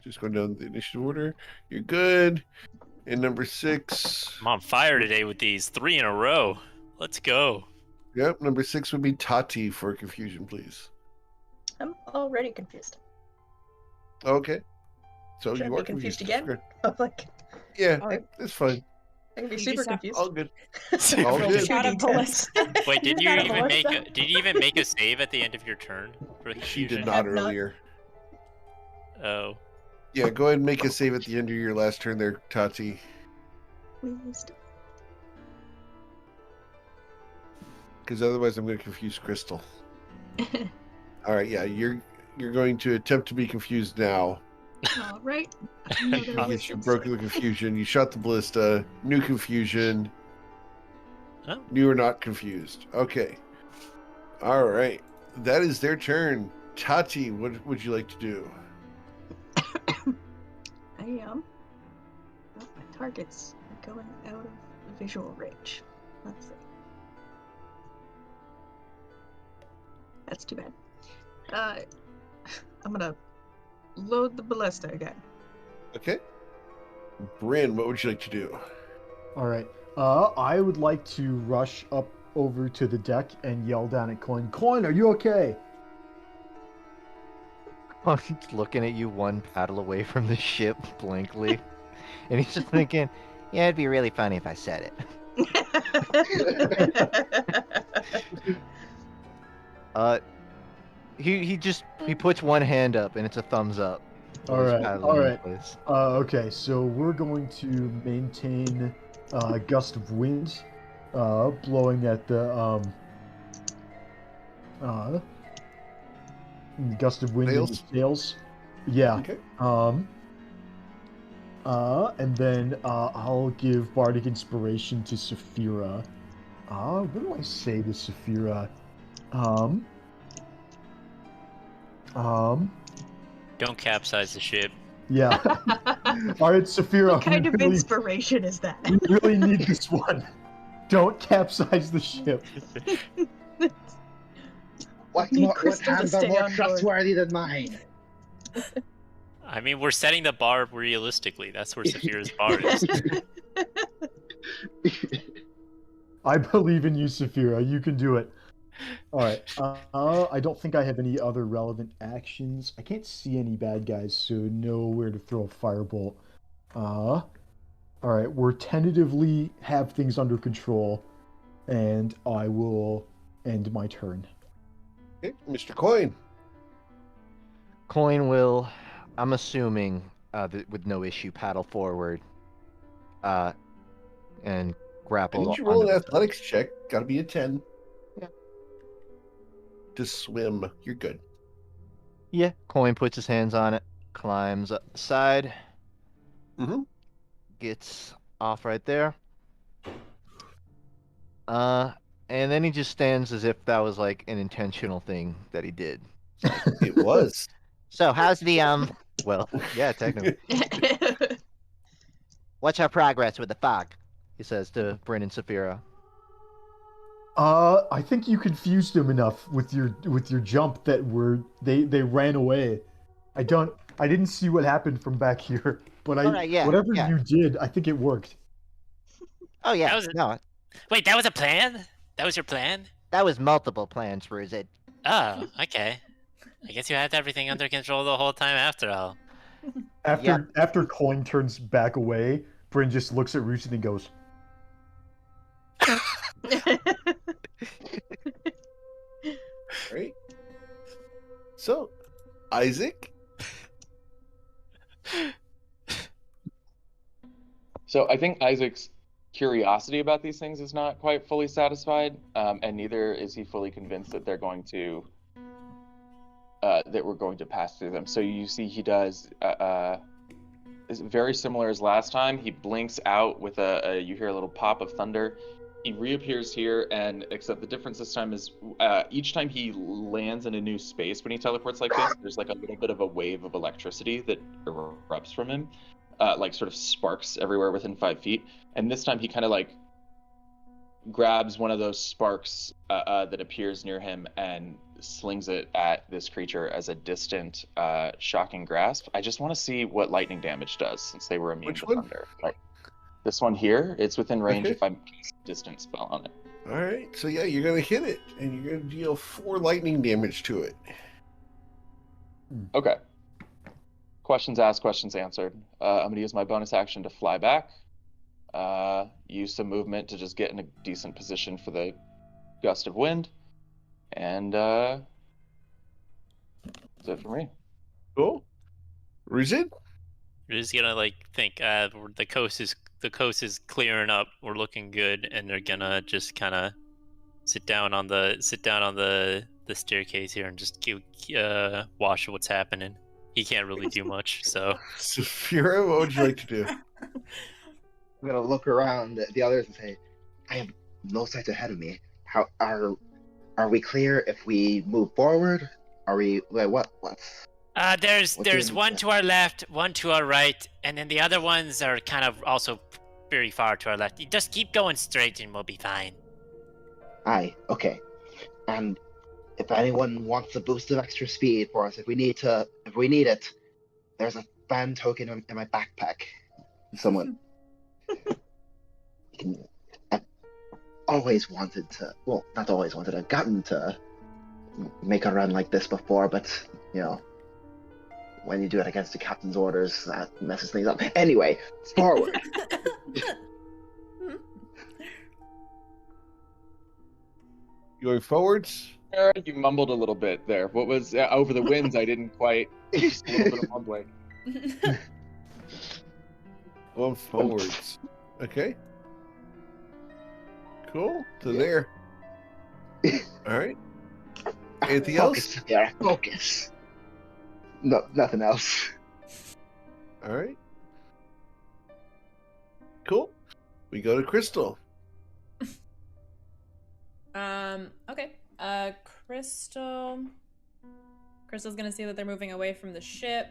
Just going down the initiative order. You're good. And number 6. I'm on fire today with these 3 in a row. Let's go. Yep, number 6 would be Tati for confusion, please. I'm already confused. Okay. So Should you I are be confused confused. again? I'm like, Yeah, Alright. it's fine. I can be You super just have- confused. All good. All All good. Shot a ballista. Wait, did you Shot a even make ballista. did you even make a save at the end of your turn for She confusion? did not Have not. earlier. Oh. Yeah, go ahead and make a save at the end of your last turn there, Tati. Wisdom. Because otherwise I'm going to confuse Crystal. All right, yeah, you're going to attempt to be confused now. All right. Another Yes, you wisdom broke save. the confusion. You shot the ballista. New confusion. Oh. You are not confused. Okay. All right. That is their turn. Tati, what would you like to do? I am. Well, my targets are going out of visual range. Let's see. That's too bad. I'm gonna load the ballista again. Okay. Bryn, what would you like to do? All right. I would like to rush up over to the deck and yell down at Coin. Coin, are you okay? He's looking at you one paddle away from the ship blankly. And he's just thinking, Yeah, it'd be really funny if I said it. he puts one hand up and it's a thumbs up. All He's right. paddling All in right. place. Okay, so we're going to maintain gust of wind, blowing at the gust of wind in the sails. Yeah. Okay. And then I'll give Bardic Inspiration to Saphira. What do I say to Saphira? Don't capsize the ship. Yeah. All right, Saphira. What kind we of really, inspiration is that? we really need this one. Don't capsize the ship. What Need hands Crystal to are stay more on board. trustworthy than mine? I mean, we're setting the bar realistically. That's where Saphira's bar is. I believe in you, Saphira. You can do it. All right. I don't think I have any other relevant actions. I can't see any bad guys, so nowhere to throw a firebolt. All right. We're tentatively have things under control, and I will end my turn. Okay, Mr. Coin. Coin will, I'm assuming, with no issue, paddle forward, and I grapple. need you to roll an onto the- athletics check. Got to be a 10. Yeah. To swim. You're good. Yeah. Coin puts his hands on it, climbs up the side, Mm-hmm. gets off right there. And then he just stands as if that was like an intentional thing that he did. It was. So, how's the, Well, yeah, technically. what's our progress with the fog? He says to Bryn and Saphira. I think you confused them enough with your jump that they ran away. I didn't see what happened from back here, but Alright, yeah, whatever yeah. you did, I think it worked. Oh, yeah. That was No, Wait, that was a plan? That was your plan? that was multiple plans, Ruzid. Oh, okay. I guess you had everything under control the whole time after all. After Coin turns back away, Bryn just looks at Roost and goes, Right. So, Isaac. So I think Isaac's curiosity about these things is not quite fully satisfied, and neither is he fully convinced that they're going to that we're going to pass through them. So you see, he does is very similar as last time. He blinks out with you hear a little pop of thunder. He reappears here, and except the difference this time is each time he lands in a new space when he teleports like this, there's like a little bit of a wave of electricity that erupts from him. Like sort of sparks everywhere within 5 feet. And this time he kind of like grabs one of those sparks that appears near him and slings it at this creature as a distant, shocking grasp. I just want to see what lightning damage does, since they were immune Which to one? thunder. Like, this one here, it's within range Okay. if I cast a distance spell on it. All right, so yeah, you're gonna hit it, and you're gonna deal 4 lightning damage to it. Okay. Questions asked, questions answered. I'm gonna use my bonus action to fly back. Use some movement to just get in a decent position for the gust of wind, and that's it for me. Cool. Rizid? We're just gonna like think the coast is clearing up. We're looking good, and they're gonna just kind of sit down on the staircase here and just watch what's happening. He can't really do much, so. Saphira, what would you like to do? I'm gonna look around at the others and say, I have no sight ahead of me. How are we clear if we move forward? Are we like what's There's one to our left, one to our right, and then the other ones are kind of also very far to our left. You just keep going straight and we'll be fine. Aye, okay. And if anyone wants a boost of extra speed for us, if we need it, there's a fan token in my backpack. Someone. I've always wanted to. Well, not always wanted. I've gotten to make a run like this before, but you know, when you do it against the captain's orders, that messes things up. Anyway, forward. Going forwards? You mumbled a little bit there. What was over the winds? I didn't quite. Just a little bit of mumbling. Going forwards. Okay. Cool. To there. All right. Anything else? Yeah, focus. No, nothing else. All right. Cool. We go to Crystal. Okay. Crystal's gonna see that they're moving away from the ship.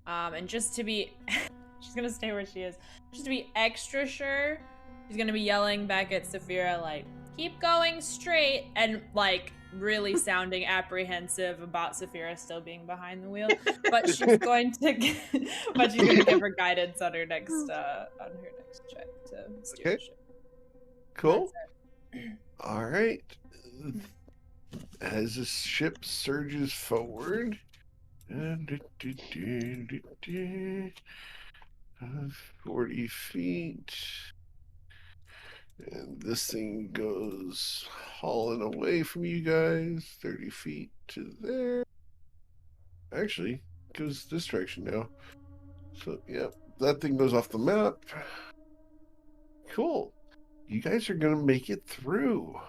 And just to be, she's gonna stay where she is. Just to be extra sure, she's gonna be yelling back at Saphira like, "Keep going straight," and like really sounding apprehensive about Saphira still being behind the wheel. But she's going to, give her guidance on her next check to steer the ship. Cool. All right. As the ship surges forward, 40 feet, and this thing goes hauling away from you guys, 30 feet to there. Actually, it goes this direction now. So, yeah, that thing goes off the map. Cool. You guys are going to make it through.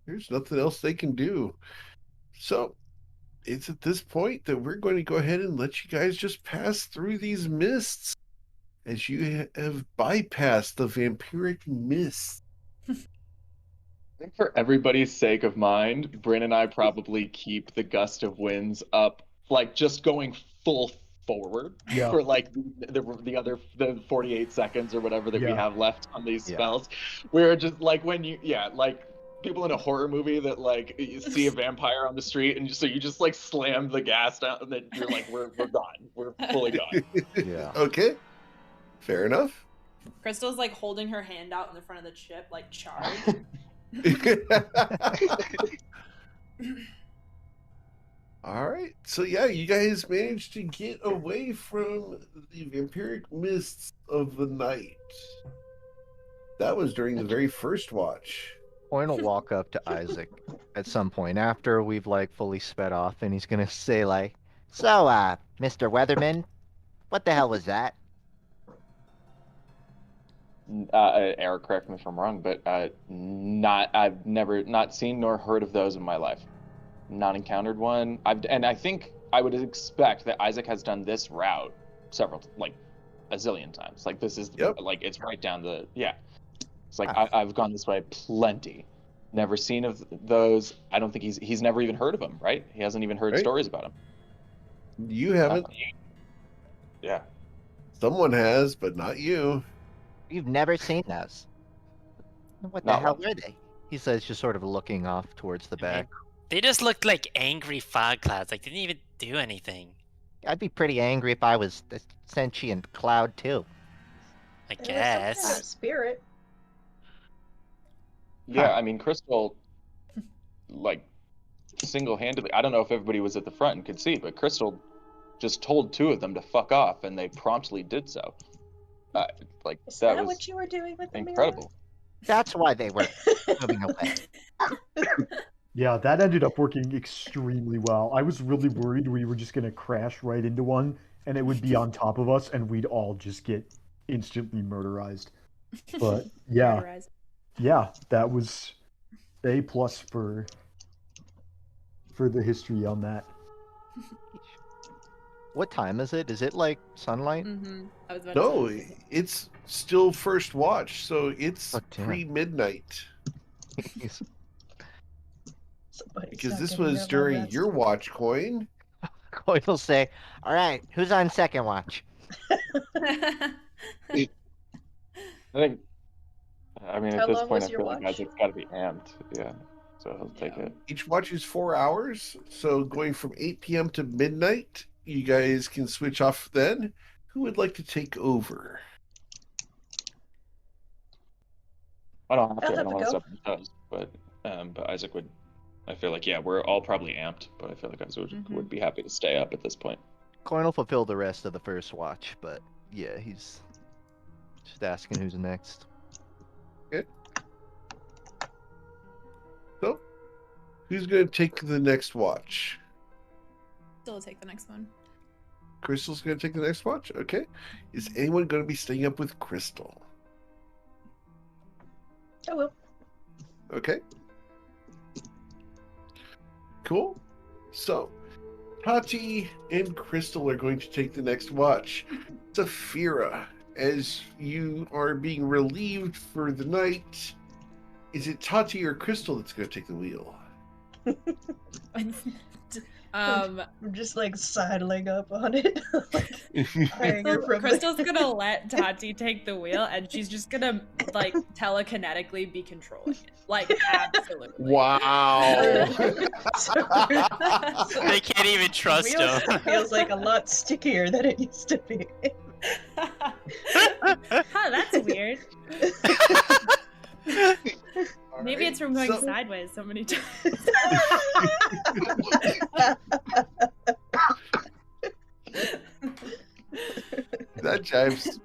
There's nothing else they can do. So, it's at this point that we're going to go ahead and let you guys just pass through these mists as you have bypassed the vampiric mist. I think for everybody's sake of mind, Bryn and I probably keep the gust of winds up, like just going full forward for like the 48 seconds or whatever that we have left on these spells. We're just like when you like people in a horror movie that like you see a vampire on the street and so you just like slam the gas down and then you're like we're gone. We're fully gone. Yeah. Okay. Fair enough. Crystal's like holding her hand out in the front of the ship, like charge. All right. So yeah, you guys managed to get away from the vampiric mists of the night. That was during the very first watch. Point will walk up to Isaac at some point after we've like fully sped off, and he's gonna say like, "So, Mr. Weatherman, what the hell was that?" Eric, correct me if I'm wrong, but I've never not seen nor heard of those in my life. Not encountered one. And I think I would expect that Isaac has done this route a zillion times. Like this is like it's right down the It's like I've gone this way plenty. Never seen of those. I don't think he's never even heard of them. Right? He hasn't even heard stories about them. You haven't. Yeah. Someone has, but not you. You've never seen those. What the hell were they? He says, just sort of looking off towards the back. They just looked like angry fog clouds. Like, they didn't even do anything. I'd be pretty angry if I was a sentient cloud too. I There was some kind guess. of spirit. Yeah, I mean, Crystal, like, single-handedly, I don't know if everybody was at the front and could see, but Crystal just told 2 of them to fuck off, and they promptly did so. Like, Is that that was what you were doing with the incredible. That's why they were moving away. Yeah, that ended up working extremely well. I was really worried we were just going to crash right into one and it would be on top of us and we'd all just get instantly murderized. But yeah, Murderized. yeah, that was A+ for the history on that. What time is it? Is it like sunlight? Mm-hmm. I was about No, to say. it's still first watch, so it's Oh, damn. pre-midnight. Somebody's Because not this getting was their during rest. your watch coin. Coin will say, "All right, who's on second watch?" I think, I mean, How at this long point, was I your feel like watch? Isaac's got to be amped. Yeah, so he'll take Yeah. it. Each watch is 4 hours, so going from 8 p.m. to midnight, you guys can switch off then. Who would like to take over? I don't have to. I'll I have don't a want to go. step on his toes, but Isaac would. I feel like, yeah, we're all probably amped, but I feel like Isaac would be happy to stay up at this point. Coin will fulfill the rest of the first watch, but yeah, he's just asking who's next. Okay. So, who's going to take the next watch? Still take the next one. Crystal's going to take the next watch? Okay. Is anyone going to be staying up with Crystal? I will. Okay. Cool. So, Tati and Crystal are going to take the next watch. Saphira, as you are being relieved for the night, is it Tati or Crystal that's going to take the wheel? I'm just like sidling up on it. Like, Crystal's gonna let Tati take the wheel, and she's just gonna like telekinetically be controlling it. Like, absolutely. Wow. They can't even trust him. Feels like a lot stickier than it used to be. Huh, that's weird. Maybe it's from going sideways so many times. That jives.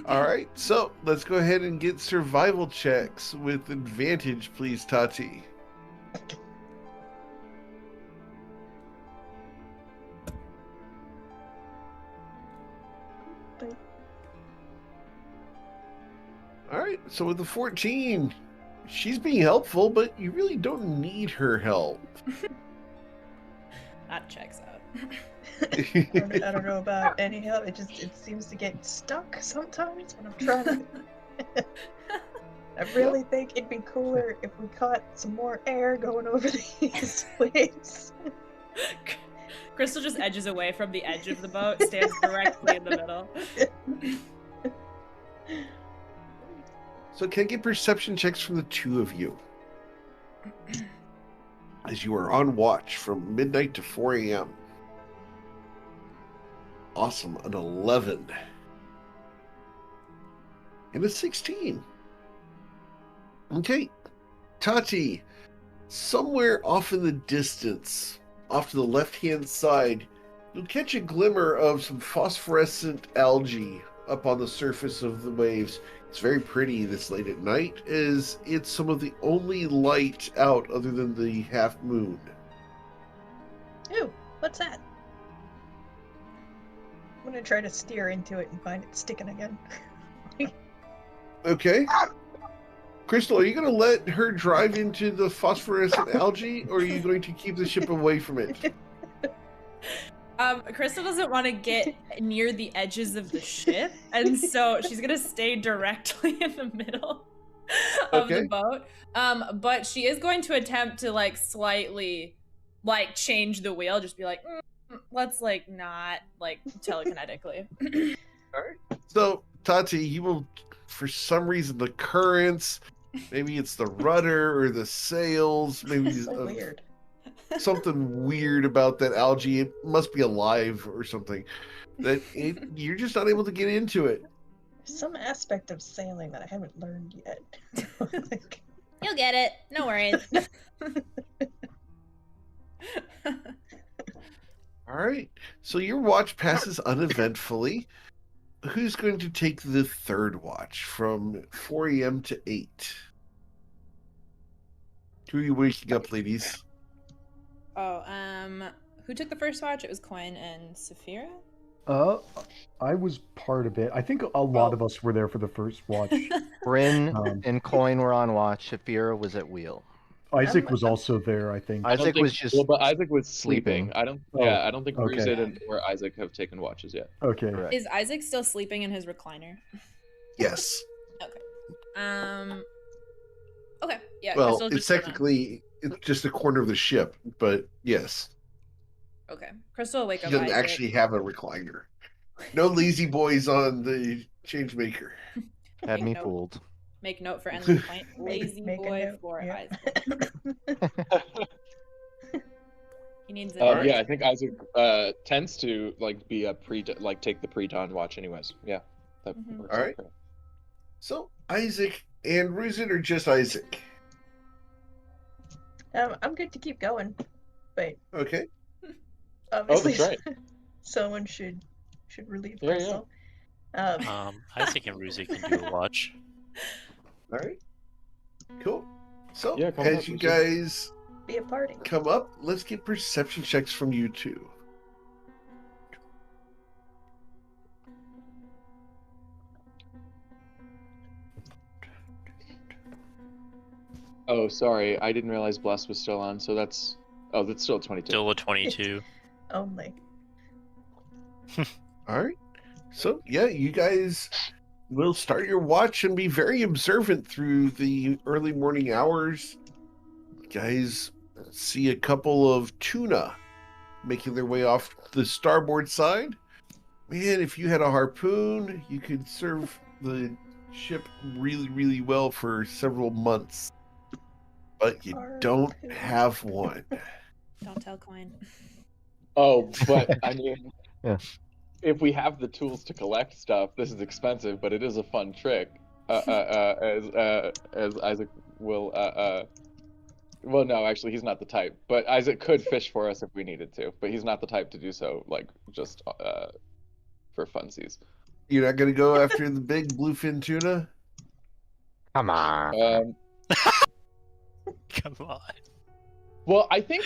All right, so let's go ahead and get survival checks with advantage, please, Tati. All right, so with the 14, she's being helpful, but you really don't need her help. That checks out. I don't know about any help. It seems to get stuck sometimes when I'm trying to. I really think it'd be cooler if we caught some more air going over these waves. Crystal just edges away from the edge of the boat, stands directly in the middle. So can I get perception checks from the two of you? As you are on watch from midnight to 4 a.m. Awesome, an 11. And a 16. Okay, Tati, somewhere off in the distance, off to the left-hand side, you'll catch a glimmer of some phosphorescent algae up on the surface of the waves. It's very pretty this late at night, as it's some of the only light out other than the half moon. Ooh, what's that? I'm gonna try to steer into it and find it sticking again. Okay. Crystal, are you going to let her drive into the phosphorescent algae, or are you going to keep the ship away from it? Crystal doesn't want to get near the edges of the ship, and so she's gonna stay directly in the middle of the boat. But she is going to attempt to like slightly like change the wheel, just be like, let's like not like telekinetically. All right. So, Tati, you will, for some reason, the currents Maybe it's the rudder or the sails. Maybe So weird. something weird about that algae. It must be alive or something. You're just not able to get into it. Some aspect of sailing that I haven't learned yet. Like... You'll get it. No worries. All right. So your watch passes uneventfully. Who's going to take the third watch from 4 a.m. to 8? Who are you waking up, ladies? Oh, who took the first watch? It was Coin and Saphira? I was part of it. I think a lot of us were there for the first watch. Bryn and Coin were on watch. Shafira was at wheel. Isaac was also there, I think. Isaac was just but Isaac was sleeping. sleeping. I don't. Oh, Yeah, I don't think okay. Ruzid or Isaac have taken watches yet. Okay. Correct. Is Isaac still sleeping in his recliner? Yes. Okay. Yeah. Well, Crystal's it's just gonna- technically it's just a corner of the ship, but yes. Okay. Crystal will wake He up doesn't Isaac. actually have a recliner. No lazy boys on the changemaker. Had me Nope. fooled. Make note for Endless Point. Lazy Make a boy note, for yeah. Isaac. He needs a Yeah, I think Isaac tends to be a take the pre-dawn watch, anyways. Yeah. That works All out right. great. So Isaac and Ruzin are just Isaac. I'm good to keep going, but Okay. obviously that's right. someone should relieve Yeah, Crystal. Isaac and Ruzi can do a watch. All right. Cool. So Yeah, come on as up, you Ruzin. guys Be a party. come up, let's get perception checks from you two. Oh, sorry, I didn't realize Bless was still on. So that's still 22. Still a 22. Only. All right. So yeah, you guys will start your watch and be very observant through the early morning hours. You guys see a couple of tuna making their way off the starboard side. Man, if you had a harpoon, you could serve the ship really, really well for several months. But you don't have one. Don't tell Coin. Oh, but I mean, Yeah. if we have the tools to collect stuff, this is expensive, but it is a fun trick. As Isaac will. Well, no, actually, he's not the type. But Isaac could fish for us if we needed to. But he's not the type to do so, just for funsies. You're not going to go after the big bluefin tuna? Come on. Come on. Well, I think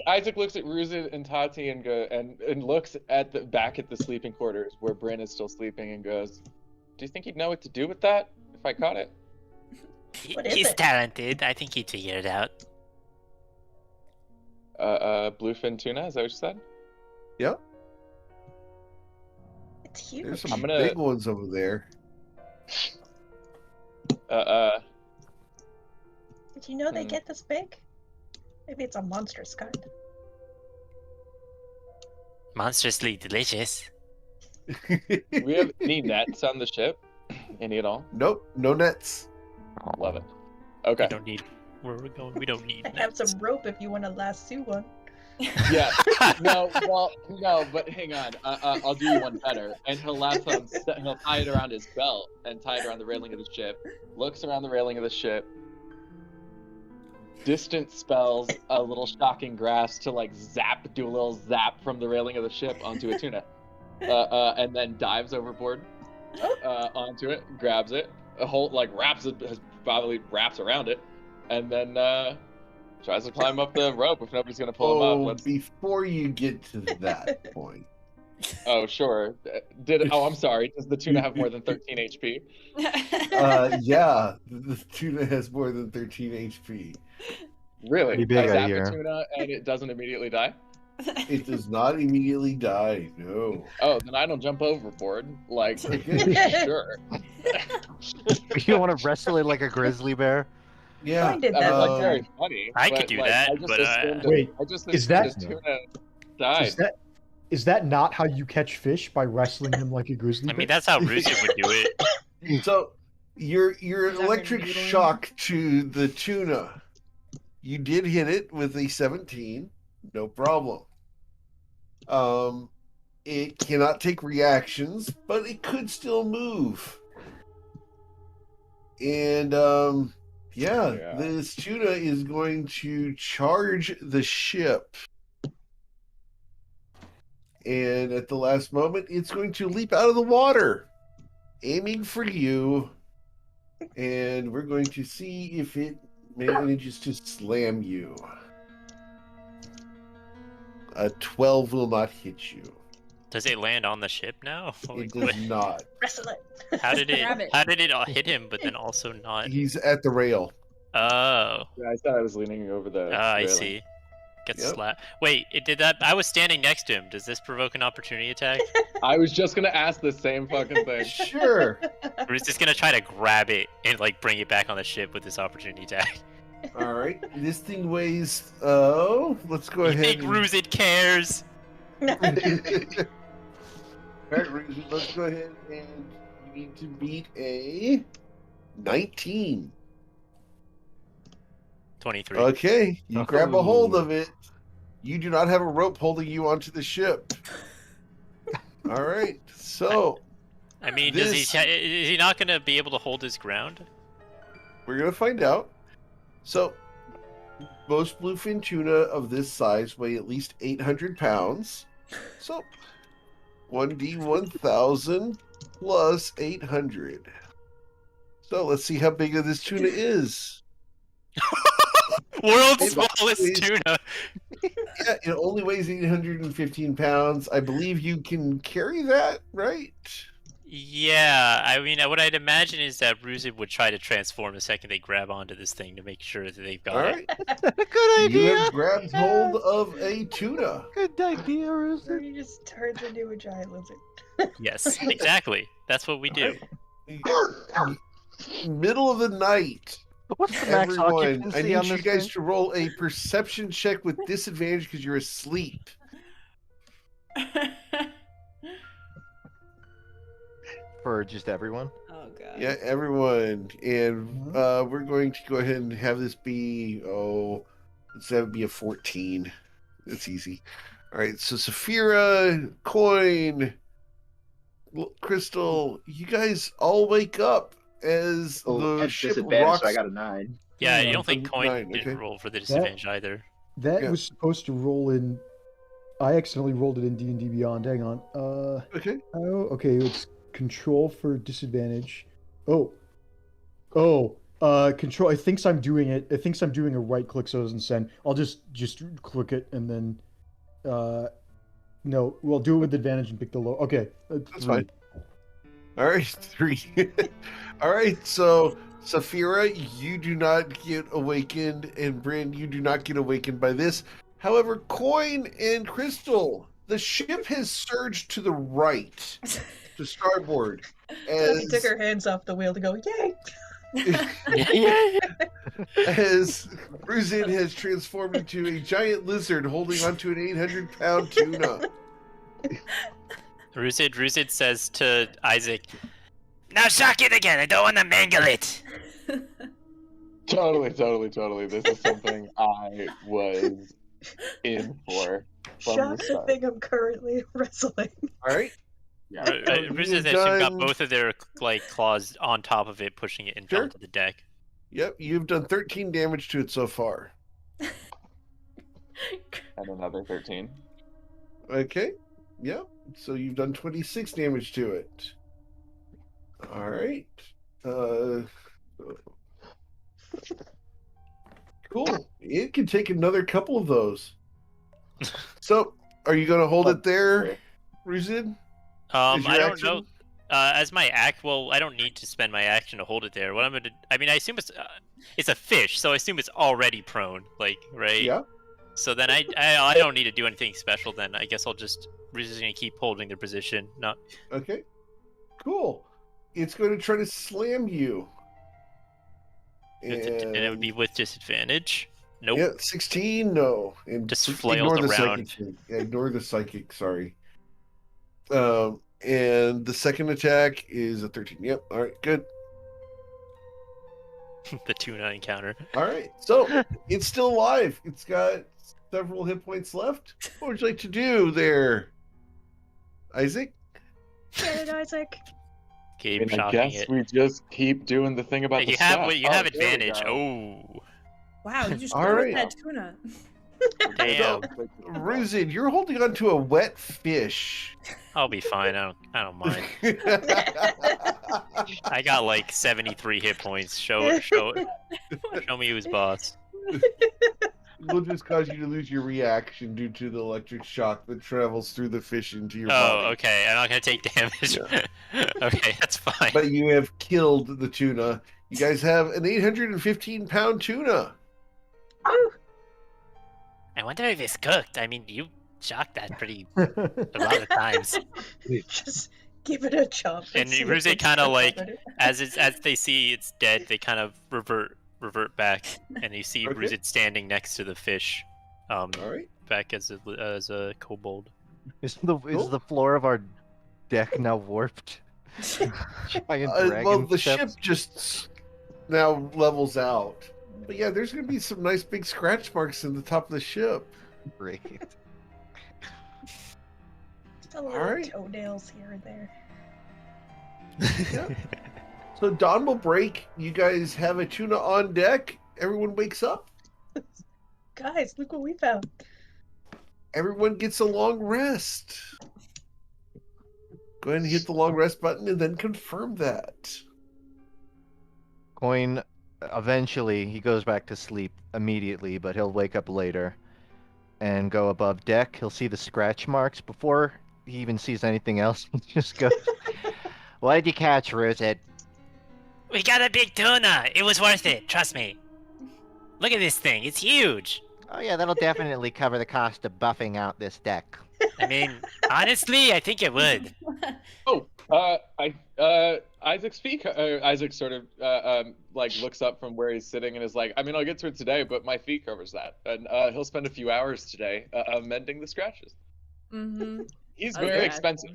Isaac looks at Ruzid and Tati and looks at back at the sleeping quarters where Bryn is still sleeping and goes, "Do you think he'd know what to do with that if I caught it?" What is He's it? talented. I think he'd figure it out. Bluefin tuna, is that what you said? Yep. It's huge. There's some I'm gonna- big ones over there. Did you know they get this big? Maybe it's a monstrous kind. Monstrously delicious. Do we have any nets on the ship? Any at all? Nope, no nets. Love it. Okay. We don't need. Where we're going, we don't need. I have nets. some rope if you want to lasso one. Yeah. No, but hang on. I'll do you one better. And he'll he'll tie it around his belt and tie it around the railing of the ship. Looks around the railing of the ship. Distant spells a little shocking grasp to do a little zap from the railing of the ship onto a tuna. And then dives overboard onto it, grabs it, wraps around it, and then tries to climb up the rope if nobody's gonna pull him up. Before you get to that point. Oh, sure. I'm sorry. Does the tuna have more than 13 HP? Yeah, the tuna has more than 13 HP. Really? Pretty big, I I zap hear. the tuna and it doesn't immediately die? It does not immediately die, no. Oh, then I don't jump overboard. Sure. You don't want to wrestle it like a grizzly bear? Yeah. I did I that. mean, very funny. I but, could do that, I just but, assumed Wait, I just is assumed that- the tuna died. Is that not how you catch fish, by wrestling him like a grizzly I bear? mean, that's how Ruzi would do it. So, Your Is that electric been noodling? shock to the tuna. You did hit it with a 17, no problem. It cannot take reactions, but it could still move. And Yeah. this tuna is going to charge the ship. And at the last moment, it's going to leap out of the water, aiming for you. And we're going to see if it manages to slam you. A 12 will not hit you. Does it land on the ship now? It does not. Wrestle it. How did Grab it. How did it hit him, but then also not? He's at the rail. Oh. Yeah, I thought I was leaning over the. I railing. see. Gets Yep. slapped. Wait, it did that? I was standing next to him. Does this provoke an opportunity attack? I was just gonna ask the same fucking thing. Sure. Or is this gonna try to grab it and like bring it back on the ship with this opportunity attack? All right. This thing weighs. Oh, let's go You ahead. think Ruzid cares? All right, Ruzid, let's go ahead and you need to beat a 19. 23. Okay, you grab a hold Oh. of it. You do not have a rope holding you onto the ship. All right, so I mean, this- is he not gonna be able to hold his ground? we're gonna find out. So, most bluefin tuna of this size weigh at least 800 pounds. So, 1d1000 plus 800. So let's see how big this tuna is. World's It smallest weighs- tuna. Yeah, it only weighs 815 pounds. I believe you can carry that, right? Yeah, I mean, what I'd imagine is that Ruzid would try to transform the second they grab onto this thing to make sure that they've got All it. right. Good You idea. have grabbed hold of a tuna. Good idea, Rooster. He just turns into a giant lizard. Yes, exactly. That's what we do. Middle of the night. What's the max Everyone, I occupancy need on you this guys thing? to roll a perception check with disadvantage because you're asleep. For just everyone? Oh god. Yeah, everyone. And we're going to go ahead and have this be, let's have it be a 14. That's easy. All right, so Saphira, Coin, Crystal, you guys all wake up as Oh, the at ship disadvantage, rocks. so I got a 9. Yeah, Yeah, you don't think Coin 9, didn't okay. roll for the disadvantage either. That Yeah. was supposed to roll in. I accidentally rolled it in D&D Beyond. Hang on. Okay. Oh, okay. It's control for disadvantage. Control. It thinks I'm doing it. It thinks I'm doing a right click, so it doesn't send. I'll just click it and then. No, we'll do it with advantage and pick the low. Okay, That's fine. All right, 3. All right, so Saphira, you do not get awakened, and Bryn, you do not get awakened by this. However, Coin and Crystal, the ship has surged to the right, to starboard. She took her hands off the wheel to go, yay! As Ruzin has transformed into a giant lizard holding onto an 800-pound tuna. Ruzid says to Isaac, Now shock it again. I don't want to mangle it. Totally. This is something I was in for from Shock the the start. thing I'm currently wrestling. All right. Yeah. Ruzid has got both of their claws on top of it, pushing it Sure. onto the deck. Yep, you've done 13 damage to it so far. And another 13. Okay. Yep. So you've done 26 damage to it. All right. Cool. It can take another couple of those. So, are you going to hold it there, Ruzid? I Is your don't action? know. As my act, well, I don't need to spend my action to hold it there. What I'm gonna, I mean, I assume it's a fish, so I assume it's already prone, like, right? Yeah. So then I don't need to do anything special. Then I guess we're just gonna keep holding their position. Not Okay. Cool. It's going to try to slam you. and it would be with disadvantage. Nope. Yeah, 16, no. And Just ignore flails the around. psychic thing. Yeah, ignore the psychic, sorry. And the second attack is a 13. Yep, all right, good. The tuna encounter. All right, so it's still alive. It's got several hit points left. What would you like to do there, Isaac? Get it, Isaac. Keep And I shocking guess it. we just keep doing the thing about the You have staff. you have there we advantage. go. Oh, Wow, you just All go right. with that tuna. damn! Ruzid, you're holding onto a wet fish. I'll be fine. I don't mind. I got like 73 hit points. Show me who's boss. Will just cause you to lose your reaction due to the electric shock that travels through the fish into your Oh, body. okay. I'm not gonna take damage. Okay, that's fine. But you have killed the tuna. You guys have an 815-pound tuna. I wonder if it's cooked. I mean, you shocked that pretty a lot of times. Just give it a chop. And see if Ruse it's kind of cooked like, already. as they see it's dead, they kind of revert back, and you see Okay. Ruse standing next to the fish, All right. back as a kobold. Is the floor of our deck now warped? Giant Well, dragon the steps? ship just now levels out. But yeah, there's going to be some nice big scratch marks in the top of the ship. Great. Just a little right. toenails here and there. Yeah. So dawn will break. You guys have a tuna on deck. Everyone wakes up. Guys, look what we found. Everyone gets a long rest. Go ahead and hit the long rest button and then confirm that. Coin, eventually, he goes back to sleep immediately, but he'll wake up later and go above deck. He'll see the scratch marks before he even sees anything else. He just goes, "What did you catch, Rosette?" We got a big tuna. It was worth it. Trust me. Look at this thing. It's huge. Oh yeah, that'll definitely cover the cost of buffing out this deck. I mean, honestly, I think it would. Oh, Isaac's fee. Isaac sort of like looks up from where he's sitting and is like, I mean, I'll get to it today, but my fee covers that, and he'll spend a few hours today mending the scratches. Mm-hmm. He's Okay. very expensive.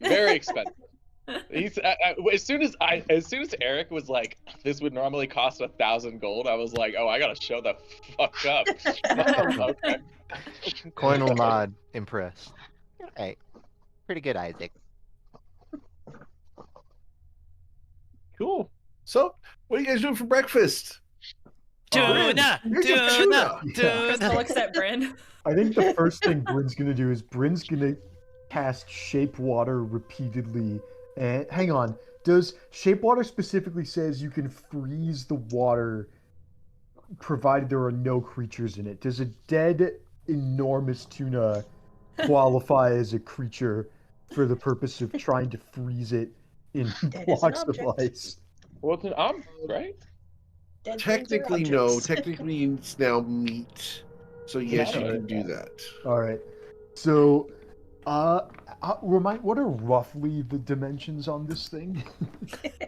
Very expensive. He's as soon as Eric was like, this would normally cost 1,000 gold, I was like, oh, I gotta show the fuck up. Okay. Coin will nod, impressed. Hey, pretty good, Isaac. Cool. So, what are you guys doing for breakfast? Tuna! Here's your Tuna! Yeah. Crystal looks at Bryn. I think the first thing Bryn's gonna do is Bryn's gonna cast Shape Water repeatedly. And hang on, does Shape Water specifically says you can freeze the water provided there are no creatures in it? Does a dead, enormous tuna qualify as a creature for the purpose of trying to freeze it in Dead as an blocks of object. ice? Well, it's an right? Dead things are Technically, no. objects. Technically, it's now meat. So, yes, you Yeah. can do that. All right. So, remind what are roughly the dimensions on this thing?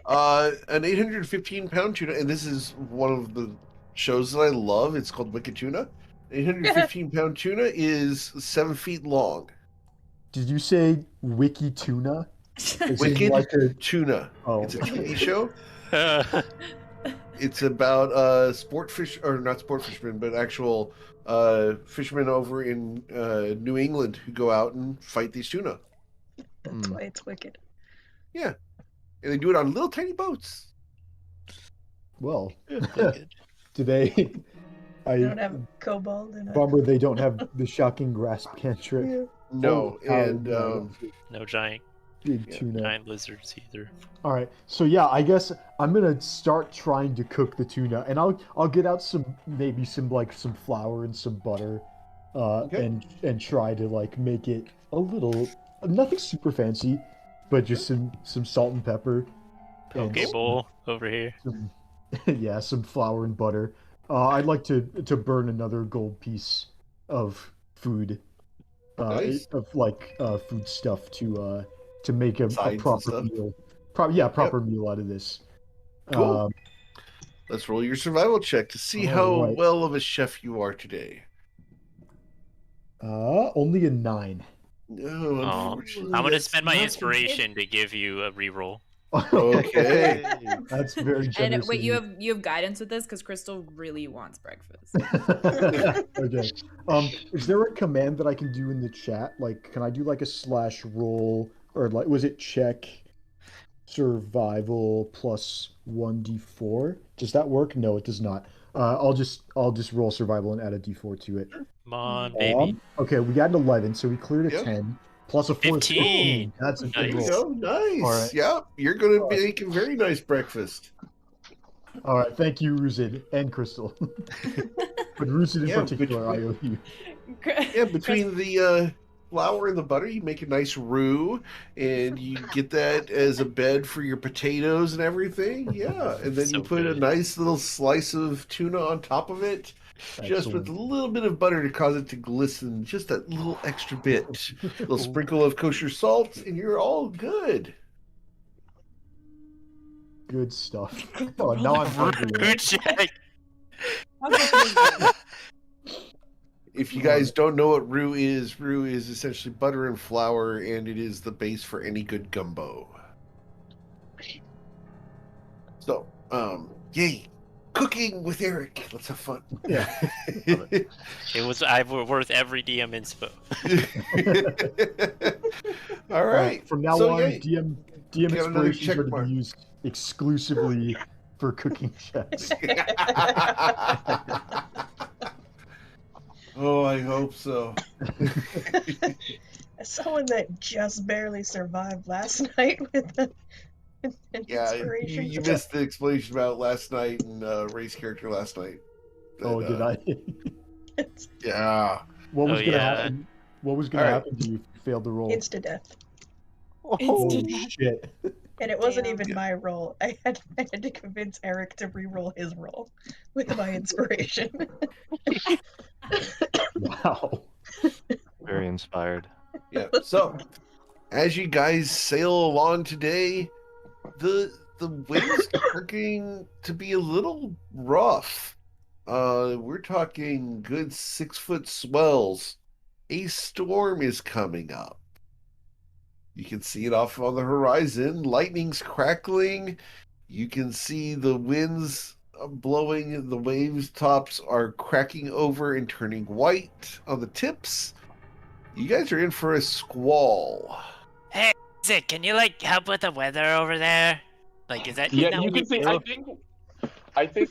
An 815-pound tuna, and this is one of the shows that I love. It's called Wicked Tuna. 815-pound tuna is 7 feet long. Did you say Wiki Tuna? As in Wicked like a- Tuna. Oh, It's a okay. TV show. It's about not sport fishermen, but actual fishermen over in New England who go out and fight these tuna. That's why it's wicked. Yeah, and they do it on little tiny boats. Well, today I don't have kobold in it. bummer they don't have the shocking grasp cantrip. No, Oh, and No giant big tuna. giant lizards either. All right, so yeah, I guess I'm gonna start trying to cook the tuna, and I'll get out some flour and some butter, Okay. and try to like make it a little nothing super fancy, but just some salt and pepper. and Poke bowl over here. some, yeah, some flour and butter. I'd like to burn another gold piece of food, Nice. of like food stuff to make a Sides and proper stuff. meal. Proper meal out of this. Cool. Let's roll your survival check to see how Alright. well of a chef you are today. Only a 9. No, Oh, unfortunately, I'm gonna that's spend my not- inspiration to give you a reroll. Okay. That's very generous. And wait, of you have guidance with this because Crystal really wants breakfast. Okay. Is there a command that I can do in the chat? Like, can I do like a /roll, or like, was it check survival plus 1d4? Does that work? No, it does not. I'll just roll survival and add a d4 to it. Come on, baby. Okay, we got an 11, so we cleared a Yep. 10 plus a 4. 15. That's a There good you roll. go. Nice. All right. Yep. You're going to make a very nice breakfast. All right, thank you, Ruzid and Crystal. But Ruzid in particular, I owe you. Yeah, between the flour and the butter, you make a nice roux, and you get that as a bed for your potatoes and everything. Yeah, and then So you put a good. nice little slice of tuna on top of it, just with a little bit of butter to cause it to glisten, just that little extra bit. A little sprinkle of kosher salt, and you're all good. Good stuff. Oh, now I'm hungry. Rude check. If you guys don't know what roux is essentially butter and flour, and it is the base for any good gumbo. So, yay, cooking with Eric. Let's have fun. Yeah. It was worth every DM inspo. All right. From now So, on, yay. DM Get another inspirations check are to mark. be used exclusively for cooking checks. Oh, I hope so. As someone that just barely survived last night with an Yeah, inspiration. you missed the explanation about last night and Ray's character last night. Oh, did I? Yeah. What was Oh, gonna yeah. happen? What was gonna All right. happen to you if you failed the roll? Insta death. Oh shit! And it wasn't Damn. even my roll. I had to convince Eric to re-roll his roll with my inspiration. Wow. Very inspired. Yeah. So, as you guys sail along today, the winds are getting to be a little rough. We're talking good 6-foot swells. A storm is coming up. You can see it off on the horizon. Lightning's crackling. You can see the winds blowing. The waves tops are cracking over and turning white on the tips. You guys are in for a squall. Hey, Zig, can you like help with the weather over there? Like, is that Yeah, that you what can see. I think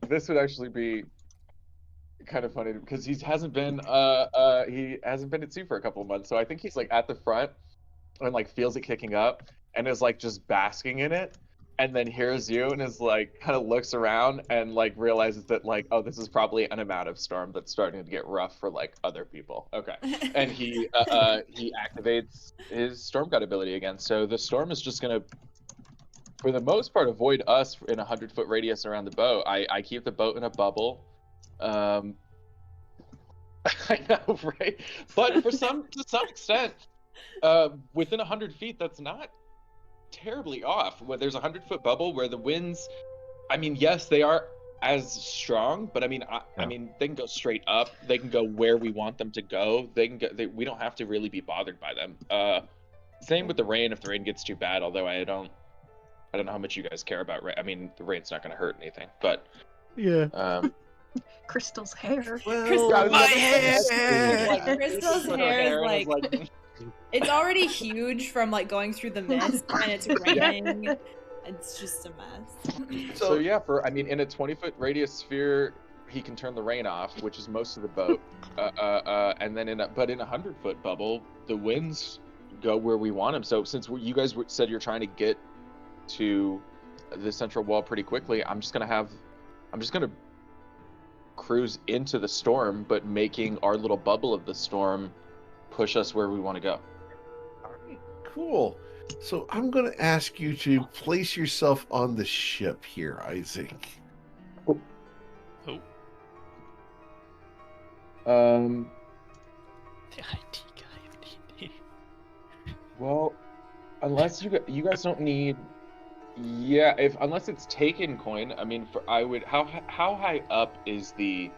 this would actually be kind of funny because he hasn't been at sea for a couple of months, so I think he's like at the front and like feels it kicking up and is like just basking in it, and then hears you and is like kind of looks around and like realizes that like, oh, this is probably an amount of storm that's starting to get rough for like other people. Okay. And he activates his storm god ability again, so the storm is just gonna for the most part avoid us in a 100-foot radius around the boat. I keep the boat in a bubble. I know, right? But to some extent, within 100 feet, that's not terribly off. Where there's a 100-foot bubble where the winds, I mean, yes, they are as strong, but I mean, I mean, they can go straight up. They can go where we want them to go. They can go. We don't have to really be bothered by them. Same with the rain. If the rain gets too bad, although I don't know how much you guys care about rain. I mean, the rain's not going to hurt anything, but yeah. Crystal's hair. Crystal, my hair. Crystal's hair is like it's already huge from like going through the mist and it's raining. It's just a mess. So yeah, in a 20-foot radius sphere, he can turn the rain off, which is most of the boat. And then in a 100-foot bubble, the winds go where we want them. So since you guys said you're trying to get to the central wall pretty quickly, I'm just gonna cruise into the storm, but making our little bubble of the storm push us where we want to go. All right, cool. So I'm going to ask you to place yourself on the ship here, Isaac. Oh. Um. The IT guy. Well, unless you guys don't need. Yeah, unless it's taken coin, I mean, how high up is the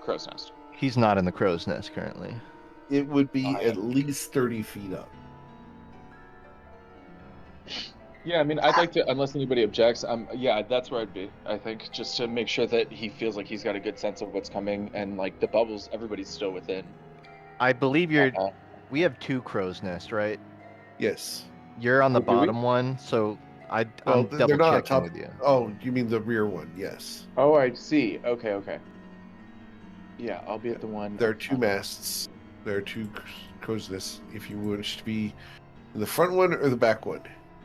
crow's nest? He's not in the crow's nest currently. It would be at least 30 feet up. Yeah, I mean, I'd like to, unless anybody objects. Yeah, that's where I'd be. I think just to make sure that he feels like he's got a good sense of what's coming, and like the bubbles, everybody's still within. I believe you're. We have 2 crow's nest, right? Yes. You're on the Oh, do we? bottom one, so I'm Well, double they're not checking top. with you. Oh, you mean the rear one? Yes. Oh, I see. Okay. Yeah, I'll be at the one. There are 2 masts. There are 2 crow's nests. If you wish to be in the front one or the back one.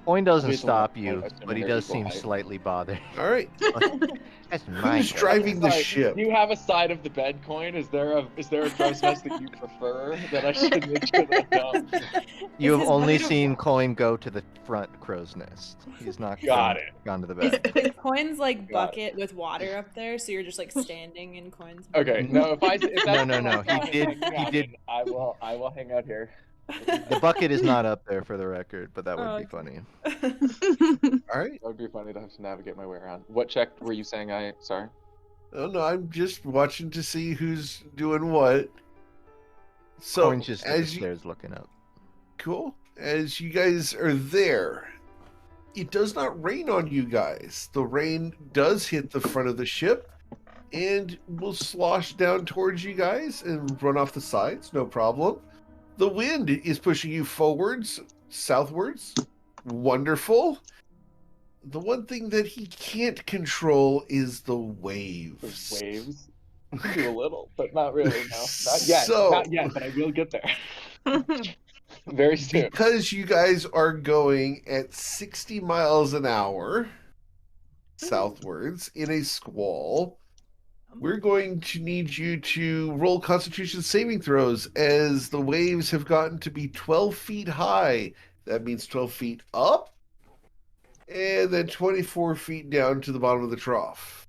Coin doesn't Wait, the stop one- you, assuming but he they're does equal seem height. slightly bothered. All right. That's my Who's driving the Sorry, ship? Do you have a side of the bed coin? Is there a crow's nest that you prefer that I should make sure that I don't? You have This is only beautiful. seen Coin go to the front crow's nest. He's not Got it. gone to the back. Is Coin's like Got bucket with water up there, so you're just like standing in Coin's. Okay, no, if that's No. what He I'm did. then I will hang out here. The bucket is not up there for the record, but that would Oh, be funny. All right. That would be funny to have to navigate my way around. What check were you saying? Sorry. Oh no, I'm just watching to see who's doing what. So Coin's just as you upstairs looking up. cool, as you guys are there, it does not rain on you guys. The rain does hit the front of the ship and will slosh down towards you guys and run off the sides, no problem. The wind is pushing you forwards, southwards. Wonderful. The one thing that he can't control is the waves. The waves. I can do a little, but not really. No, not yet. So- Not yet, but I will get there. Very soon. Because you guys are going at 60 miles an hour southwards in a squall, we're going to need you to roll Constitution saving throws as the waves have gotten to be 12 feet high. That means 12 feet up and then 24 feet down to the bottom of the trough.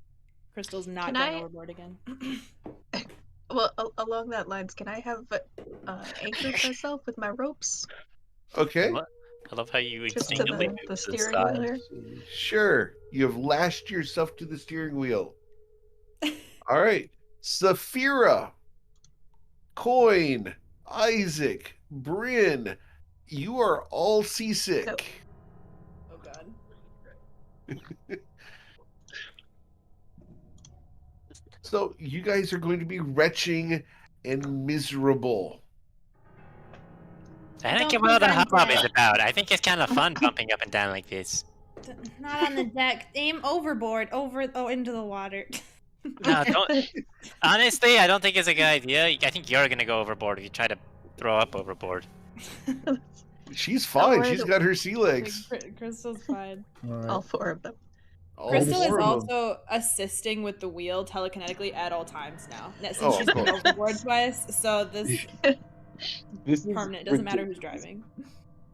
Crystal's not Can going I- overboard again. Well, along that lines, can I have anchored myself with my ropes Okay, I love how you just to instinctively move the to the steering side. wheel there? sure. You have lashed yourself to the steering wheel. All right. Saphira, Coin, Isaac, Bryn, you are all seasick. Nope. Oh god. So you guys are going to be retching and miserable. I don't Don't get what all the be hubbub is content. about. I think it's kind of fun bumping up and down like this. Not on the deck. Aim overboard, into the water. No, don't. Honestly, I don't think it's a good idea. I think you're gonna go overboard if you try to throw up overboard. She's fine. worry, She's the- got her sea legs. Crystal's fine. All 4 of them. All Crystal is 4 of them. also assisting with the wheel telekinetically at all times now. Since Oh, she's of been course. overboard twice, so this This is permanent. It doesn't matter who's ridiculous. driving.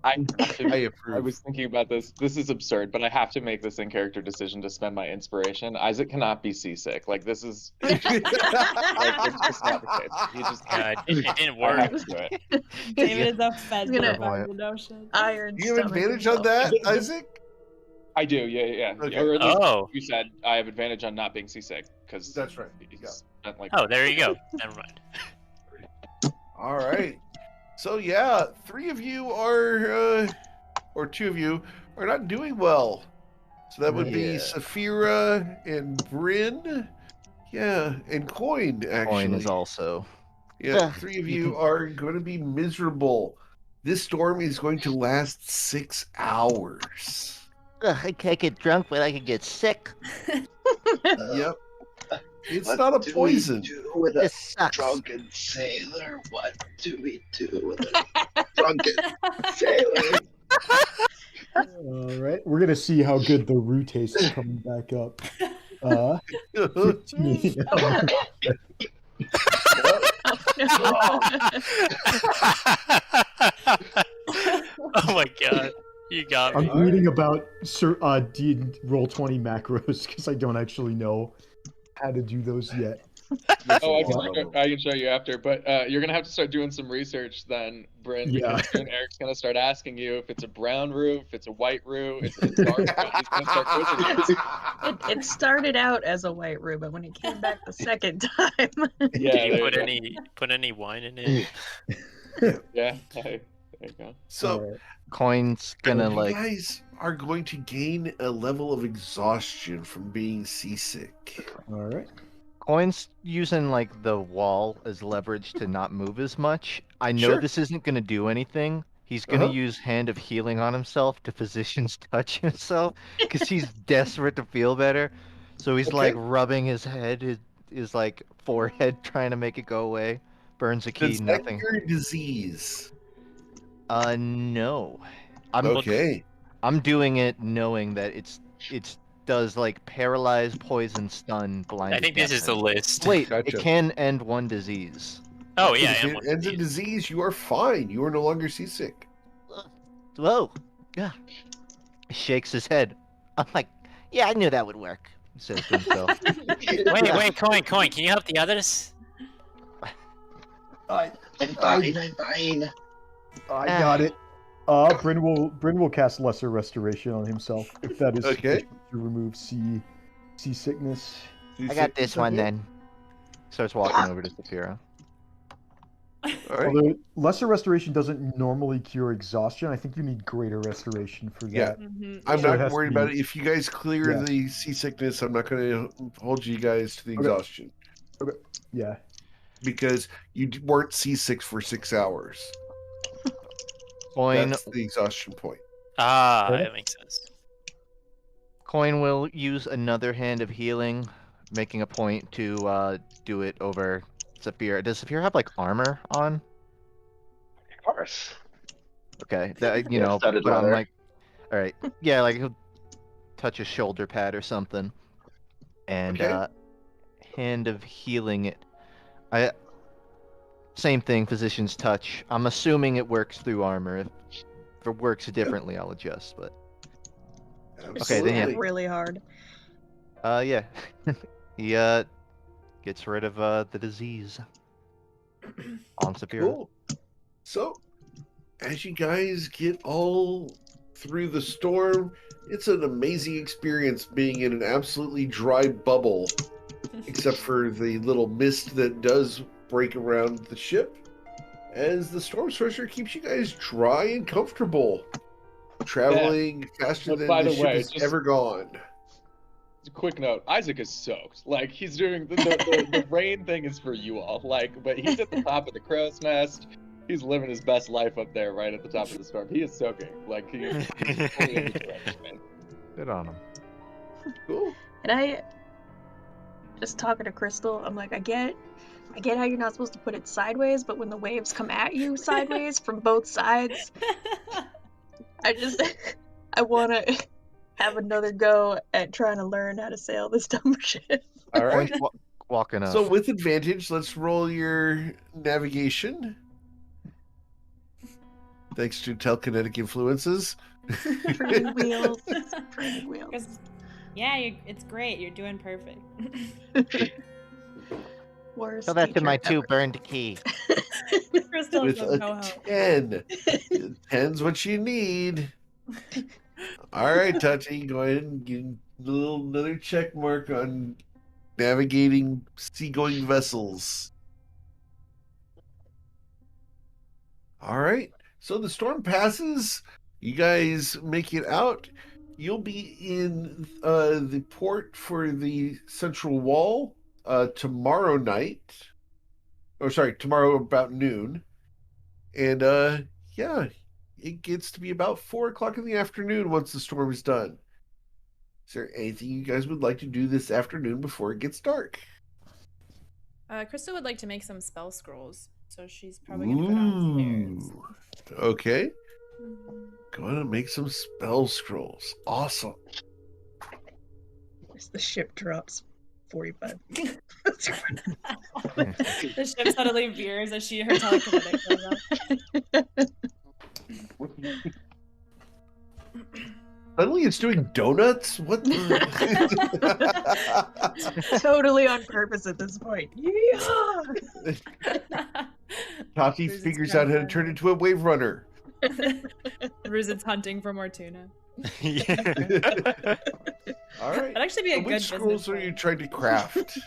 I approve. was thinking about this. This is absurd, but I have to make this in-character decision to spend my inspiration. Isaac cannot be seasick. Like this is like, it's just not the case. He just It didn't I work. have to do it. David is offended gonna- by the notion. Iron Do you have stomach advantage on himself. that, Isaac? I do, yeah. Okay. Or at least Oh. you said I have advantage on not being seasick because That's right. He's spent, like, Oh, there you go. Never mind. All right. So yeah, 3 of you are, or 2 of you are not doing well. So that would be Yeah. Saphira and Bryn. Yeah, and Coin actually. Coin is also. Yeah, Ugh. 3 of you are going to be miserable. This storm is going to last 6 hours. Ugh, I can't get drunk, but I can get sick. Yep. It's What not a do we poison. do with a This sucks. drunken sailor? What do we do with a drunken sailor? All right, we're gonna see how good the roux taste is coming back up. 15. Oh my god, you got I'm me. reading about roll 20 macros because I don't actually know how to do those yet. Oh, I can show you after, but you're gonna have to start doing some research then, Bryn, Yeah. because soon Eric's gonna start asking you if it's a brown roux, if it's a white roux, if it's dark roux. He's gonna start quizzing you. It started out as a white roux, but when it came back the second time, Yeah, Did you there put any wine in it? Yeah, hey, there you go. So All right. Coin's gonna you like. guys are going to gain a level of exhaustion from being seasick. All right. Coin's using like the wall as leverage to not move as much. I know Sure. this isn't going to do anything. He's going to Uh-huh. use Hand of Healing on himself to physician's touch himself because he's desperate to feel better. So he's like rubbing his head, his like forehead, trying to make it go away. Burns a key, Does that nothing. cure disease? No. Okay. I'm doing it knowing that it's does like paralyze, poison, stun, blind. I think this is the list. Wait, Gotcha. it can end one disease. Oh yeah, If and it one ends a disease. disease, you are fine. You are no longer seasick. Whoa. Yeah. He shakes his head. I'm like, yeah, I knew that would work. He says to himself. Wait, Coin, can you help the others? I'm fine. I'm fine. I got it. Bryn will cast Lesser Restoration on himself if that is Okay. to remove seasickness. I got this one then. Starts walking over to Saphira. All right. Although Lesser Restoration doesn't normally cure exhaustion, I think you need Greater Restoration for that. Yeah. Mhm. I'm So it not has to worried be- about it. If you guys clear Yeah. the seasickness, I'm not going to hold you guys to the Okay. exhaustion Yeah. because you weren't seasick for 6 hours. Coin That's the exhaustion point. Ah, Okay. that makes sense. Coin will use another Hand of Healing, making a point to do it over Saphira. Does Saphira have like armor on? Of course. Okay, that you Yeah, know, studded but I'm leather. like, all right, yeah, like he'll touch a shoulder pad or something, and Okay. Hand of Healing it. Same thing, Physician's Touch. I'm assuming it works through armor. If it works differently, I'll adjust. But Okay, then, yeah. Snap really hard. yeah, he gets rid of the disease on Saphira. Cool. So, as you guys get all through the storm, it's an amazing experience being in an absolutely dry bubble, except for the little mist that does break around the ship, as the storm sorcerer keeps you guys dry and comfortable, traveling faster But than by the the ship way, has just- ever gone. Quick note: Isaac is soaked. Like he's doing the rain thing is for you all. Like, but he's at the top of the crow's nest. He's living his best life up there, right at the top of the storm. He is soaking. Like he's fully in the trench, man. Good on him. Cool. And I just talking to Crystal, I'm like, I get how you're not supposed to put it sideways, but when the waves come at you sideways from both sides, I want to have another go at trying to learn how to sail this dumb ship. All right. Coin's walking up. So with advantage, let's roll your navigation. Thanks to telekinetic influences. Training wheels. Training wheels. 'Cause- yeah, it's great. You're doing perfect. Worst Tell that to my teacher 2 burned key. Crystal With says a no help. 10. 10's what you need. All right, Tati, go ahead and get another check mark on navigating seagoing vessels. All right, so the storm passes. You guys make it out. You'll be in the port for the central wall tomorrow night. Oh, sorry, tomorrow about noon. And yeah, it gets to be about 4 o'clock in the afternoon once the storm is done. Is there anything you guys would like to do this afternoon before it gets dark? Crystal would like to make some spell scrolls, so she's probably gonna go downstairs. Ooh, okay. Going to make some spell scrolls. Awesome. As the ship drops 45. The ship suddenly veers as her telekinetic goes up. Suddenly it's doing donuts? What the? Totally on purpose at this point. Yeah. Tati Bruce is figures out how to gonna- turn into a wave runner. Bruce is hunting for more tuna. All right. That'd actually be a So good which scrolls business are plan. you trying to craft?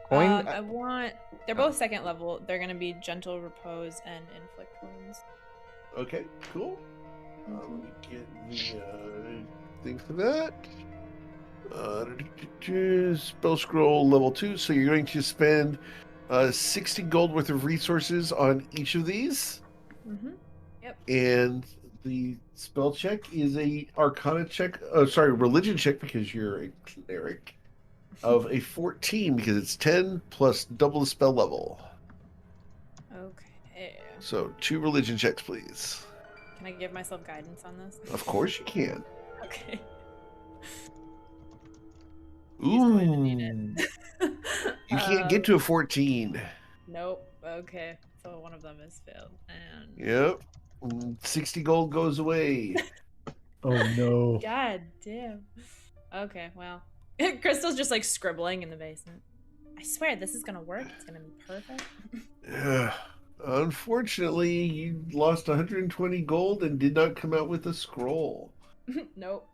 Coin. I want. They're both second level. They're gonna be gentle repose and inflict wounds. Okay, cool. Let me get the thing for that. Spell scroll level 2. So you're going to spend 60 gold worth of resources on each of these. Yep. And the spell check is a Arcana check. Religion check because you're a cleric. Of a 14 because it's 10 plus double the spell level. Okay. So 2 religion checks, please. Can I give myself guidance on this? Of course you can. Okay. Ooh. You can't get to a 14. Nope. Okay. So one of them is failed. And Yep. 60 gold goes away. Oh no. God damn. Okay, well. Crystal's just like scribbling in the basement. I swear this is gonna work. It's gonna be perfect. Unfortunately, you lost 120 gold and did not come out with a scroll. Nope.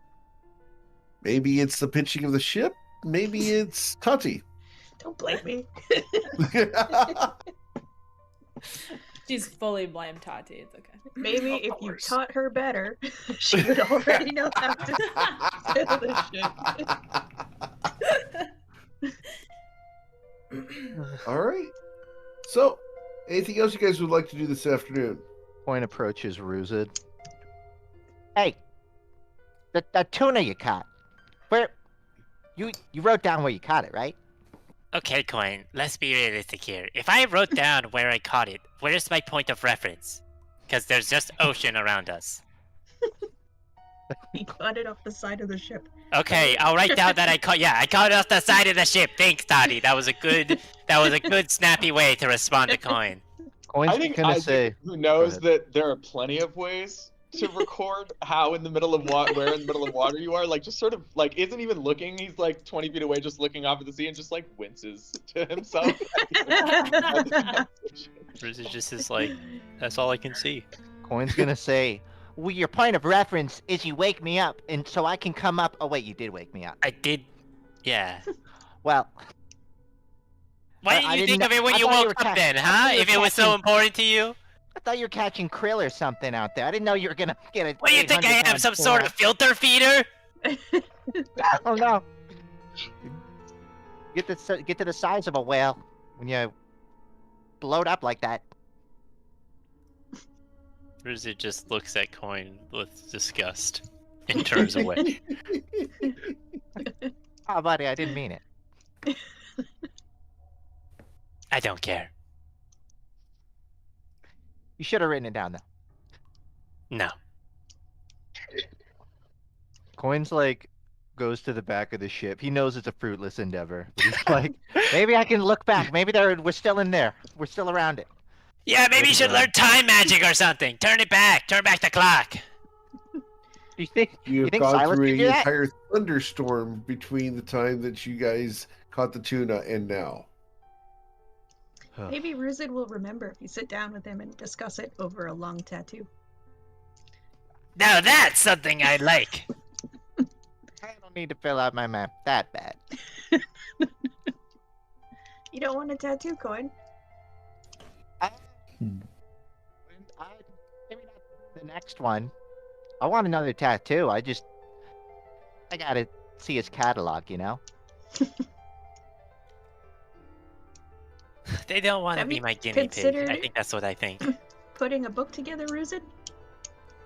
Maybe it's the pitching of the ship. Maybe it's Tati. Don't blame me. She's fully blamed Tati. It's okay. Maybe if you taught her better, she would already know how to sail the ship. All right. So, anything else you guys would like to do this afternoon? Point approaches Ruzid. Hey, the tuna you caught. Where? You wrote down where you caught it, right? Okay, Coin, let's be realistic here. If I wrote down where I caught it, where's my point of reference? Because there's just ocean around us. He caught it off the side of the ship. Okay, I'll write down that I caught it off the side of the ship. Thanks, Toddy. That was a good snappy way to respond to Coin. Coin's I think gonna Isaac, say who knows that there are plenty of ways to record how in the middle of where in the middle of water you are, like just sort of like isn't even looking. He's like 20 feet away, just looking off at the sea, and just like winces to himself. Bruce is just is like, that's all I can see. Coin's gonna say, Well, your point of reference is you wake me up, and so I can come up. Oh wait, you did wake me up. I did, yeah. Well, Why I didn't you didn't think of it when I you thought you woke were up ca- then, I huh? thought you If were it was so catching- important to you? I thought you were catching krill or something out there. I didn't know you were gonna get a. What do you think I am, 800-pound some sort of filter feeder? Oh no! Get to the size of a whale when you bloat up like that. Bruce just looks at Coin with disgust and turns away. Oh, buddy, I didn't mean it. I don't care. You should have written it down though. No. Coin's like goes to the back of the ship. He knows it's a fruitless endeavor. But he's like, Maybe I can look back. Maybe we're still in there. We're still around it. Yeah, maybe you should learn time magic or something. Turn it back. Turn back the clock. Do you think? You have think gone Silas through could an do that? entire thunderstorm between the time that you guys caught the tuna and now. Maybe Ruzid will remember if you sit down with him and discuss it over a long tattoo. Now that's something I like. I don't need to fill out my map that bad. You don't want a tattoo, Coin? Maybe not the next one. I want another tattoo. I gotta see his catalog, you know? They don't want to Have be you my guinea pig. I considered- think that's what I think. Putting a book together, Ruzid?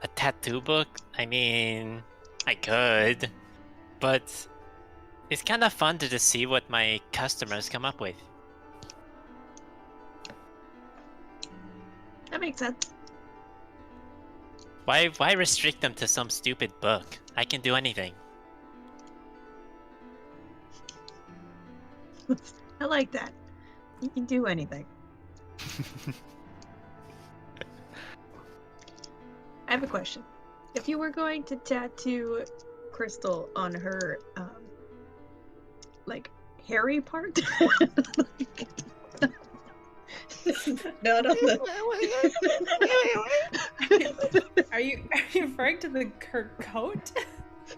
A tattoo book? I mean, I could. But it's kind of fun to just see what my customers come up with. That makes sense. Why restrict them to some stupid book? I can do anything. I like that. You can do anything. I have a question. If you were going to tattoo Crystal on her, like, hairy part? Not on the... Are you referring to her coat?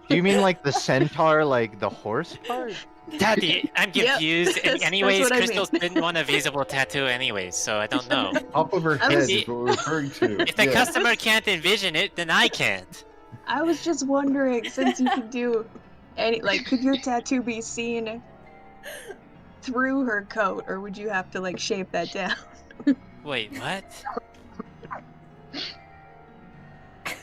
do you mean like the centaur, like the horse part? Daddy, I'm Yep, confused. that's Anyways, what I mean. Crystal didn't want a visible tattoo anyways, so I don't know. Top of her I head was- is what we're referring to. If the Yeah. customer can't envision it, then I can't. I was just wondering, since you could do any, like, could your tattoo be seen through her coat, or would you have to like shape that down? Wait, what?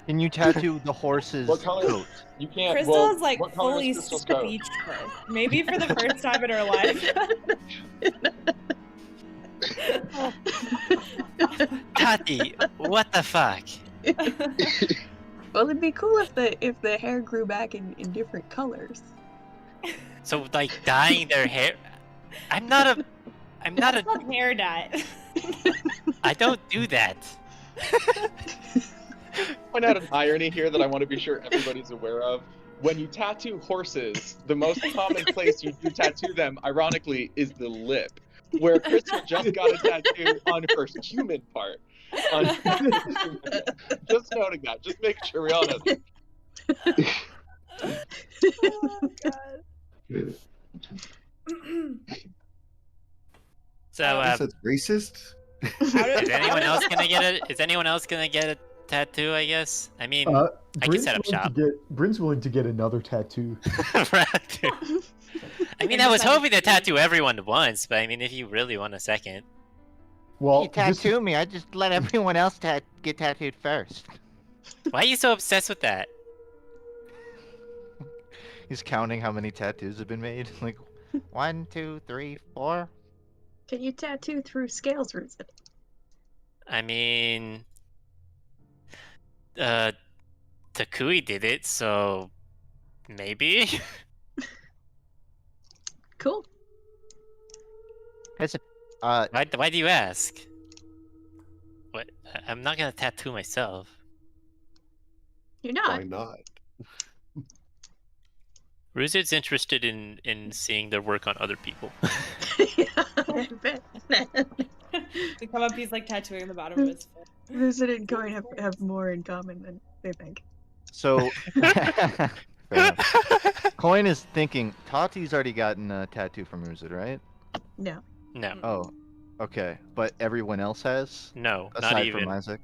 Can you tattoo the horse's What color? coat? You can't. Crystal well, is like what color fully is Crystal's coat? speechless. Maybe for the first time in her life. Tati, what the fuck? Well, it'd be cool if the hair grew back in different colors. So like dyeing their hair? I'm not That's a. called hair dye. I don't do that. Point out an irony here that I want to be sure everybody's aware of. When you tattoo horses, the most common place you do tattoo them, ironically, is the lip. Where Crystal just got a tattoo on her human part. Just noting that. Just making sure we all know that. Oh, God. So, Guess that's racist. is anyone else gonna get it? Is anyone else gonna get a tattoo? I guess. I mean, I can Bryn's set up willing shop. Bryn's willing to get another tattoo. I mean, I was hoping to tattoo everyone at once, but I mean, if you really want a second. Well, You tattoo me, I just let everyone else get tattooed first. Why are you so obsessed with that? He's counting how many tattoos have been made. Like, 1, 2, 3, 4. Can you tattoo through scales, Ruzit? I mean, Takui did it, so maybe. Cool. Has it, Why do you ask? What? I'm not gonna tattoo myself. You're not. Why not? Ruzit's interested in seeing their work on other people. I bet. We come up, he's like tattooing the bottom of his foot. Ruzit and Coin have more in common than they think. so. Fair enough. Coin is thinking, Tati's already gotten a tattoo from Ruzit, right? No. No, Oh, okay. But everyone else has? no, Aside not even. from Isaac?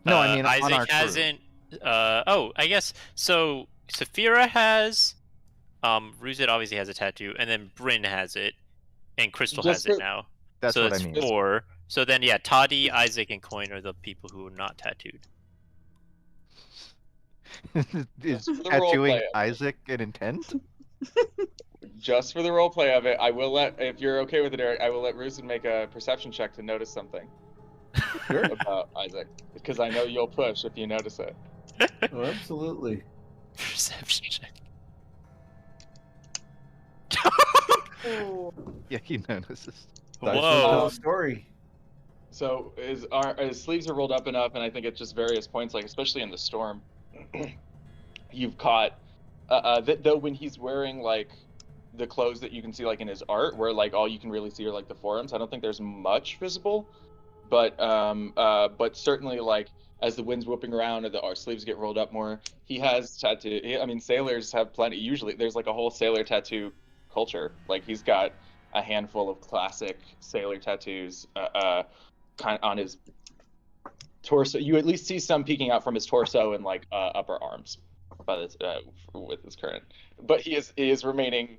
No, I mean, on our Isaac crew. hasn't. Oh, I guess so. Saphira has. Ruzit obviously has a tattoo, and then Bryn has it, and Crystal Just has it for- now. That's so what I it's mean. 4. So then, yeah, Toddy, Isaac, and Coin are the people who are not tattooed. Is For the tattooing roleplay. Isaac an intent? Just for the roleplay of it, I will let, if you're okay with it, Eric, I will let Ruzin make a perception check to notice something about Isaac. Because I know you'll push if you notice it. Oh, absolutely. Perception check. Yeah, he notices. That's Whoa. the story. So his sleeves are rolled up enough, and I think at just various points, like especially in the storm, you've caught though when he's wearing like the clothes that you can see like in his art, where like all you can really see are like the forearms. I don't think there's much visible, but certainly like as the wind's whooping around and our sleeves get rolled up more, he has tattoo. I mean, sailors have plenty. Usually, there's like a whole sailor tattoo culture. Like he's got a handful of classic sailor tattoos kind of on his torso. You at least see some peeking out from his torso and like upper arms by this with his current. But he is remaining.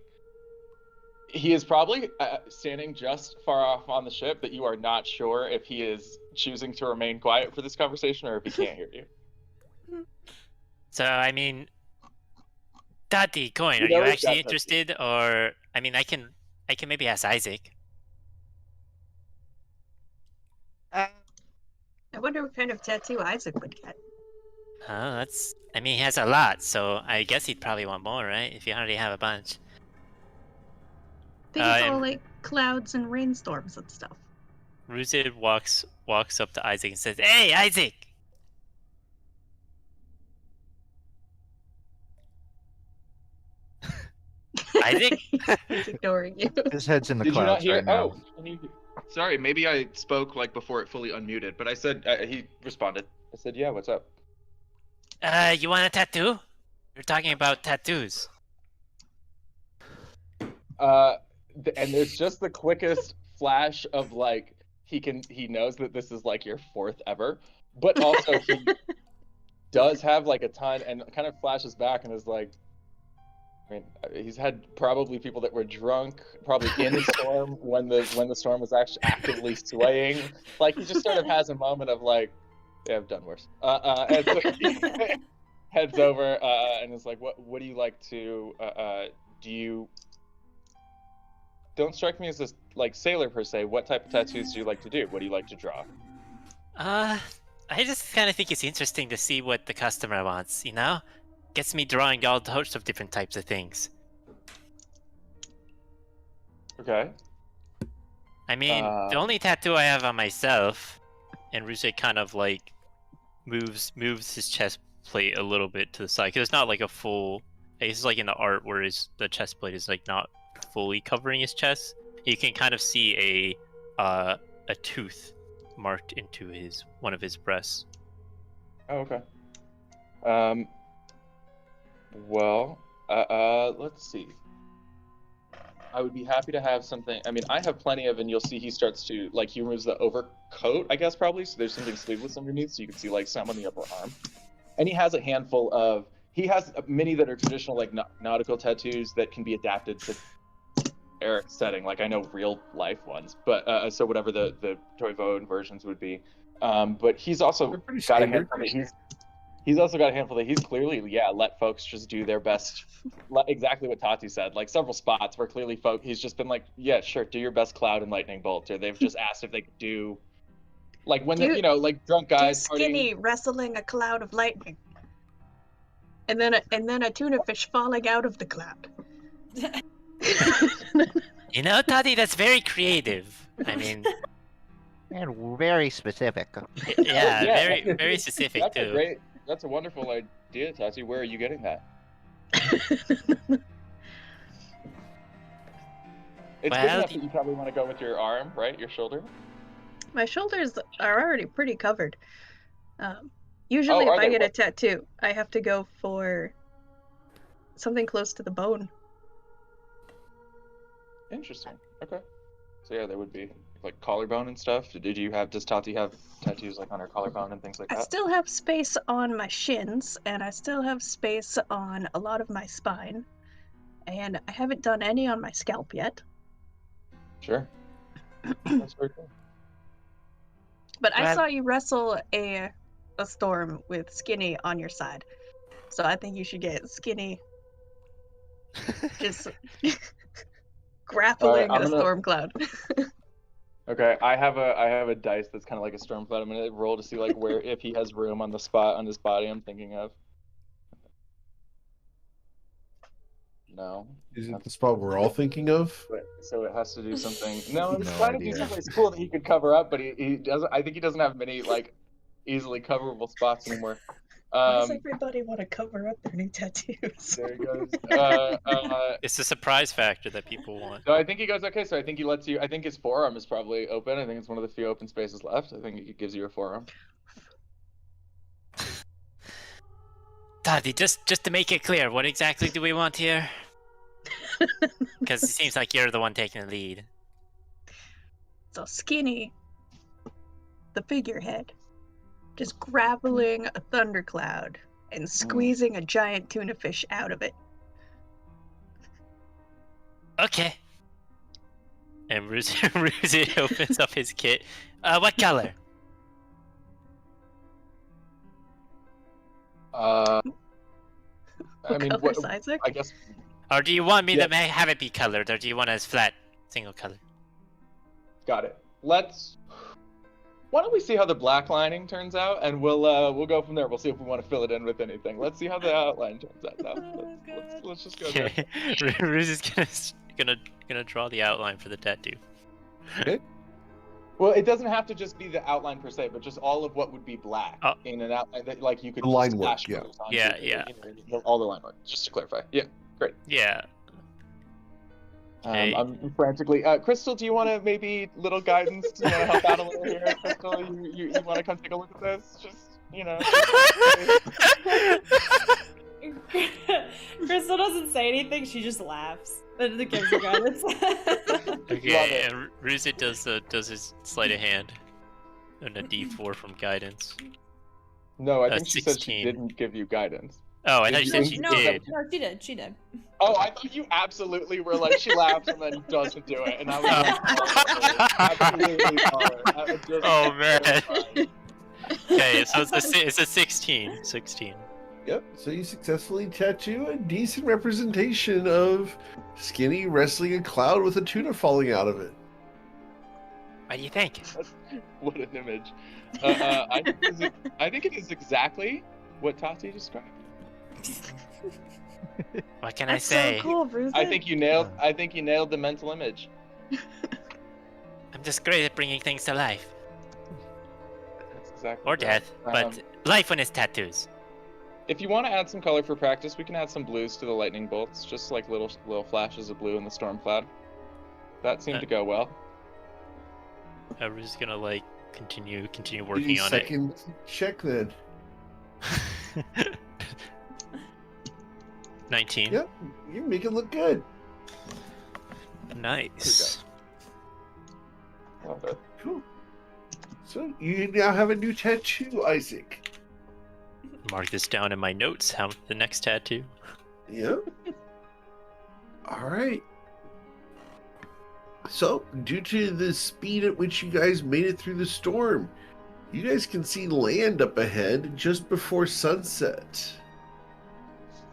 He is probably standing just far off on the ship that you are not sure if he is choosing to remain quiet for this conversation or if he can't hear you. So I mean, Tati, Coin, are You you know he's actually got interested, or I mean, I can maybe ask Isaac. I wonder what kind of tattoo Isaac would get. Oh, I mean, he has a lot, so I guess he'd probably want more, right? If you already have a bunch. I think it's and- all like clouds and rainstorms and stuff. Ruzid walks up to Isaac and says, "Hey, Isaac!" Isaac? He's ignoring you. His head's in the Did you not clouds hear? right now. Oh, can you... sorry. Maybe I spoke like before it fully unmuted, but I said he responded. I said, "Yeah, what's up?" You want a tattoo? You're talking about tattoos. And there's just the quickest flash of like he knows that this is like your fourth ever, but also he does have like a ton, and kind of flashes back and is like, I mean, he's had probably people that were drunk, probably in the storm when the storm was actually actively swaying. Like, he just sort of has a moment of like, yeah, I've done worse. And so he heads over and is like, what do you like to do? You don't strike me as a like sailor per se. What type of tattoos do you like to do? What do you like to draw? I just kind of think it's interesting to see what the customer wants, you know? Gets me drawing all sorts of different types of things. Okay. I mean, the only tattoo I have on myself, and Ruse kind of like moves his chest plate a little bit to the side, because it's not like a full. It's like in the art where the chest plate is like not fully covering his chest. You can kind of see a tooth marked into one of his breasts. Oh, okay. Well, let's see. I would be happy to have something. I mean, I have plenty of, and you'll see he starts to, like, he removes the overcoat, I guess, probably. So there's something sleeveless underneath, so you can see, like, some on the upper arm. And he has a handful of, he has many that are traditional, like, nautical tattoos that can be adapted to Eric's setting. Like, I know real life ones, but, so whatever the Toivoan versions would be. But he's also got a handful that he's also got a handful that he's clearly, let folks just do their best. Exactly what Tati said. Like, several spots where clearly he's just been like, yeah, sure, do your best cloud and lightning bolt. Or they've just asked if they could do, like, when they're, like, drunk guys. Skinny wrestling a cloud of lightning. And then a tuna fish falling out of the cloud. You know, Tati, that's very creative. I mean... And very specific. Yeah, very, very specific, too. That's a wonderful idea, Tati. Where are you getting that? It's good enough that you probably want to go with your arm, right? Your shoulder? My shoulders are already pretty covered. Usually if I get a tattoo, I have to go for something close to the bone. Interesting. Okay. So yeah, there would be like collarbone and stuff. Does Tati have tattoos like on her collarbone and things like that? I still have space on my shins, and I still have space on a lot of my spine. And I haven't done any on my scalp yet. Sure. That's very cool. But I saw you wrestle a storm with Skinny on your side. So I think you should get Skinny just grappling a storm cloud. Okay, I have a dice that's kind of like a storm cloud. I'm gonna roll to see like where if he has room on the spot on his body I'm thinking of. No. Is it the spot we're all thinking of? So it has to do something. No, I'm trying to do something cool that he could cover up, but he doesn't. I think he doesn't have many like easily coverable spots anymore. Why does everybody want to cover up their new tattoos? There he goes. It's the surprise factor that people want. So I think he goes, okay, so I think he lets you, I think his forearm is probably open. I think it's one of the few open spaces left. I think it gives you a forearm. Tati, just to make it clear, what exactly do we want here? Because it seems like you're the one taking the lead. So Skinny, the figurehead, just grappling a thundercloud and squeezing a giant tuna fish out of it. Okay. And Ruzi opens up his kit. What color? I mean, Isaac? I guess. Or do you want me to have it be colored, or do you want it as flat, single color? Got it. Why don't we see how the black lining turns out, and we'll go from there. We'll see if we want to fill it in with anything. Let's see how the outline turns out. Now. Let's just go there. Ruse is gonna draw the outline for the tattoo. Okay. Well, it doesn't have to just be the outline per se, but just all of what would be black in an outline that, like, you could line work, all the line work. Just to clarify. Yeah, great. Yeah. I'm frantically. Crystal, do you want to maybe little guidance? Do you want to help out a little here, Crystal? You want to come take a look at this? Just Crystal doesn't say anything. She just laughs. And it gives her guidance. Okay, and Ruzit does his sleight of hand and a D4 from guidance. No, I think she said 16. she didn't give you guidance. Oh, I thought you said she no, did. No, she did. She did. Oh, I thought you absolutely were like, she laughs and then doesn't do it. And I was like, absolutely not. Oh, man. Okay, so it's a 16. 16. Yep, so you successfully tattoo a decent representation of Skinny wrestling a cloud with a tuna falling out of it. What do you think? What an image. I think it is exactly what Tati described. What can That's I say? so cool, Bruce. I think you nailed the mental image. I'm just great at bringing things to life. That's exactly Or right. death, but life when it's tattoos. If you want to add some color for practice, we can add some blues to the lightning bolts, just like little flashes of blue in the storm cloud. That seemed to go well. I was gonna like continue Give working you on second check then. it. 19. Yep, you make it look good. Nice. Love it. Cool. So you now have a new tattoo, Isaac. Mark this down in my notes. How the next tattoo? Yep. All right. So, due to the speed at which you guys made it through the storm, you guys can see land up ahead just before sunset.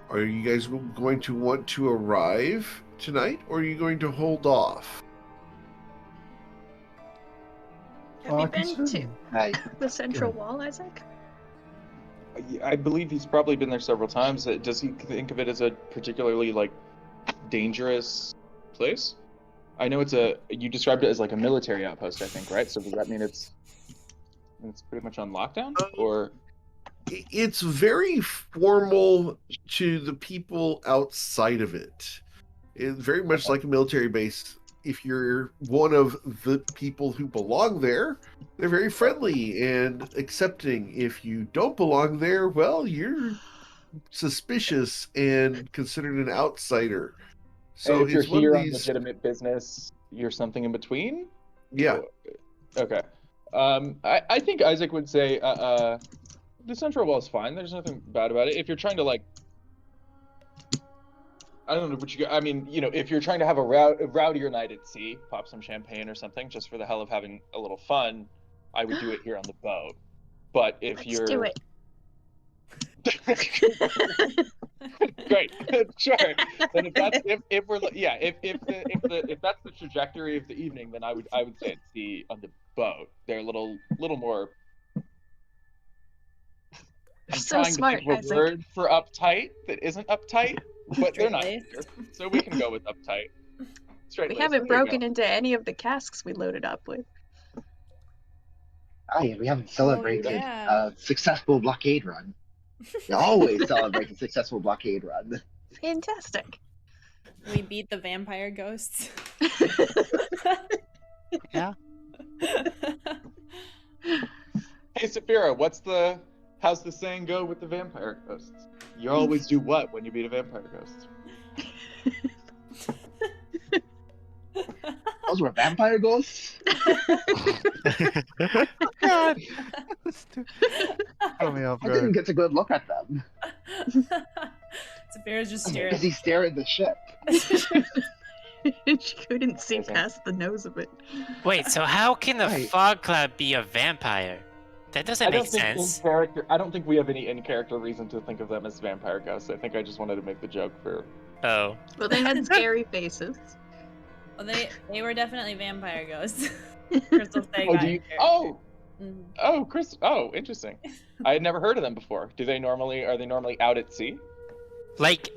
Are you guys going to want to arrive tonight, or are you going to hold off? Have you been to Hi. the central wall, Isaac? I believe he's probably been there several times. Does he think of it as a particularly like dangerous place? I know you described it as like a military outpost, I think, right? So does that mean it's pretty much on lockdown, or? It's very formal to the people outside of it. It's very much like a military base. If you're one of the people who belong there, they're very friendly and accepting. If you don't belong there, well, you're suspicious and considered an outsider. So and if you're it's one here of on these... legitimate business, you're something in between? Yeah. Okay. I think Isaac would say the central wall is fine. There's nothing bad about it. If you're trying to like, I don't know what I mean, if you're trying to have a rowdier night at sea, pop some champagne or something, just for the hell of having a little fun, I would do it here on the boat. But if Let's do it. Great, sure. Then if that's if that's the trajectory of the evening, then I would say it's the on the boat. They're a little more. I'm So trying smart, to think of a Isaac. word for uptight that isn't uptight, but they're not here, so we can go with uptight. We haven't broken into any of the casks we loaded up with. Oh yeah, we haven't celebrated yeah. a successful blockade run. We always celebrate a successful blockade run. Fantastic. We beat the vampire ghosts. Yeah. Hey, Saphira, how's the saying go with the vampire ghosts? You always do what when you beat a vampire ghost? Those were vampire ghosts? God. Throw me off I didn't guard. get a good look at them. Saphira's just staring. Because he's staring at the ship. She couldn't see past the nose of it. Wait, so how can the Right. fog cloud be a vampire? That doesn't make sense. I don't think we have any in-character reason to think of them as vampire ghosts. I think I just wanted to make the joke for. Oh. Well, they had scary faces. Well, they were definitely vampire ghosts. Crystal saying Oh, that do in you? character. Oh, Mhm. oh, Chris. Oh, interesting. I had never heard of them before. Are they normally out at sea? Like,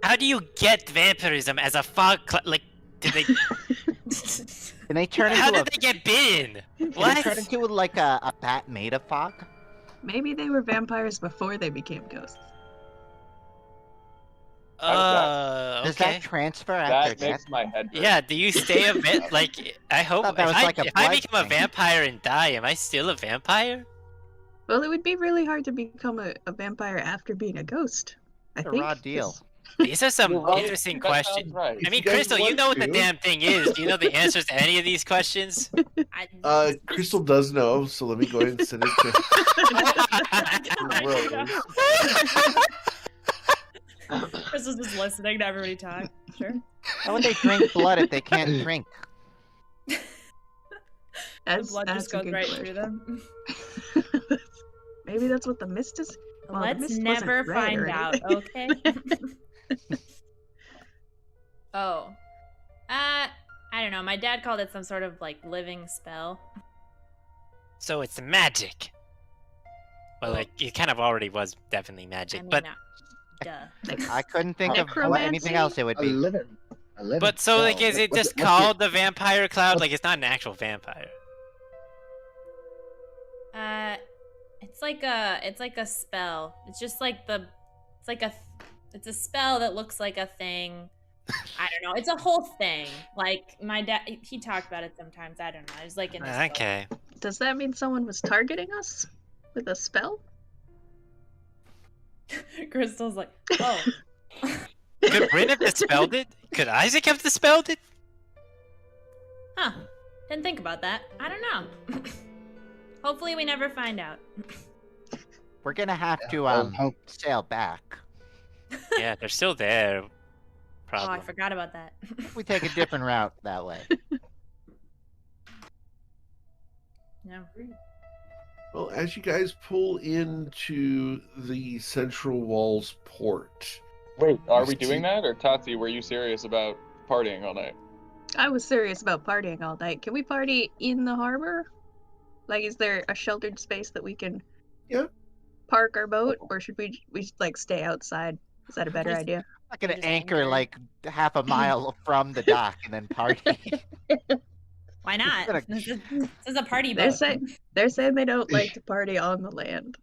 how do you get vampirism as a fog cloud? Like, did they? Can they turn How into did they get bitten? Can they What? turn into like a bat made of fog? Maybe they were vampires before they became ghosts. Does Okay. that transfer after That makes death? my head hurt. Yeah, do you stay a bit? Like, I hope thought that if was I, like a if I blood become a thing. vampire and die, am I still a vampire? Well, it would be really hard to become a vampire after being a ghost. a raw deal. These are some You're right. interesting That sounds questions. right. I mean, If you guys Crystal, you want know what the to. damn thing is. Do you know the answers to any of these questions? Crystal does know, so let me go ahead and send it to Rose. Crystal's just listening to everybody talk. Sure. How would they drink blood if they can't drink? The blood just goes right through them. Maybe that's what the mist is. Well, the Let's mist never wasn't red find or out, anything. okay? Oh. I don't know. My dad called it some sort of like living spell. So it's magic. Well, like, it kind of already was definitely magic, but I couldn't think of anything else it would be. but so like, is it just called the vampire cloud? Like, it's not an actual vampire. It's like a spell. It's just like it's a spell that looks like a thing. I don't know. It's a whole thing. Like my dad, he talked about it sometimes. I don't know. It was like in this book. Okay. Does that mean someone was targeting us with a spell? Crystal's like, oh. Could Bryn have dispelled it? Could Isaac have dispelled it? Huh. Didn't think about that. I don't know. Hopefully we never find out. We're gonna have to sail back. Yeah, they're still there. Probably. Oh, I forgot about that. We take a different route that way. No. Well, as you guys pull into the Central Walls port. Wait, are we doing that? Or Tati, were you serious about partying all night? I was serious about partying all night. Can we party in the harbor? Like, is there a sheltered space that we can park our boat? Or should we like stay outside? Is that a better idea? I'm not gonna anchor like half a mile from the dock and then party. Why not? This is a party boat. They're saying they don't like to party on the land.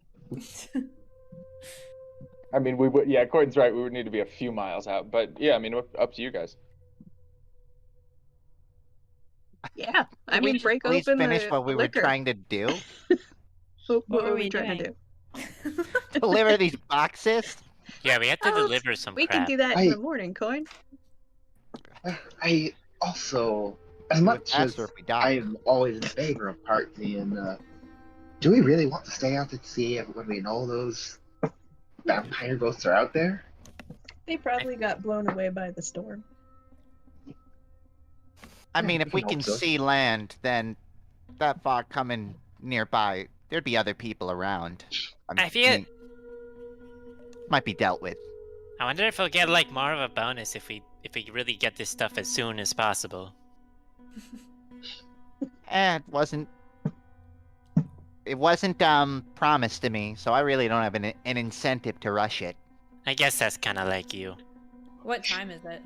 I mean, we would. Yeah, Gordon's right. We would need to be a few miles out, but yeah, I mean, up to you guys. Yeah, I mean, break Please open finish the what we liquor. were trying to do. What were we trying to do? Deliver these boxes. Yeah, we have to deliver some We crap. can do that in the morning, Coin. I also, as much as I am always in favor of partying, do we really want to stay out at sea when we know those vampire ghosts are out there? They probably got blown away by the storm. I mean, if we can see land, then that fog coming nearby, there'd be other people around. I feel might be dealt with. I wonder if we'll get like more of a bonus if we really get this stuff as soon as possible. It wasn't promised to me, so I really don't have an incentive to rush it. I guess that's kind of like you. What time is it?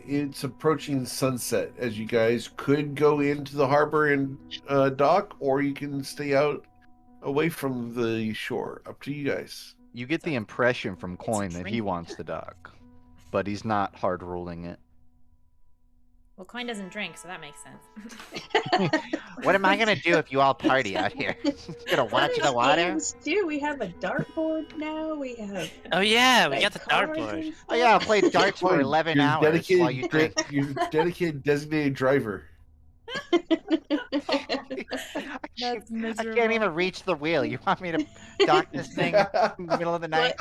It's approaching sunset. As you guys could go into the harbor and dock, or you can stay out away from the shore. Up to you guys. You get the impression from Coin that he wants the dock, but he's not hard ruling it. Well, Coin doesn't drink, so that makes sense. What am I gonna do if you all party out here? Gonna watch the water? We have a dartboard now. We have. Oh yeah, we got the dartboard. Oh yeah, I'll play darts for 11 hours while you drink. Your dedicated designated driver. That's miserable. I can't even reach the wheel. You want me to dock this thing in the middle of the night?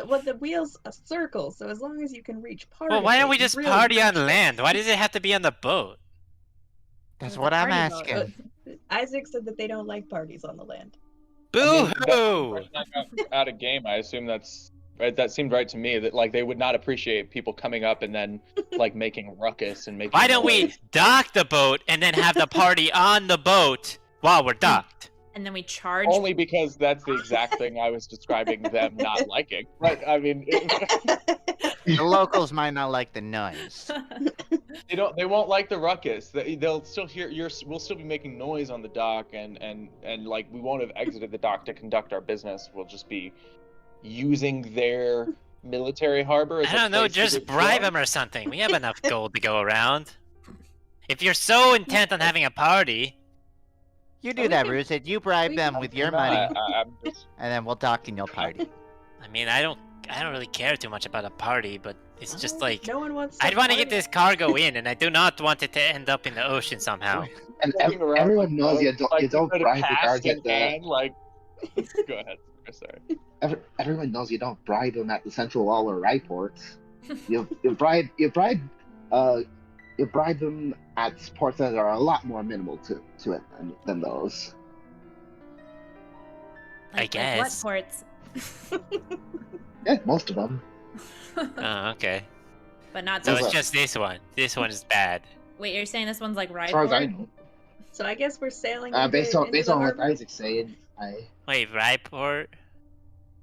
Well, the wheel's a circle, so as long as you can reach part. Well, why don't we of it, just really party on reach it. land? Why does it have to be in the boat? That's what I'm asking. Isaac said that they don't like parties on the land. Boo hoo! Out of game, I assume that's right. That seemed right to me. That like they would not appreciate people coming up and then like making ruckus and making. Why don't we dock the boat and then have the party on the boat while we're docked? And then we charge. Only because that's the exact thing I was describing them not liking. Right? I mean, The locals might not like the noise. They won't like the ruckus. They'll still hear. We'll still be making noise on the dock, and like we won't have exited the dock to conduct our business. We'll just be using their military harbor. As I don't know, just bribe them or something. We have enough gold to go around. If you're so intent on having a party. You do that, Ruzit. You bribe them with your money, and then we'll dock and you'll party. I mean, I don't I don't really care too much about a party, but it's just like no one wants. I'd want to get this cargo in, and I do not want it to end up in the ocean somehow. And Walking around everyone with knows no- you don't with a bribe the cask guards in at the. hand, like. Go ahead. Sorry. Everyone knows you don't bribe them at the Central All Right ports. You bribe them at ports that are a lot more minimal to it than those. I guess. Like what ports? Yeah, most of them. Oh, okay. But not So this it's one. just this one. This one is bad. Wait, you're saying this one's like As far as I Rydport? know. So I guess we're sailing. Based into on the what harbor? Isaac's saying, Wait, Ryport?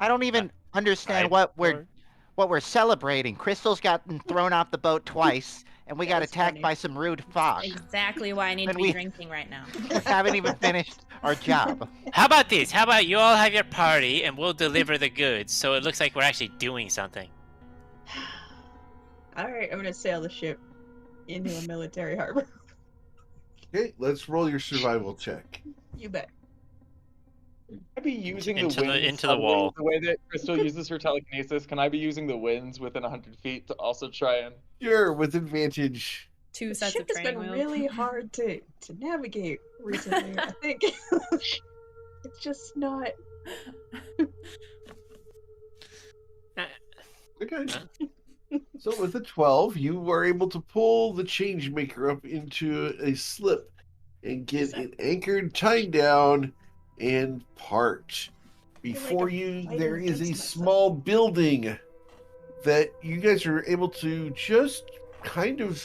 I don't even understand what we're celebrating. Crystal's gotten thrown off the boat twice, and we got attacked by some rude fox. Exactly why I need And to be we- drinking right now. We haven't even finished our job. How about this? How about you all have your party, and we'll deliver the goods, so it looks like we're actually doing something. All right, I'm gonna sail the ship into a military harbor. Okay, let's roll your survival check. You bet. I'd be using Into the the- winds into the probably wall. The way that Crystal uses her telekinesis, can I be using the winds within 100 feet to also try and? Sure, with advantage. Two The sets ship of has training been wheels. really hard to navigate recently. I think it's just not. Okay. So with a 12, you were able to pull the changemaker up into a slip and get it anchored, tied down, and parked. Before you, there is a small building that you guys are able to just kind of.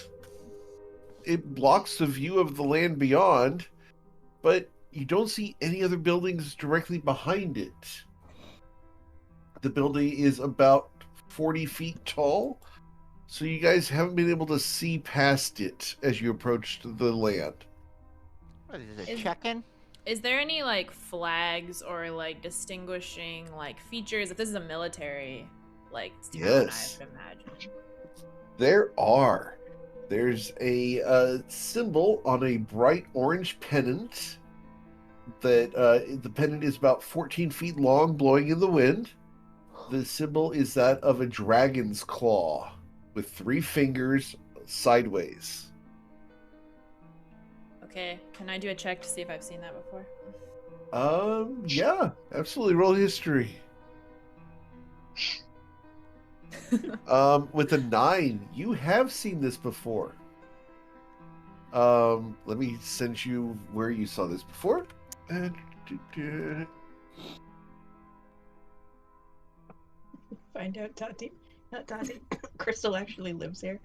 It blocks the view of the land beyond, but you don't see any other buildings directly behind it. The building is about 40 feet tall, so you guys haven't been able to see past it as you approached the land. What is it, check-in? Is there any like flags or like distinguishing like features? If this is a military like town, Yes. I would imagine. There are. There's a symbol on a bright orange pennant that the pennant is about 14 feet long, blowing in the wind. The symbol is that of a dragon's claw with 3 fingers sideways. Okay, can I do a check to see if I've seen that before? Yeah, absolutely. Roll history. With a 9, you have seen this before. Let me send you where you saw this before. Find out Tati. Not Tati. Crystal actually lives here.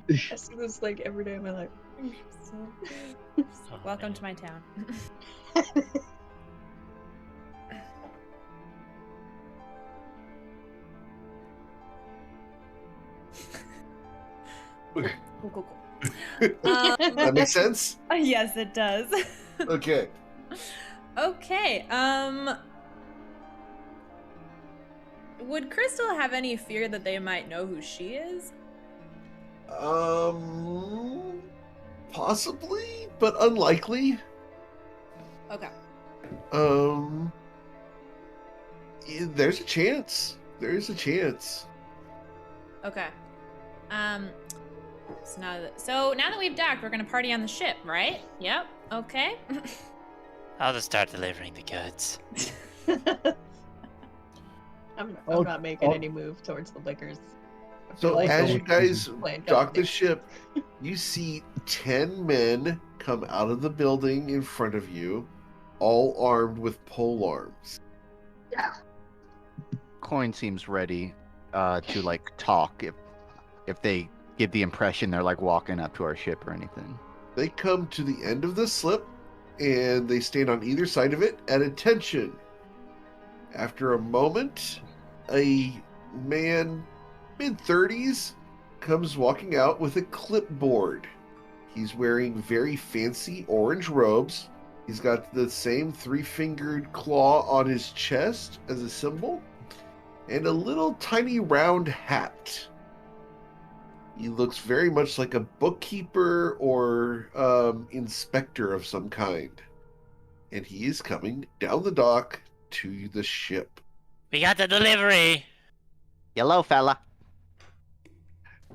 I see this like every day of my life. Welcome to my town. Cool. That makes sense? Yes, it does. Okay. Okay. Would Crystal have any fear that they might know who she is? Possibly, but unlikely. Okay. There's a chance. There is a chance. Okay. So now that we've docked, we're gonna party on the ship, right? Yep. Okay. I'll just start delivering the goods. I'm not making any move towards the liquors. I So feel like as the you guys plan dock the comes ship, you see 10 men come out of the building in front of you, all armed with pole arms. Coin seems ready to like talk if they give the impression they're like walking up to our ship or anything. They come to the end of the slip, and they stand on either side of it at attention. After a moment, a man, mid-30s, comes walking out with a clipboard. He's wearing very fancy orange robes. He's got the same 3-fingered claw on his chest as a symbol, and a little tiny round hat. He looks very much like a bookkeeper or inspector of some kind. And he is coming down the dock to the ship. We got the delivery. Hello, fella.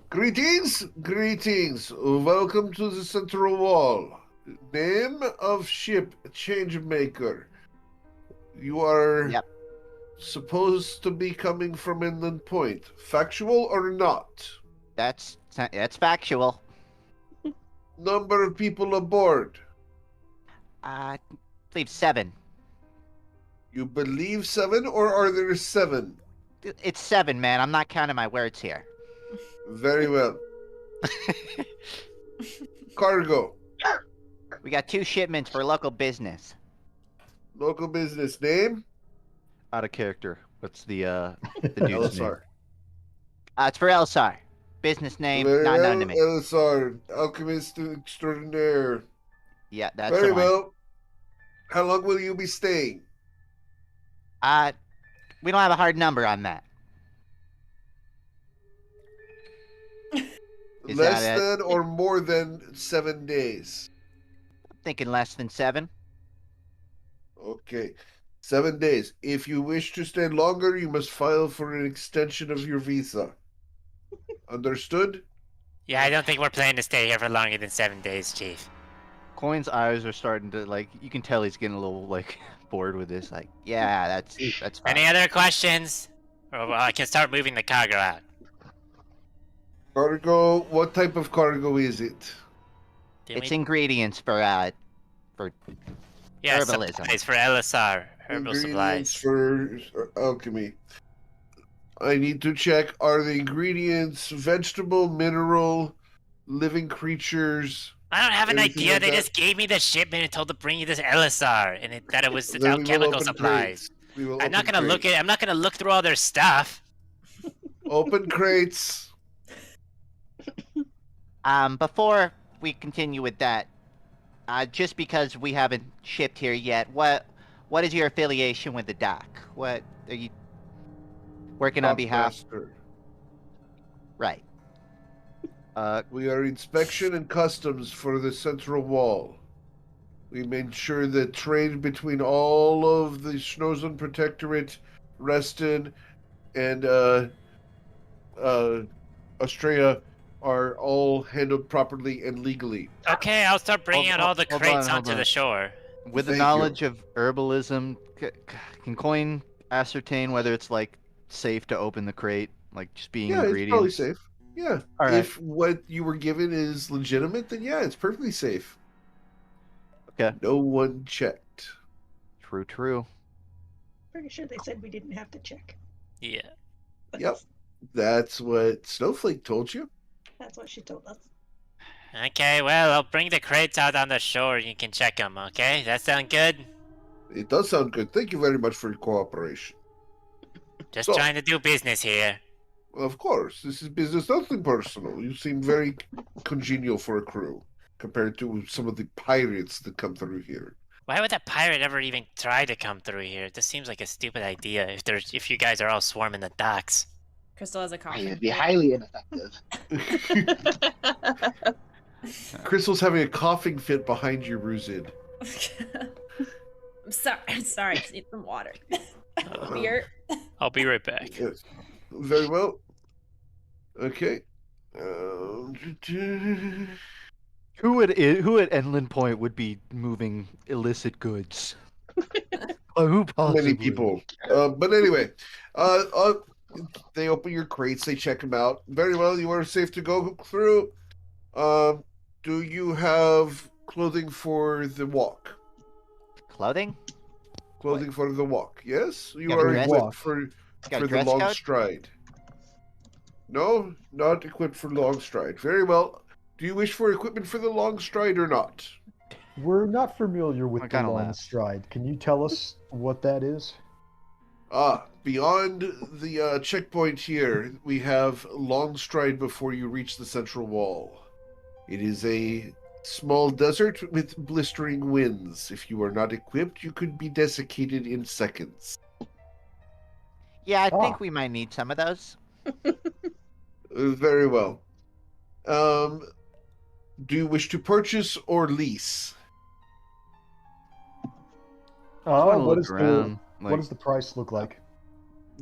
Greetings, greetings. Welcome to the Central Wall. Name of ship, Changemaker. You are supposed to be coming from Inland Point. Factual or not? That's factual. Number of people aboard? I believe 7. You believe 7, or are there 7? It's 7, man. I'm not counting my words here. Very well. Cargo. We got 2 shipments for local business. Local business name? Out of character. What's the dude's name? LSR. It's for Elsar. Business name, Very not well, known to me. LSR, alchemist extraordinaire. Yeah, that's Very the one. well. How long will you be staying? We don't have a hard number on that. Is Less that it? than or more than 7 days? I'm thinking less than 7. Okay. 7 days. If you wish to stay longer, you must file for an extension of your visa. Understood? Yeah, I don't think we're planning to stay here for longer than 7 days, Chief. Coin's eyes are starting to, like, you can tell he's getting a little, like, bored with this. Like, Yeah, that's fine. Any other questions? Or I can start moving the cargo out. Cargo, what type of cargo is it? It's ingredients for yeah, herbalism. supplies for LSR. Herbal Ingredients supplies. for alchemy. I need to check, are the ingredients vegetable, mineral, living creatures? I don't have an Anything idea. like They that? just gave me the shipment and told to bring you this LSR, and that it was Then we will alchemical open supplies. crates. We will I'm not open gonna look crates. at. I'm not gonna look through all their stuff. Open crates. Before we continue with that, just because we haven't shipped here yet, what is your affiliation with the dock? What are you working on behalf? Master. Right. We are inspection and customs for the Central Wall. We made sure that trade between all of the Schnozon Protectorate, Reston, and Australia are all handled properly and legally. Okay, I'll start bringing out all the hold crates on, onto hold the on. shore. with the Thank you. knowledge of herbalism, can Coin ascertain whether it's, like, safe to open the crate? Like, just being Yeah, ingredients? it's probably safe. Yeah. All right. If what you were given is legitimate, then yeah, it's perfectly safe. Okay. No one checked. True. Pretty sure they said we didn't have to check. Yeah. Yep. That's what Snowflake told you. That's what she told us. Okay, well, I'll bring the crates out on the shore and you can check them, okay? That sound good? It does sound good. Thank you very much for your cooperation. Just So- trying to do business here. Of course, this is business, nothing personal. You seem very congenial for a crew compared to some of the pirates that come through here. Why would a pirate ever even try to come through here? This seems like a stupid idea if you guys are all swarming the docks. Crystal has a coffee. It'd be highly ineffective. Crystal's having a coughing fit behind you, Ruzid. I'm sorry. Just need some water. Beer. I'll be right back. Yes. Very well. Okay. Who at Enland Point would be moving illicit goods? Who possibly? Many people. But anyway, they open your crates, they check them out. Very well, you are safe to go through. Do you have clothing for the walk? Clothing? Clothing for the walk, yes? You Got a are dress equipped code? for Got a the dress long code? stride. No, not equipped for long stride. Very well. Do you wish for equipment for the long stride or not? We're not familiar with I the kinda long laughed. stride. Can you tell us what that is? Beyond the checkpoint here, we have long stride before you reach the central wall. It is a small desert with blistering winds. If you are not equipped, you could be desiccated in seconds. Yeah, I Ah. think we might need some of those. Very well. Do you wish to purchase or lease? I wanna What look around, what does the price look like?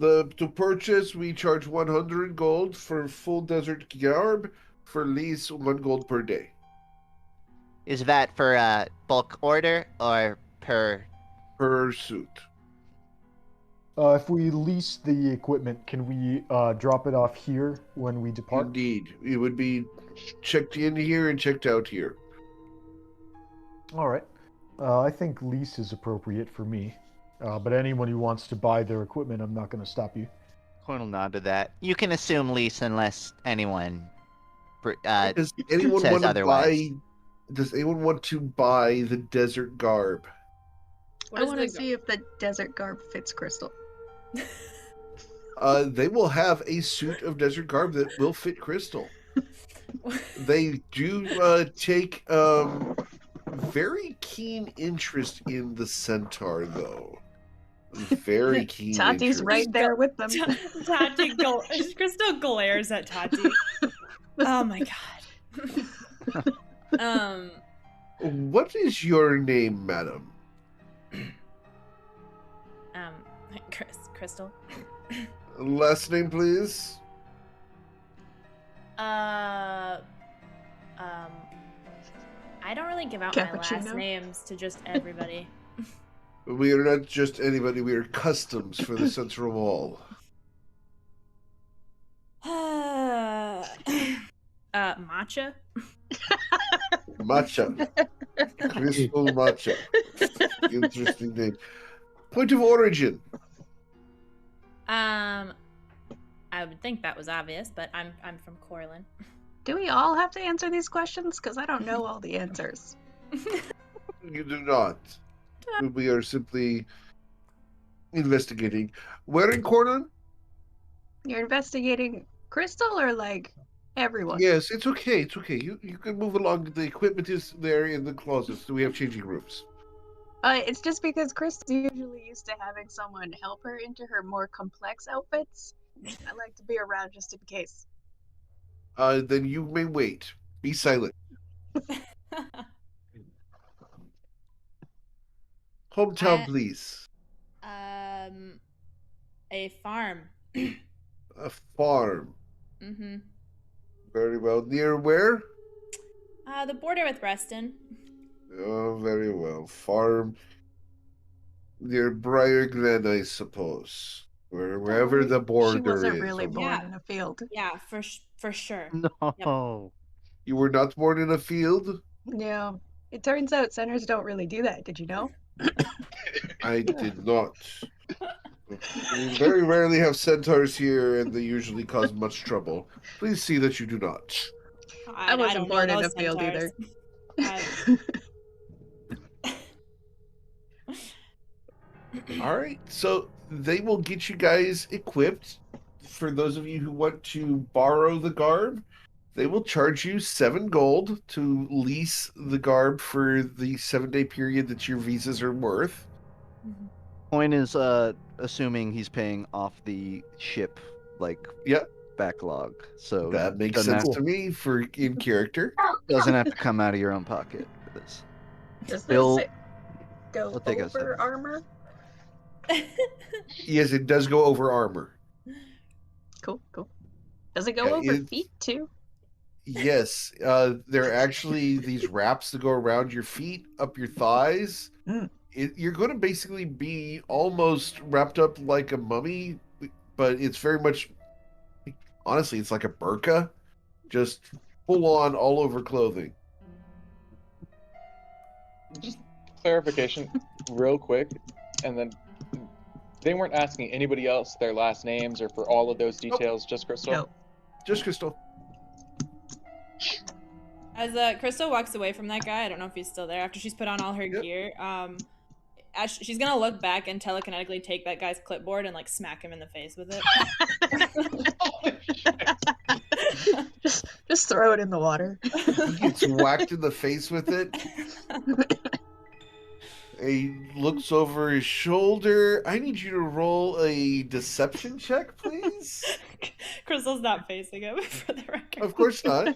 To purchase, we charge 100 gold for full desert garb. For lease, 1 gold per day. Is that for bulk order or per? Per suit. If we lease the equipment, can we drop it off here when we depart? Indeed. It would be checked in here and checked out here. All right. I think lease is appropriate for me. But anyone who wants to buy their equipment, I'm not going to stop you. Corn will nod to that. You can assume lease unless anyone Does anyone says want to otherwise. Does anyone want to buy the desert garb? I want to see if the desert garb fits Crystal. They will have a suit of desert garb that will fit Crystal. They do take very keen interest in the centaur, though. Very keen. Tati's interest. right there with them. Crystal glares at Tati. Oh my god. What is your name, madam? Crystal. Last name, please. I don't really give out my last names to just everybody. We are not just anybody. We are customs for the Central Wall. Matcha. Matcha. Crystal Matcha. Interesting name. Point of origin. I would think that was obvious, but I'm from Corlin. Do we all have to answer these questions? Because I don't know all the answers. You do not. We are simply investigating. Where in Corlin? You're investigating Crystal or like everyone? Yes, it's okay. It's okay. You can move along. The equipment is there in the closets. So we have changing rooms. It's just because Crystal's usually used to having someone help her into her more complex outfits. I like to be around just in case. Then you may wait. Be silent. Hometown, please. A farm. A farm. Mm-hmm. Very well. Near where? The border with Reston. Oh, very well. Farm near Briar Glen, I suppose. Wherever the border is. She wasn't really born in a field. Yeah, for sure. No. Yep. You were not born in a field? No. It turns out centers don't really do that. Did you know? I did not. We very rarely have centaurs here, and they usually cause much trouble. Please see that you do not. I wasn't born in a field either. All right, so they will get you guys equipped. For those of you who want to borrow the garb, they will charge you 7 gold to lease the garb for the 7-day period that your visas are worth. Coin is assuming he's paying off the ship backlog, so that makes sense to me for in character. Doesn't have to come out of your own pocket for this. Does Bill, this go over armor? Yes, it does go over armor. Cool. Does it go over feet too? Yes, there are actually these wraps that go around your feet, up your thighs. You're going to basically be almost wrapped up like a mummy, but it's very much, honestly, it's like a burqa, just full on all over clothing. Just clarification, real quick, and then they weren't asking anybody else their last names or for all of those details, just Crystal? No. Just Crystal. As Crystal walks away from that guy, I don't know if he's still there, after she's put on all her gear, she's gonna look back and telekinetically take that guy's clipboard and like smack him in the face with it. just throw it in the water. He gets whacked in the face with it. He looks over his shoulder. I need you to roll a deception check, please. Crystal's not facing him, for the record. Of course not.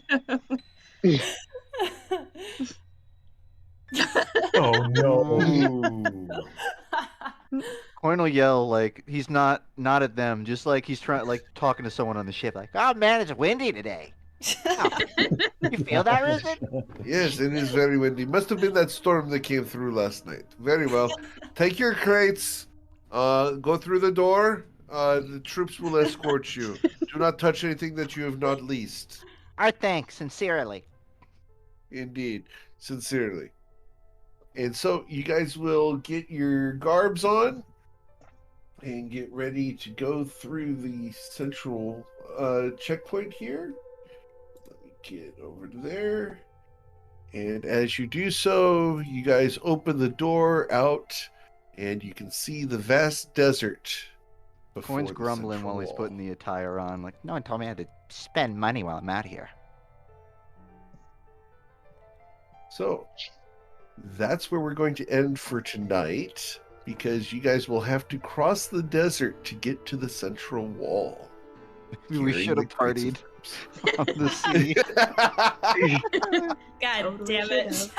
Oh no. Coin will yell like he's not at them, just like he's trying like talking to someone on the ship, like, Oh man, it's windy today. Oh, you feel that, Rooster? Yes, it is very windy. Must have been that storm that came through last night. Very well. Take your crates. Go through the door. The troops will escort you. Do not touch anything that you have not leased. Our thanks, sincerely. Indeed, sincerely. And so you guys will get your garbs on and get ready to go through the central checkpoint here. Let me get over to there. And as you do so, you guys open the door out and you can see the vast desert. Coin's grumbling while he's putting the attire on, like, no one told me I had to spend money while I'm out here. So that's where we're going to end for tonight, because you guys will have to cross the desert to get to the central wall. We should have partied on the sea. God damn it.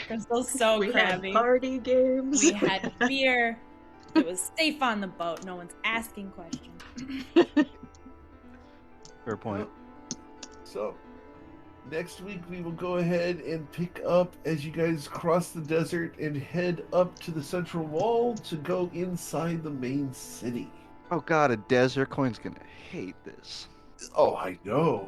Crystal's so we crabby. had party games. We had beer. It was safe on the boat. No one's asking questions. Fair point. So next week we will go ahead and pick up as you guys cross the desert and head up to the central wall to go inside the main city. Oh god, a desert. Coin's gonna hate this. Oh, I know.